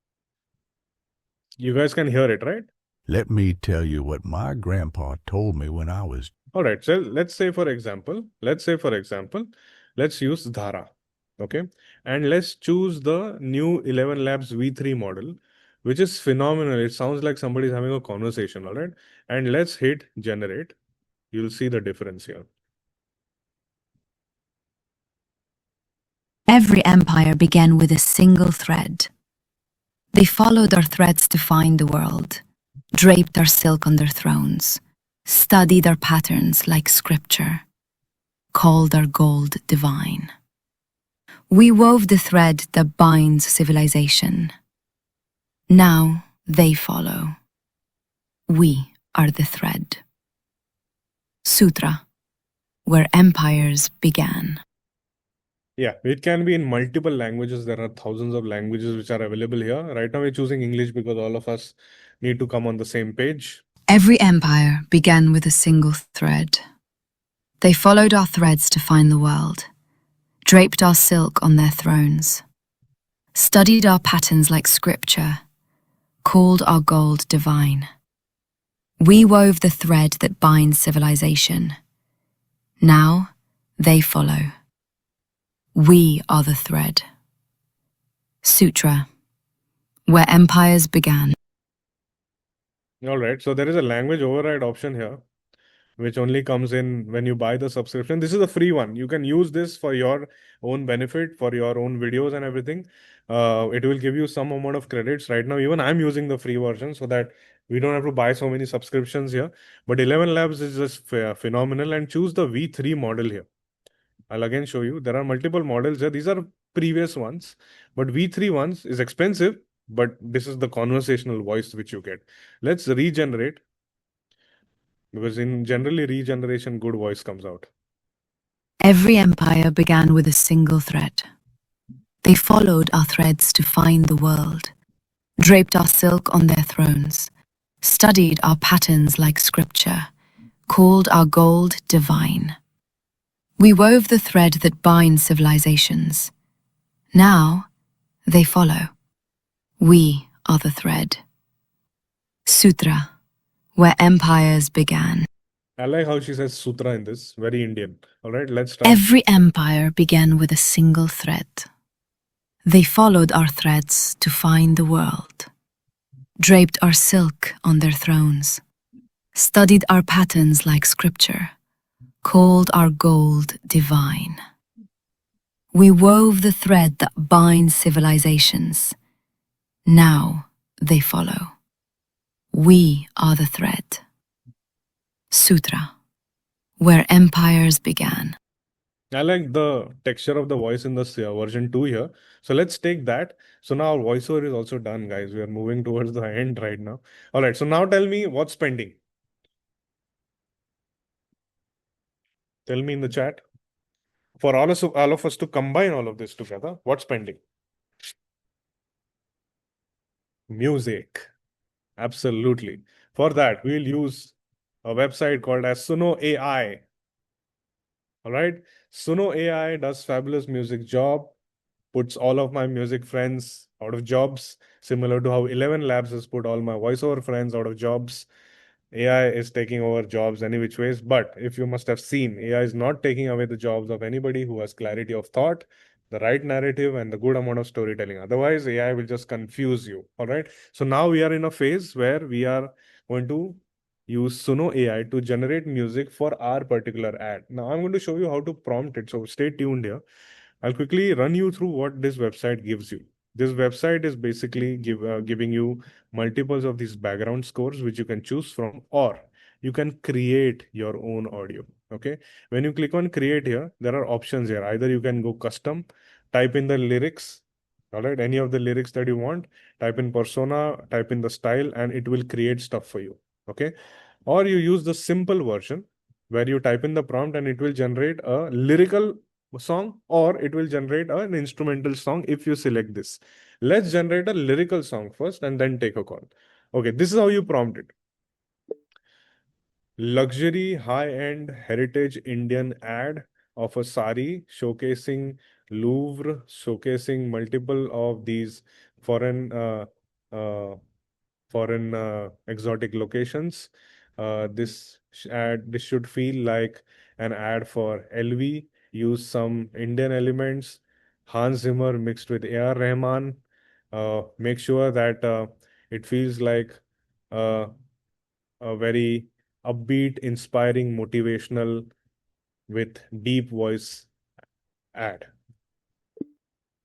You guys can hear it, right? Let me tell you what my grandpa told me when I was... All right. So let's say, for example, let's use Dhara. Okay. And let's choose the new ElevenLabs V3 model, which is phenomenal. It sounds like somebody's having a conversation. All right. And let's hit generate. You'll see the difference here. Every empire began with a single thread. They followed our threads to find the world, draped our silk on their thrones, studied our patterns like scripture, called our gold divine. We wove the thread that binds civilization. Now they follow. We are the thread. Sutra, where empires began. Yeah, it can be in multiple languages. There are thousands of languages which are available here. Right now we're choosing English because all of us need to come on the same page. Every empire began with a single thread. They followed our threads to find the world, draped our silk on their thrones, studied our patterns like scripture, called our gold divine. We wove the thread that binds civilization. Now they follow. We are the thread. Sutra, where empires began. All right, so there is a language override option here, which only comes in when you buy the subscription. This is a free one. You can use this for your own benefit, for your own videos and everything. It will give you some amount of credits. Right now, even I'm using the free version so that we don't have to buy so many subscriptions here. But ElevenLabs is just phenomenal, and choose the V3 model here. I'll again show you. There are multiple models here. These are previous ones, but V3 ones is expensive, but this is the conversational voice which you get. Let's regenerate, because in generally regeneration, good voice comes out. Every empire began with a single thread. They followed our threads to find the world, draped our silk on their thrones, studied our patterns like scripture, called our gold divine. We wove the thread that binds civilizations. Now they follow. We are the thread. Sutra, where empires began. I like how she says Sutra in this, very Indian. All right, let's start. Every empire began with a single thread. They followed our threads to find the world, draped our silk on their thrones, studied our patterns like scripture, called our gold divine. We wove the thread that binds civilizations. Now they follow. We are the thread. Sutra, where empires began. I like the texture of the voice in this version 2 here. So let's take that. So now our voiceover is also done, guys. We are moving towards the end right now. All right. So now tell me what's pending. Tell me in the chat. For all of us to combine all of this together, what's pending? Music. Absolutely. For that, we'll use a website called as Suno AI. All right. Suno AI does fabulous music job, puts all of my music friends out of jobs, similar to how ElevenLabs has put all my voiceover friends out of jobs. AI is taking over jobs any which ways, but if you must have seen, AI is not taking away the jobs of anybody who has clarity of thought, the right narrative, and the good amount of storytelling. Otherwise, AI will just confuse you. All right. So now we are in a phase where we are going to use Suno AI to generate music for our particular ad. Now I'm going to show you how to prompt it. So stay tuned here. I'll quickly run you through what this website gives you. This website is basically giving you multiples of these background scores, which you can choose from, or you can create your own audio. Okay. When you click on create here, there are options here. Either you can go custom, type in the lyrics, all right, any of the lyrics that you want, type in persona, type in the style, and it will create stuff for you. Okay. Or you use the simple version where you type in the prompt and it will generate a lyrical song, or it will generate an instrumental song if you select this. Let's generate a lyrical song first and then take a call. Okay, this is how you prompt it. Luxury high-end heritage Indian ad of a sari showcasing Louvre, showcasing multiple of these foreign exotic locations. This should feel like an ad for LV. Use some Indian elements. Hans Zimmer mixed with A.R. Rahman. Make sure that it feels like a very upbeat, inspiring, motivational with deep voice ad.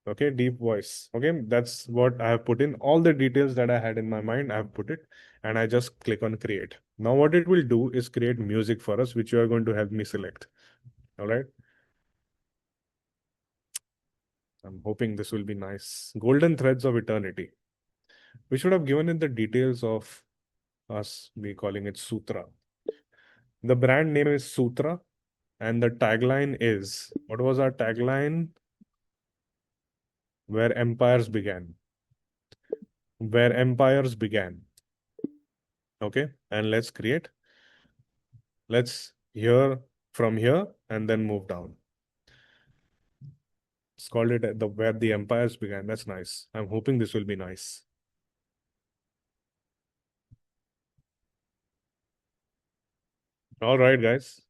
Okay, deep voice. Okay, that's what I have put in. All the details that I had in my mind, I have put it, and I just click on create. Now what it will do is create music for us, which you are going to help me select. All right. I'm hoping this will be nice. Golden threads of eternity. We should have given in the details of us be calling it Sutra. The brand name is Sutra, and the tagline is, what was our tagline? Where empires began. Where empires began. Okay, and let's create. Let's hear from here and then move down. It's called it where the empires began. That's nice. I'm hoping this will be nice. All right, guys.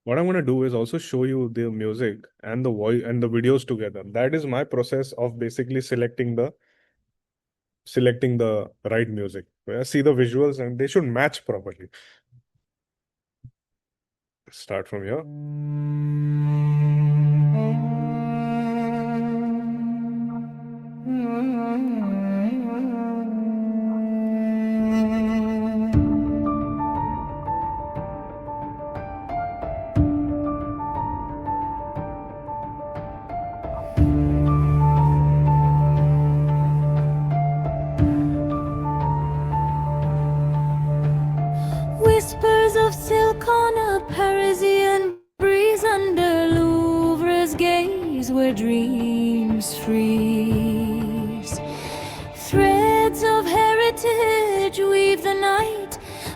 What I'm going to do is also show you the music and the voice and the videos together. That is my process of basically selecting the right music. See the visuals and they should match properly. Start from here.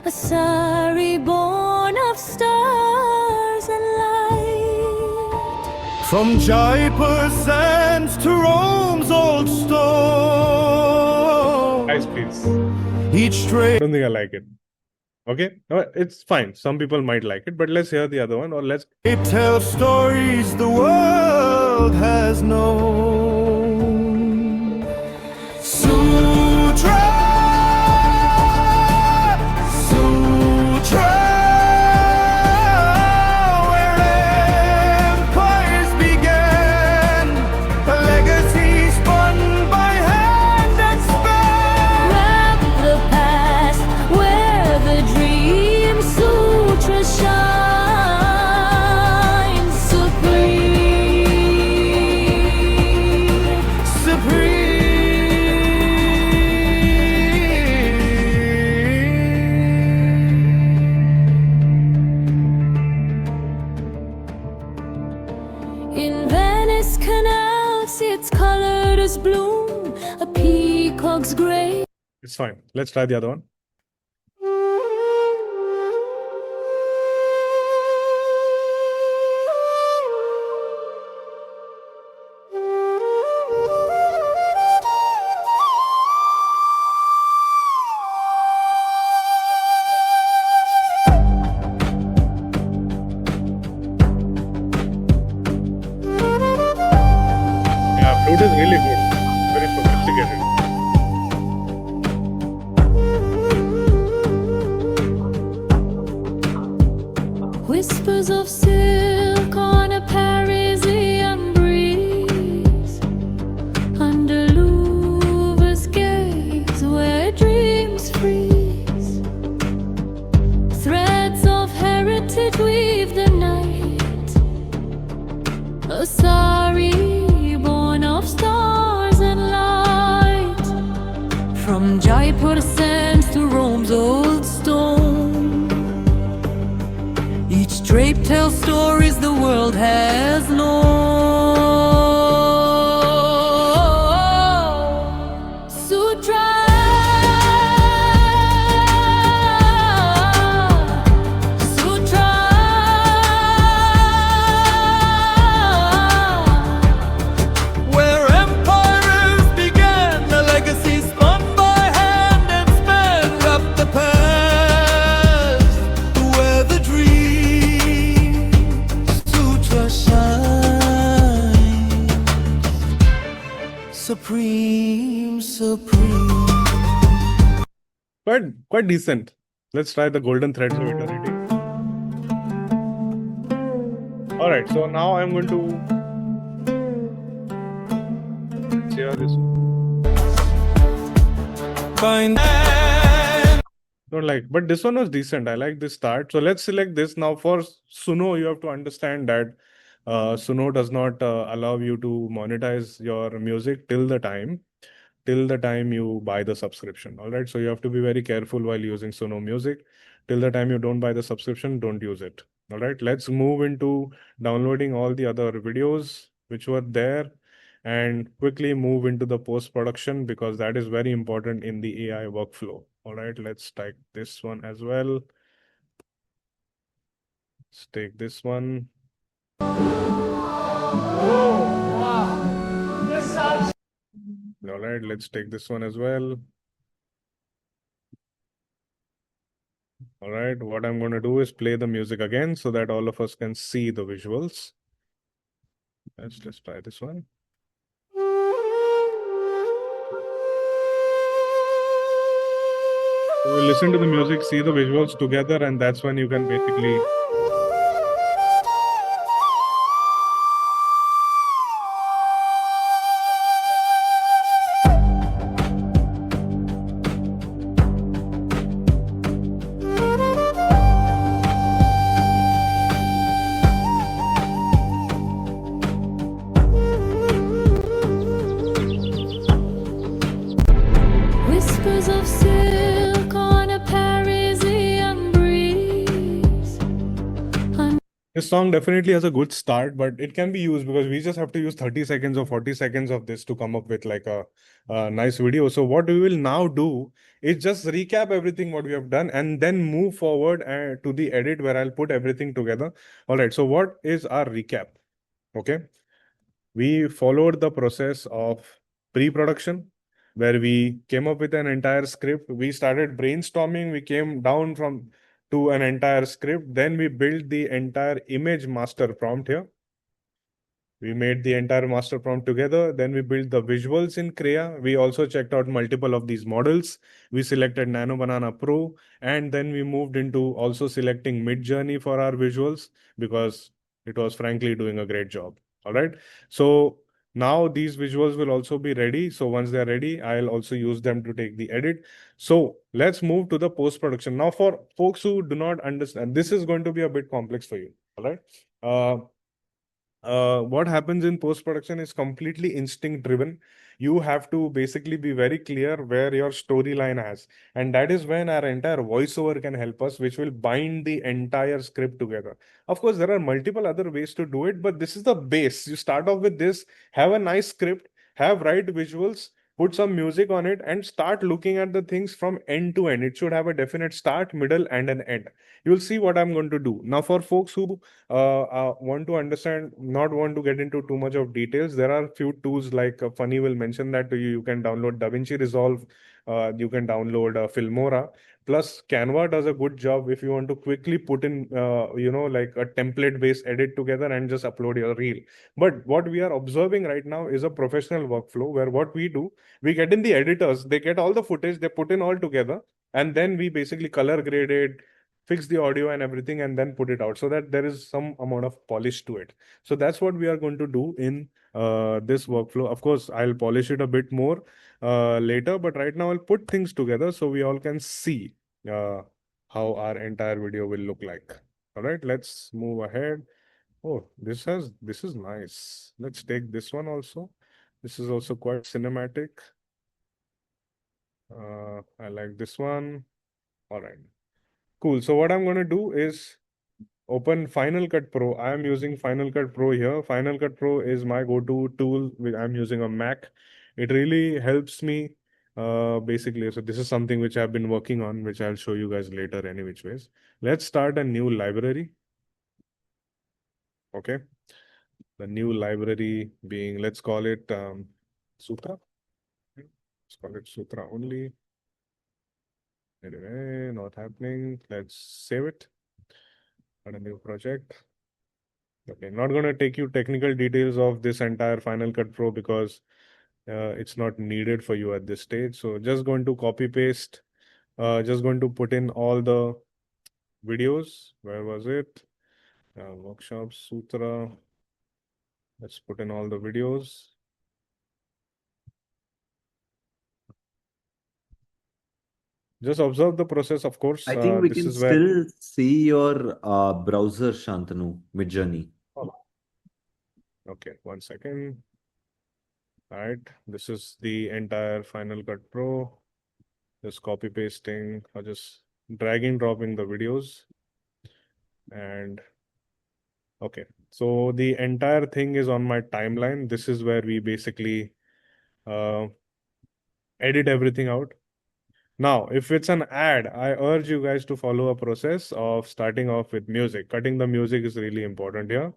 a Sari born of stars and light. From Jaipur sands to Rome's old stone. Nice piece. Each train. I don't think I like it. Okay, no, it's fine. Some people might like it, but let's hear the other one, or let's. It tells stories the world has known. Sutra, Sutra, where empires began, a legacy spun by hand and span. Wrap the past where the dream sutra shines supreme, supreme. In Venice canals, it's colored as bloom, a peacock's grey. It's fine. Let's try the other one. Yeah, flute is really good. Very sophisticated. Whispers of silk on a Parisian breeze, under Louvre's gaze where dreams freeze. Threads of heritage weave the night, a Sari born of stars and light. From Jaipur sands to Rome's old stone, each drape tells stories the world has known. Sutra, Sutra, Where empires began, a legacy spun by hand and span. Wrap the past where the dream sutra shines. Supreme, supreme. Quite decent. Let's try the golden threads of eternity. All right, so now I'm going to share this. Don't like, but this one was decent. I like this start. So let's select this now. For Suno, you have to understand that Suno does not allow you to monetize your music till the time you buy the subscription. All right, so you have to be very careful while using Suno Music. Till the time you don't buy the subscription, don't use it. All right, let's move into downloading all the other videos which were there and quickly move into the post-production, because that is very important in the AI workflow. All right, let's take this one as well. Let's take this one. All right, let's take this one as well. All right, what I'm going to do is play the music again so that all of us can see the visuals. Let's just try this one. So we'll listen to the music, see the visuals together, and that's when you can basically whispers of silk on a Parisian breeze, This song definitely has a good start, but it can be used because we just have to use 30 seconds or 40 seconds of this to come up with like a nice video. So what we will now do is just recap everything what we have done and then move forward to the edit where I'll put everything together. All right. So what is our recap? Okay. We followed the process of pre-production where we came up with an entire script. We started brainstorming. We came down to an entire script. Then we built the entire image master prompt here. We made the entire master prompt together. Then we built the visuals in Krea. We also checked out multiple of these models. We selected Nano Banana Pro. And then we moved into also selecting Midjourney for our visuals because it was frankly doing a great job. All right. So now these visuals will also be ready. So once they're ready, I'll also use them to take the edit. So let's move to the post-production. Now for folks who do not understand, this is going to be a bit complex for you. All right. What happens in post-production is completely instinct driven. You have to basically be very clear where your storyline has. And that is when our entire voiceover can help us, which will bind the entire script together. Of course, there are multiple other ways to do it, but this is the base. You start off with this, have a nice script, have right visuals, put some music on it, and start looking at the things from end to end. It should have a definite start, middle, and an end. You'll see what I'm going to do. Now, for folks who want to understand, not want to get into too much of details, there are a few tools like Funny will mention that to you. You can download DaVinci Resolve. You can download Filmora. Plus, Canva does a good job if you want to quickly put in, like a template-based edit together and just upload your reel. But what we are observing right now is a professional workflow where what we do, we get in the editors, they get all the footage, they put in all together, and then we basically color grade it, fix the audio and everything, and then put it out so that there is some amount of polish to it. So that's what we are going to do in this workflow. Of course, I'll polish it a bit more later, but right now I'll put things together so we all can see how our entire video will look like. All right, let's move ahead. Oh, this is nice. Let's take this one also. This is also quite cinematic. I like this one. All right. Cool. So what I'm going to do is open Final Cut Pro. I am using Final Cut Pro here. Final Cut Pro is my go-to tool. I'm using a Mac. It really helps me basically. So this is something which I've been working on, which I'll show you guys later any which ways. Let's start a new library. Okay. The new library being, let's call it Sutra. Let's call it Sutra only. Anyway, not happening. Let's save it. Add a new project. Okay, not going to take you technical details of this entire Final Cut Pro because it's not needed for you at this stage. So just going to copy paste. Just going to put in all the videos. Where was it? Workshop Sutra. Let's put in all the videos. Just observe the process, of course. I think we can still see your browser, Shantanu, Midjourney. Oh. Okay, 1 second. All right, this is the entire Final Cut Pro. Just copy pasting or just dragging, dropping the videos. And okay, so the entire thing is on my timeline. This is where we basically edit everything out. Now, if it's an ad, I urge you guys to follow a process of starting off with music. Cutting the music is really important here.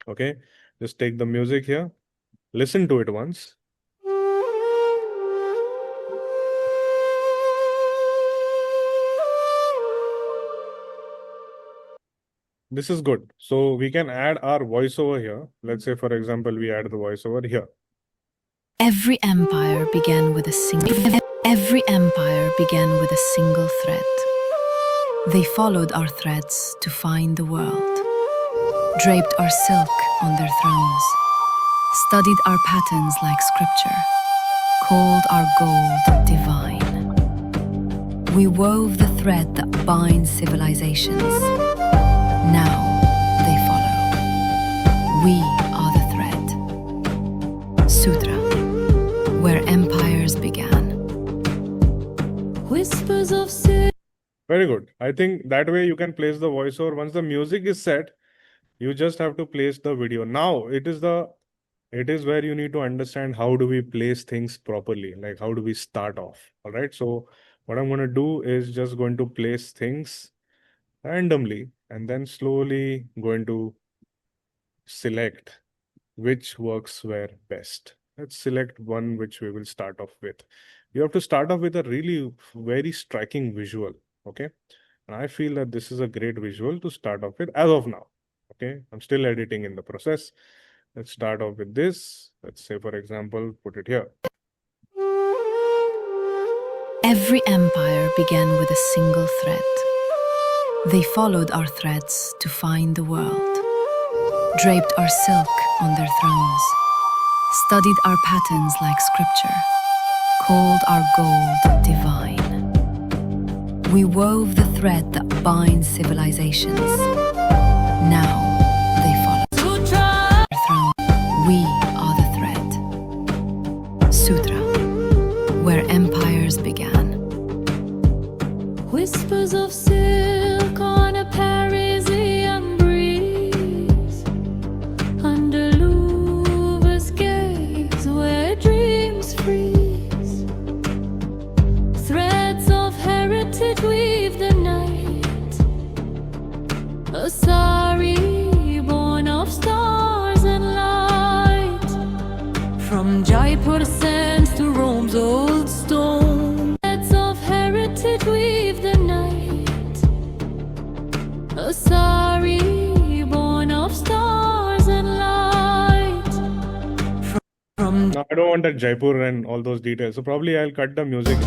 Okay, just take the music here. Listen to it once. This is good. So we can add our voiceover here. Let's say, for example, we add the voiceover here. Every empire began with a single thread. They followed our threads to find the world, draped our silk on their thrones, studied our patterns like scripture, called our gold divine. We wove the thread that binds civilizations. Now they follow. We are the thread. Sutra, where empires began. Whispers of Very Very good. I think that way you can place the voiceover. Once the music is set, you just have to place the video. Now it is where you need to understand how do we place things properly, like how do we start off. All right. So what I'm going to do is just going to place things randomly and then slowly going to select which works where best. Let's select one which we will start off with. You have to start off with a really very striking visual. Okay. And I feel that this is a great visual to start off with as of now. Okay. I'm still editing in the process. Let's start off with this. Let's say, for example, put it here. Every empire began with a single thread. They followed our threads to find the world, draped our silk on their thrones, studied our patterns like scripture, called our gold divine. We wove the thread that binds civilizations. Now they follow our throne. We are the thread. Sutra, where empires began. Whispers of silk on a Parisian breeze, under Louvre's gaze where dreams freeze. Threads of heritage weave the night, a Sari born of stars and light. From Jaipur sands to Rome's old stone, threads of heritage weave the night, a Sari born of stars and light. Now, I don't want that Jaipur and all those details, so probably I'll cut the music.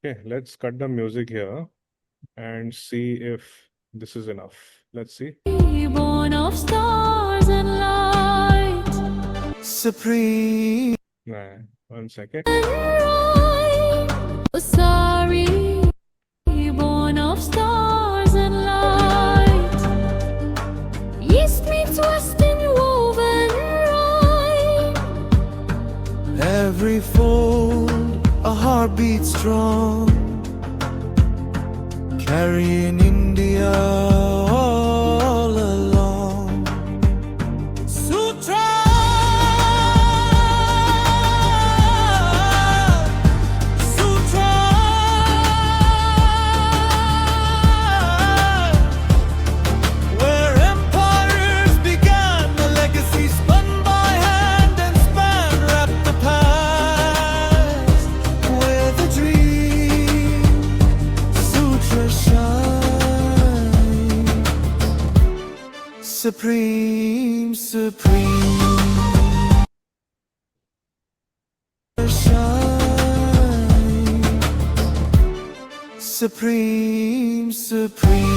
Okay, let's cut the music here and see if this is enough. Let's see. Born of stars and light, Supreme. Nah, 1 second. Sari, born of stars and light. East meets west in woven rhyme. Every fold, a heartbeat strong, carrying India all along. Sutra, where empires began, the legacy spun by hand and span, wrapped the past with a dream. Sutra shine, supreme, supreme. Shine, supreme, supreme.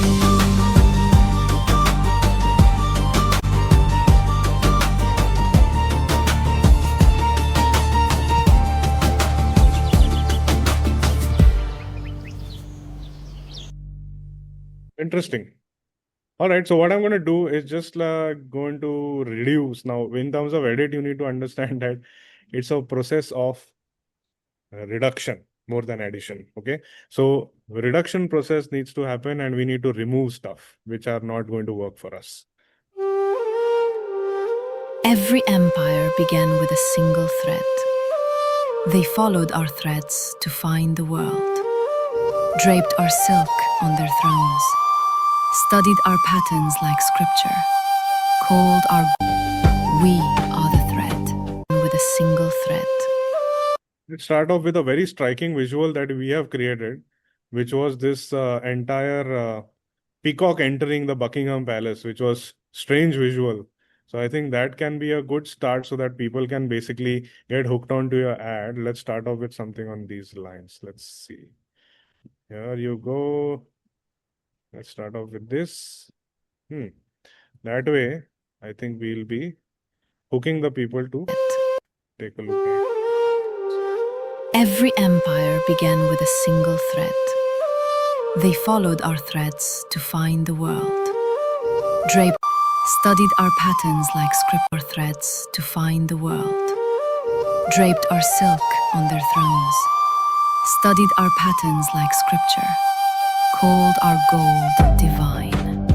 Interesting. All right. So what I'm going to do is just going to reduce. Now, in terms of edit, you need to understand that it's a process of reduction more than addition. Okay. So reduction process needs to happen and we need to remove stuff which are not going to work for us. Every empire began with a single thread. They followed our threads to find the world, draped our silk on their thrones, studied our patterns like scripture, called our we are the thread, with a single thread. Let's start off with a very striking visual that we have created, which was this entire peacock entering the Buckingham Palace, which was strange visual. So I think that can be a good start so that people can basically get hooked onto your ad. Let's start off with something on these lines. Let's see. Here you go. Let's start off with this. That way, I think we'll be hooking the people to take a look at it. Every empire began with a single thread. They followed our threads to find the world, draped, studied our patterns like scripture threads to find the world, draped our silk on their thrones, studied our patterns like scripture, called our gold divine.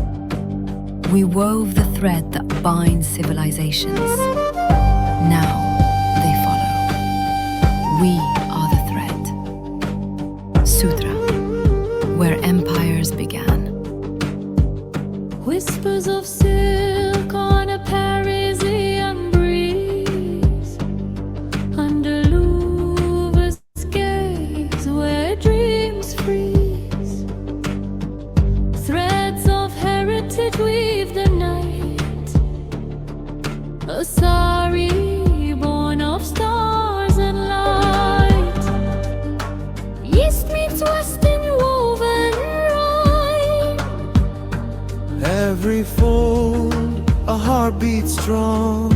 We wove the thread that binds civilizations. Now they follow. We are the thread. Sutra, where empires began. Whispers of silk on a Parisian breeze, under Louvre's gaze where dreams freeze. Threads of heritage weave the night, a Sari born of stars and light. East meets west in woven rhyme. Every fold, a heartbeat strong,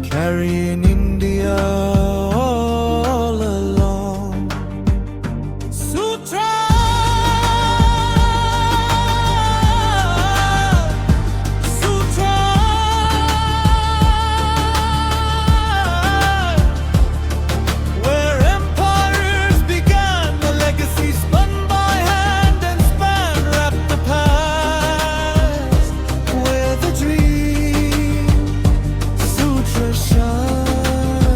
carrying India all along. Sutra, Sutra, Where empires began, a legacy spun by hand and span, wrapped the past with a dream. Sutra shines,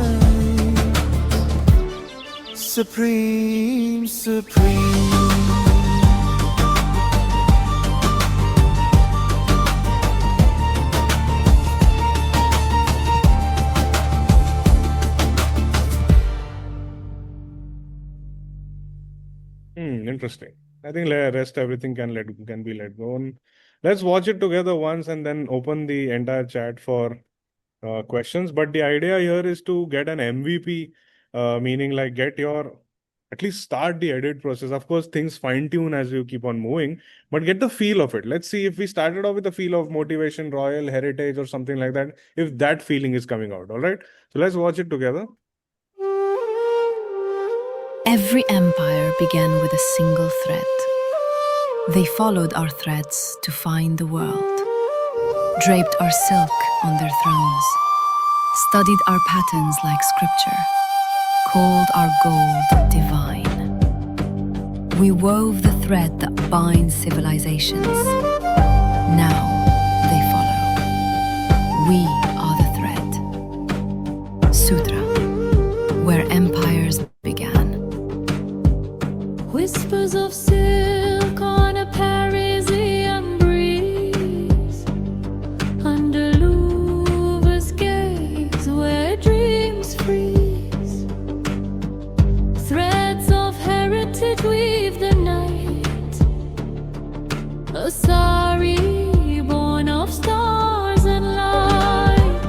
supreme, supreme. Interesting. I think rest everything can be let go. And let's watch it together once and then open the entire chat for questions. But the idea here is to get an MVP, meaning like get your at least start the edit process. Of course, things fine tune as you keep on moving, but get the feel of it. Let's see if we started off with the feel of motivation, royal heritage, or something like that. If that feeling is coming out, all right. So let's watch it together. Every empire began with a single thread. They followed our threads to find the world, draped our silk on their thrones, studied our patterns like scripture, called our gold divine. We wove the thread that binds civilizations. Now they follow. We are the thread. Sutra, where empires began. whispers of silk on a Parisian breeze, under Louvre's gaze where dreams freeze. Threads of heritage weave the night, a Sari born of stars and light.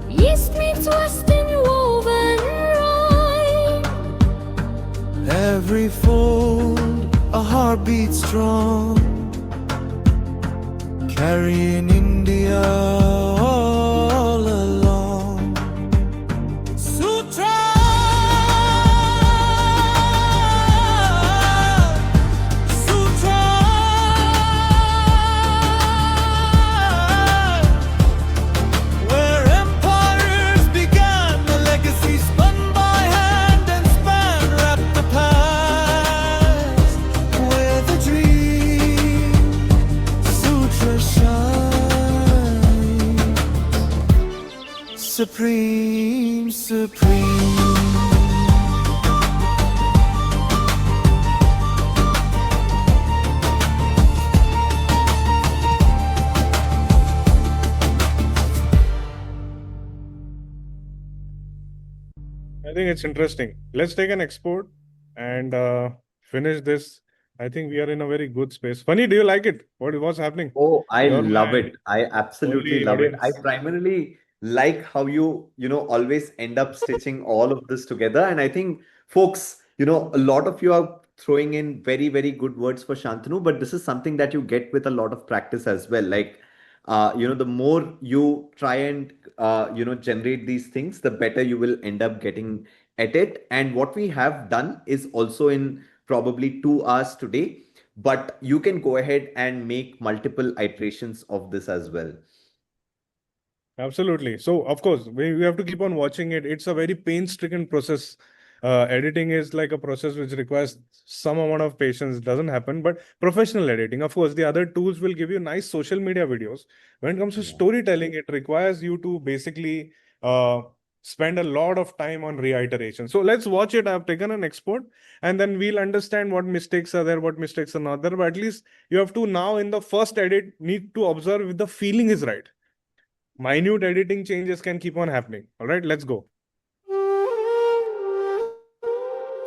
East meets west in woven rhyme. Every fold, a heartbeat strong, carrying India all along. Sutra, Sutra, Where empires began, a legacy spun by hand and span, wrapped the past with a dream. Sutra shines, supreme, supreme. I think it's interesting. Let's take an export and finish this. I think we are in a very good space. Funny, do you like it? What's happening? Oh, I You're love my it. I absolutely only love it. I audience. primarily like how you always end up stitching all of this together. And I think, folks, a lot of you are throwing in very, very good words for Shantanu, but this is something that you get with a lot of practice as well. Like, the more you try and, generate these things, the better you will end up getting at it. And what we have done is also in probably 2 hours today, but you can go ahead and make multiple iterations of this as well. Absolutely. So, of course, we have to keep on watching it. It's a very painstaking process. editing is like a process which requires some amount of patience. It doesn't happen, but professional editing, of course, the other tools will give you nice social media videos. When it comes to storytelling, it requires you to basically spend a lot of time on reiteration. So let's watch it. I've taken an export, and then we'll understand what mistakes are there, what mistakes are not there. But at least you have to now in the first edit need to observe if the feeling is right. Minute editing changes can keep on happening. All right, let's go.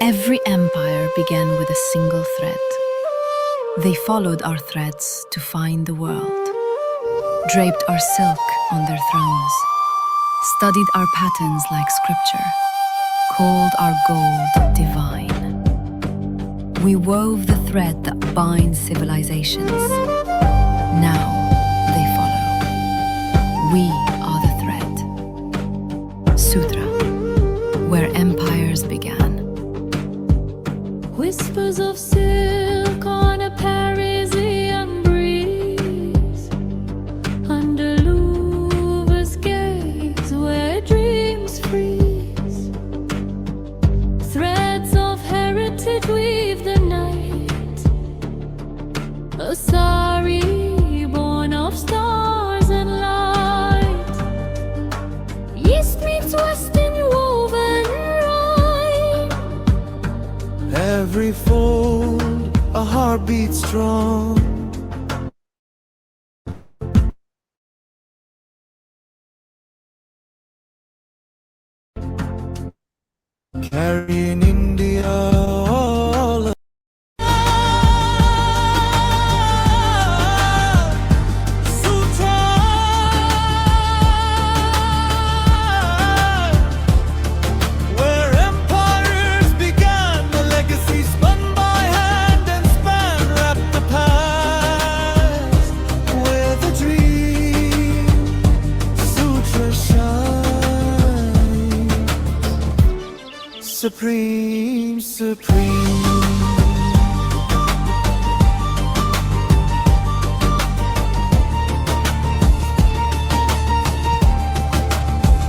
Every empire began with a single thread. They followed our threads to find the world, draped our silk on their thrones, studied our patterns like scripture, called our gold divine. We wove the thread that binds civilizations. Now they follow. We are the thread. Sutra, where empires began. Whispers of silk on a Parisian breeze, under Louvre's gaze where dreams freeze. Threads of heritage weave the night, a Sari born of stars and light. East meets west in woven rhyme. Every fold, a heartbeat strong. Carrying India all Sutra, where empires began, the legacy spun by hand and span, wrapped the past with a dream. Sutra shine, supreme, supreme.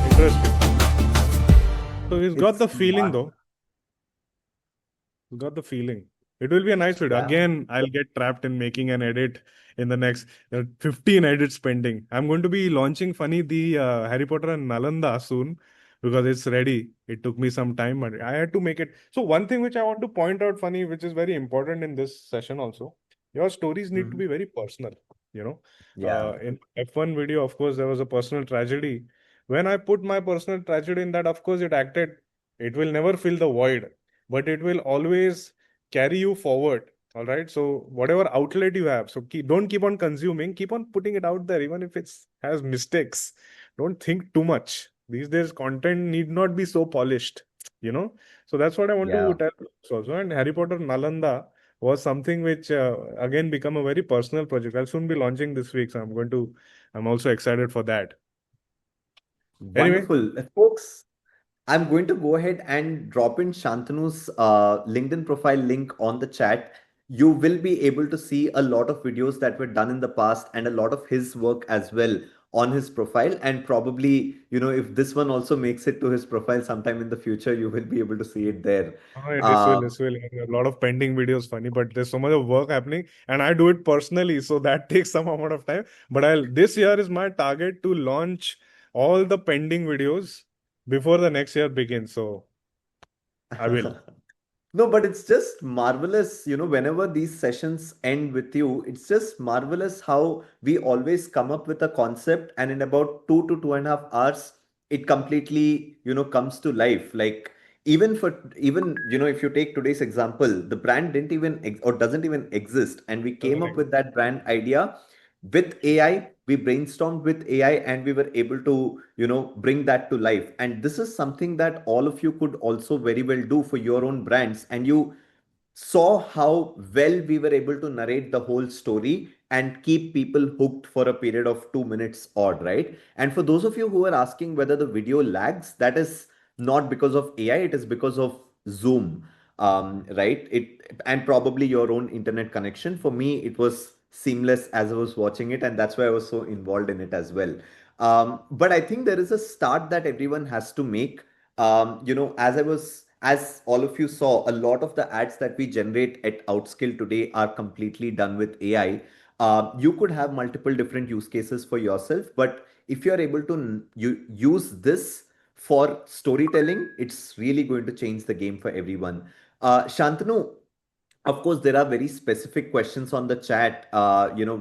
Interesting. So he's got the feeling though. He's got the feeling. It will be a nice video. Yeah. Again, I'll get trapped in making an edit in the next 15 edits pending. I'm going to be launching the Harry Potter and Nalanda soon because it's ready. It took me some time, but I had to make it. So one thing which I want to point out, which is very important in this session also, your stories need to be very personal, you know. Yeah. In F1 video, of course, there was a personal tragedy. When I put my personal tragedy in that, of course, it will never fill the void, but it will always carry you forward. All right. So whatever outlet you have, so don't keep on consuming, keep on putting it out there, even if it has mistakes. Don't think too much. These days, content need not be so polished, you know. So that's what I want to tell also. And Harry Potter Nalanda was something which again become a very personal project. I'll soon be launching this week, so I'm also excited for that. Wonderful. Folks, I'm going to go ahead and drop in Shantanu's LinkedIn profile link on the chat. You will be able to see a lot of videos that were done in the past and a lot of his work as well on his profile. And probably, if this one also makes it to his profile sometime in the future, you will be able to see it there. This will. A lot of pending videos, funny, but there's so much of work happening, and I do it personally, so that takes some amount of time. But this year is my target to launch all the pending videos before the next year begins. So I will. No, but it's just marvelous, whenever these sessions end with you, it's just marvelous how we always come up with a concept and in about 2 to 2.5 hours, it completely, comes to life. Like even, if you take today's example, the brand didn't even or doesn't even exist. And we came up with that brand idea with AI. We brainstormed with AI and we were able to, bring that to life. And this is something that all of you could also very well do for your own brands. And you saw how well we were able to narrate the whole story and keep people hooked for a period of 2 minutes odd, right? And for those of you who are asking whether the video lags, that is not because of AI, it is because of Zoom, right? And probably your own internet connection. For me, it was seamless as I was watching it, and that's why I was so involved in it as well. But I think there is a start that everyone has to make. As I was as all of you saw, a lot of the ads that we generate at Outskill today are completely done with AI. You could have multiple different use cases for yourself, but if you're able to use this for storytelling, it's really going to change the game for everyone. Shantanu, of course, there are very specific questions on the chat,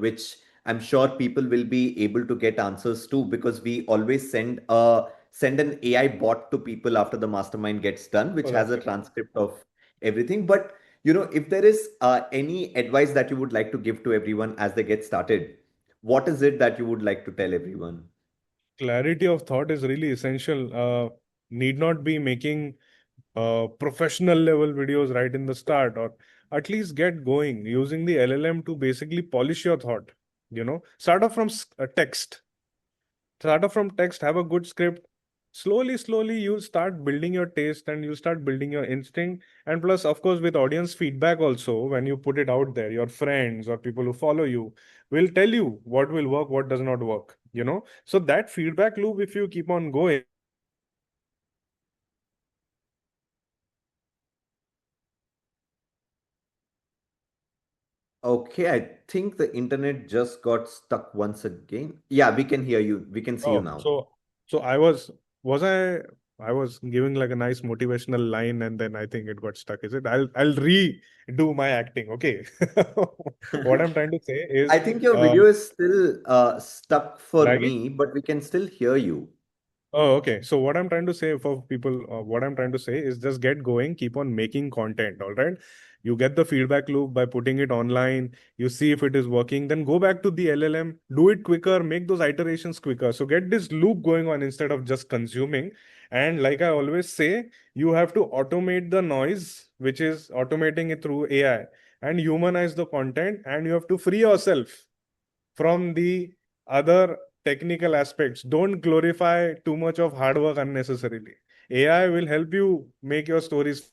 which I'm sure people will be able to get answers to, because we always send an AI bot to people after the mastermind gets done, which Oh, has that's a great. transcript of everything. But if there is any advice that you would like to give to everyone as they get started, what is it that you would like to tell everyone? Clarity of thought is really essential. Need not be making professional level videos right in the start, or at least get going using the LLM to basically polish your thought. Start off from text. Start off from text, have a good script. Slowly, you start building your taste and you start building your instinct. And plus, of course, with audience feedback also, when you put it out there, your friends or people who follow you will tell you what will work, what does not work. So that feedback loop, if you keep on going, Okay, I think the internet just got stuck once again. Yeah, we can hear you. We can see you oh, now. so I was giving like a nice motivational line, and then I think it got stuck. Is it? I'll redo my acting. Okay. What I'm trying to say I is think your video is still stuck for lagging. me, but we can still hear you. Oh, okay. So what I'm trying to say for people, what I'm trying to say is just get going, keep on making content. All right. You get the feedback loop by putting it online. You see if it is working, then go back to the LLM, do it quicker, make those iterations quicker. So get this loop going on instead of just consuming. And like I always say, you have to automate the noise, which is automating it through AI, and humanize the content. And you have to free yourself from the other technical aspects. Don't glorify too much of hard work unnecessarily. AI will help you make your stories